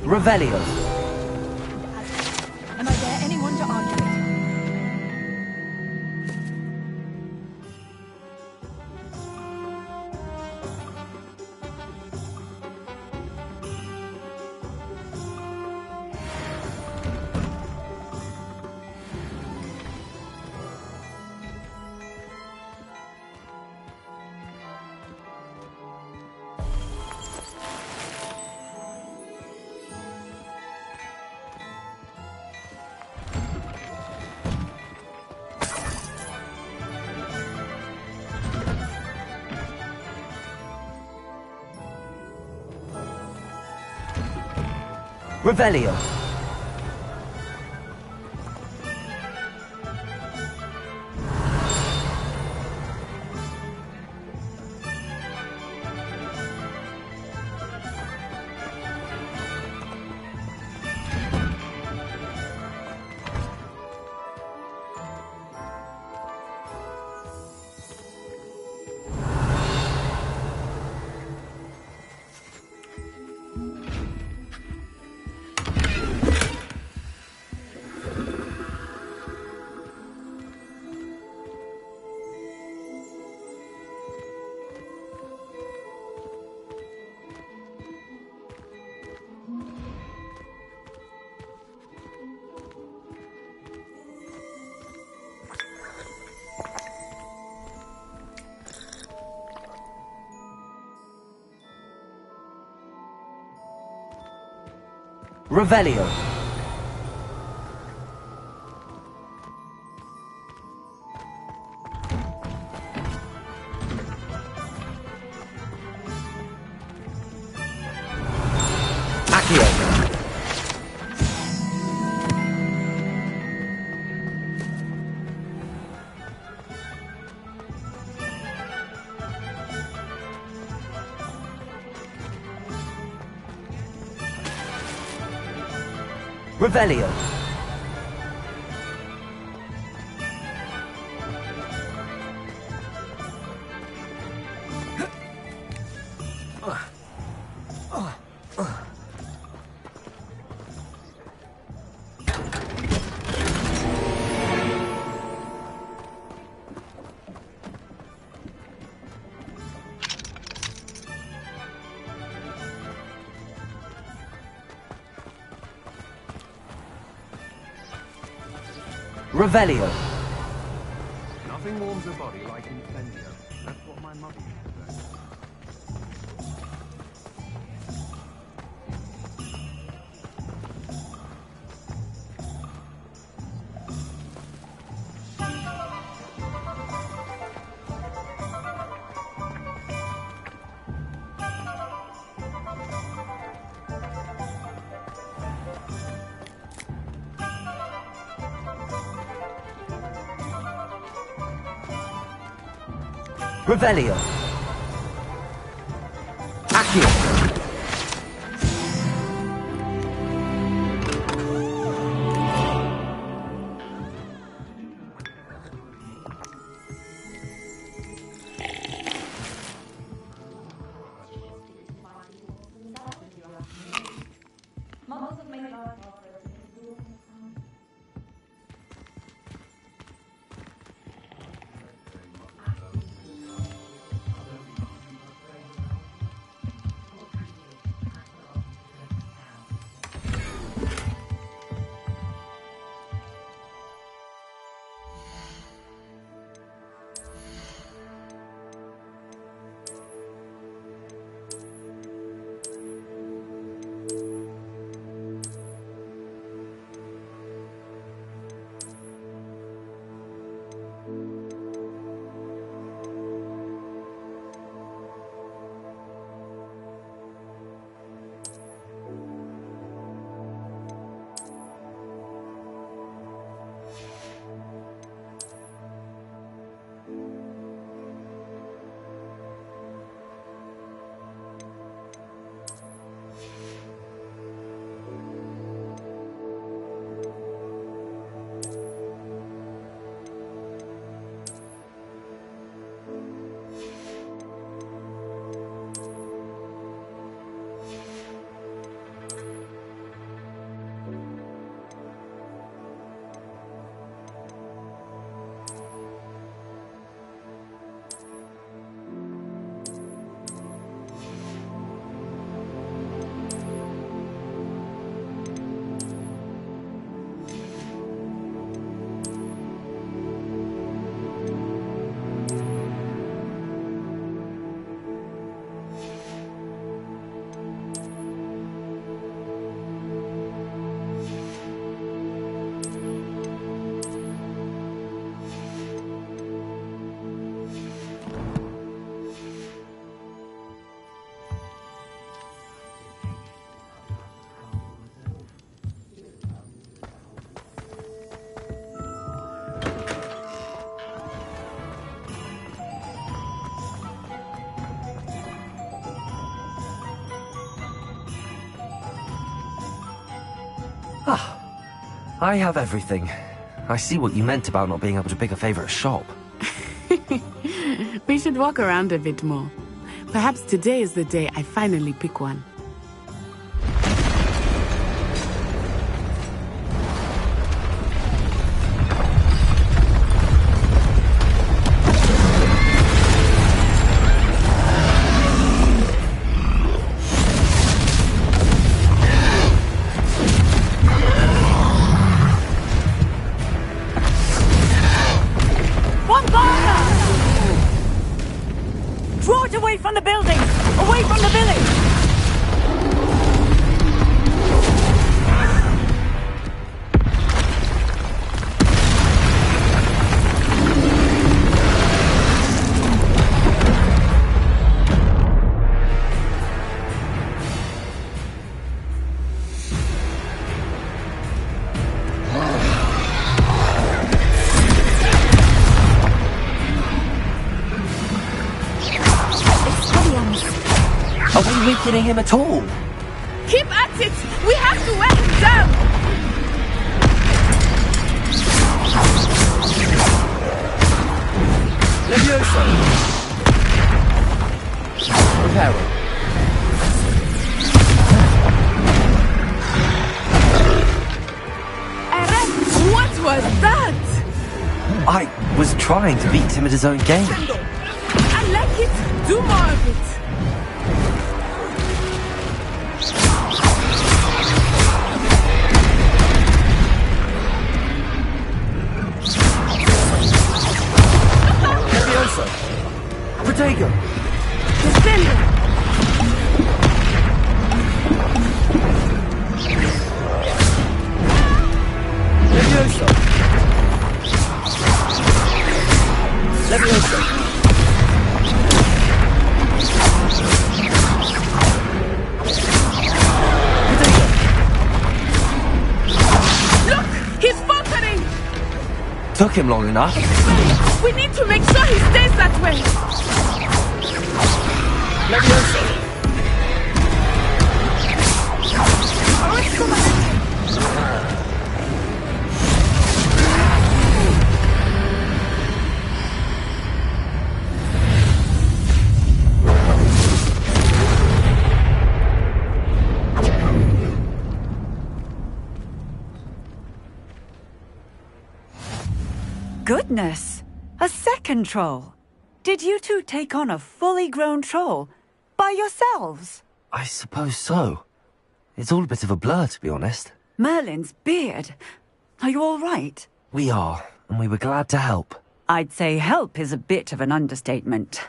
Revelio. Am I there anyone to argue it? Revelio. Revelio. Accio. Revelio. Revelio. Nothing warms a body like incendio. That's what my mother used to say. Revelio. Accio. Ah, I have everything. I see what you meant about not being able to pick a favorite shop. We should walk around a bit more. Perhaps today is the day I finally pick one. Away from the building! Away from the village! Are we weakening him at all? Keep at it! We have to wear him down! Levioso! Reparo. Eren, what was that? I was trying to beat him at his own game. I like it. Do more of it. Took him long enough. We need to make sure he stays that way. Goodness! A second troll! Did you two take on a fully grown troll? By yourselves? I suppose so. It's all a bit of a blur, to be honest. Merlin's beard. Are you all right? We are, and we were glad to help. I'd say help is a bit of an understatement.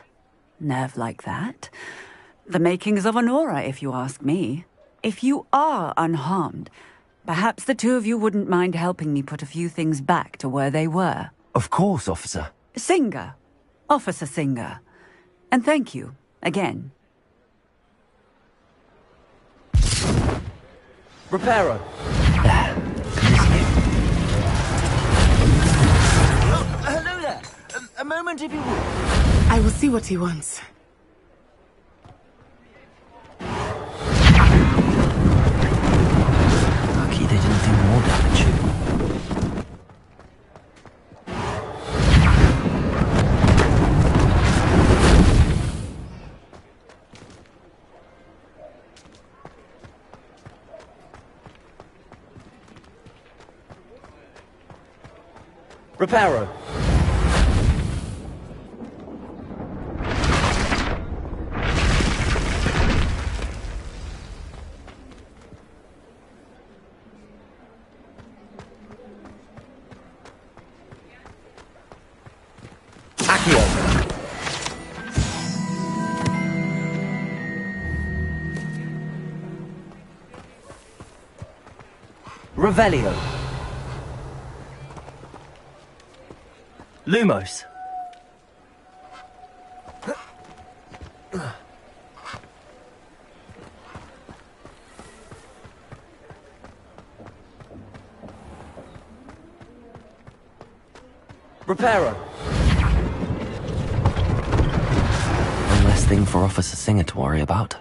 Nerve like that. The makings of an aura, if you ask me. If you are unharmed, perhaps the two of you wouldn't mind helping me put a few things back to where they were. Of course, officer. Singer. Officer Singer. And thank you, again. Reparo. Hello there. A moment if you would. I will see what he wants. Lucky they didn't do more damage. Reparo. Accio. Revelio. Lumos. Reparo. One less thing for Officer Singer to worry about.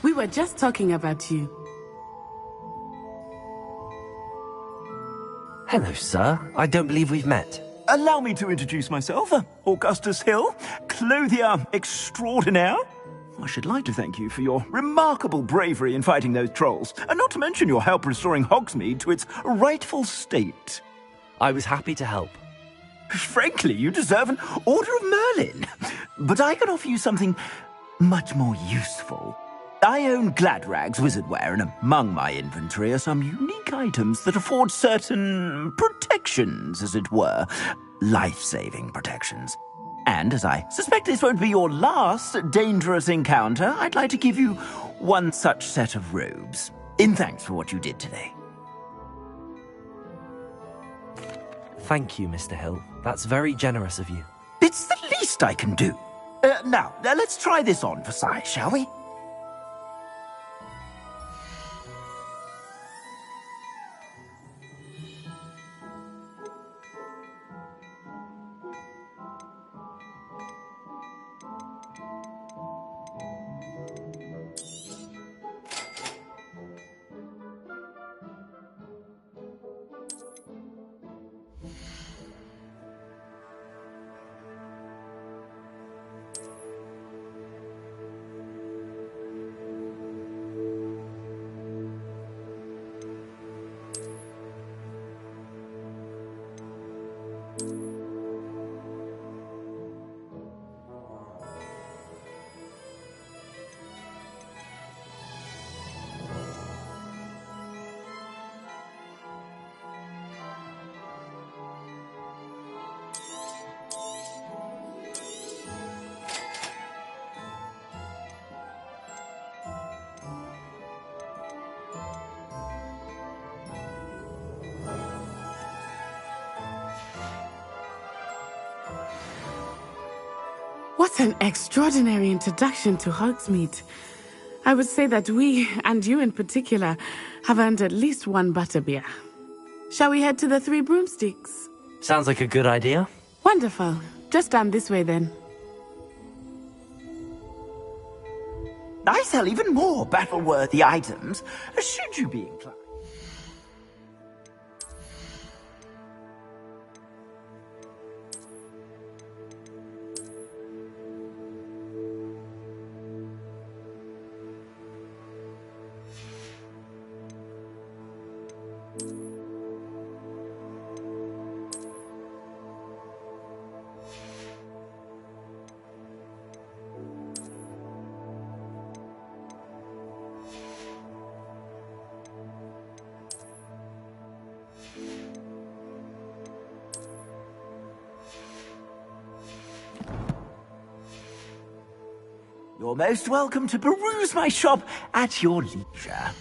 We were just talking about you. Hello, sir. I don't believe we've met. Allow me to introduce myself. Augustus Hill, clothier extraordinaire. I should like to thank you for your remarkable bravery in fighting those trolls, and not to mention your help restoring Hogsmeade to its rightful state. I was happy to help. Frankly, you deserve an Order of Merlin. But I can offer you something much more useful. I own Gladrag's wizardware, and among my inventory are some unique items that afford certain protections, as it were. Life-saving protections. And as I suspect this won't be your last dangerous encounter, I'd like to give you one such set of robes, in thanks for what you did today. Thank you, Mr. Hill. That's very generous of you. It's the least I can do. Now, let's try this on for size, shall we? What an extraordinary introduction to Hogsmeade. I would say that we, and you in particular, have earned at least one butterbeer. Shall we head to the Three Broomsticks? Sounds like a good idea. Wonderful. Just down this way then. I sell even more battle-worthy items, should you be inclined. You're most welcome to peruse my shop at your leisure.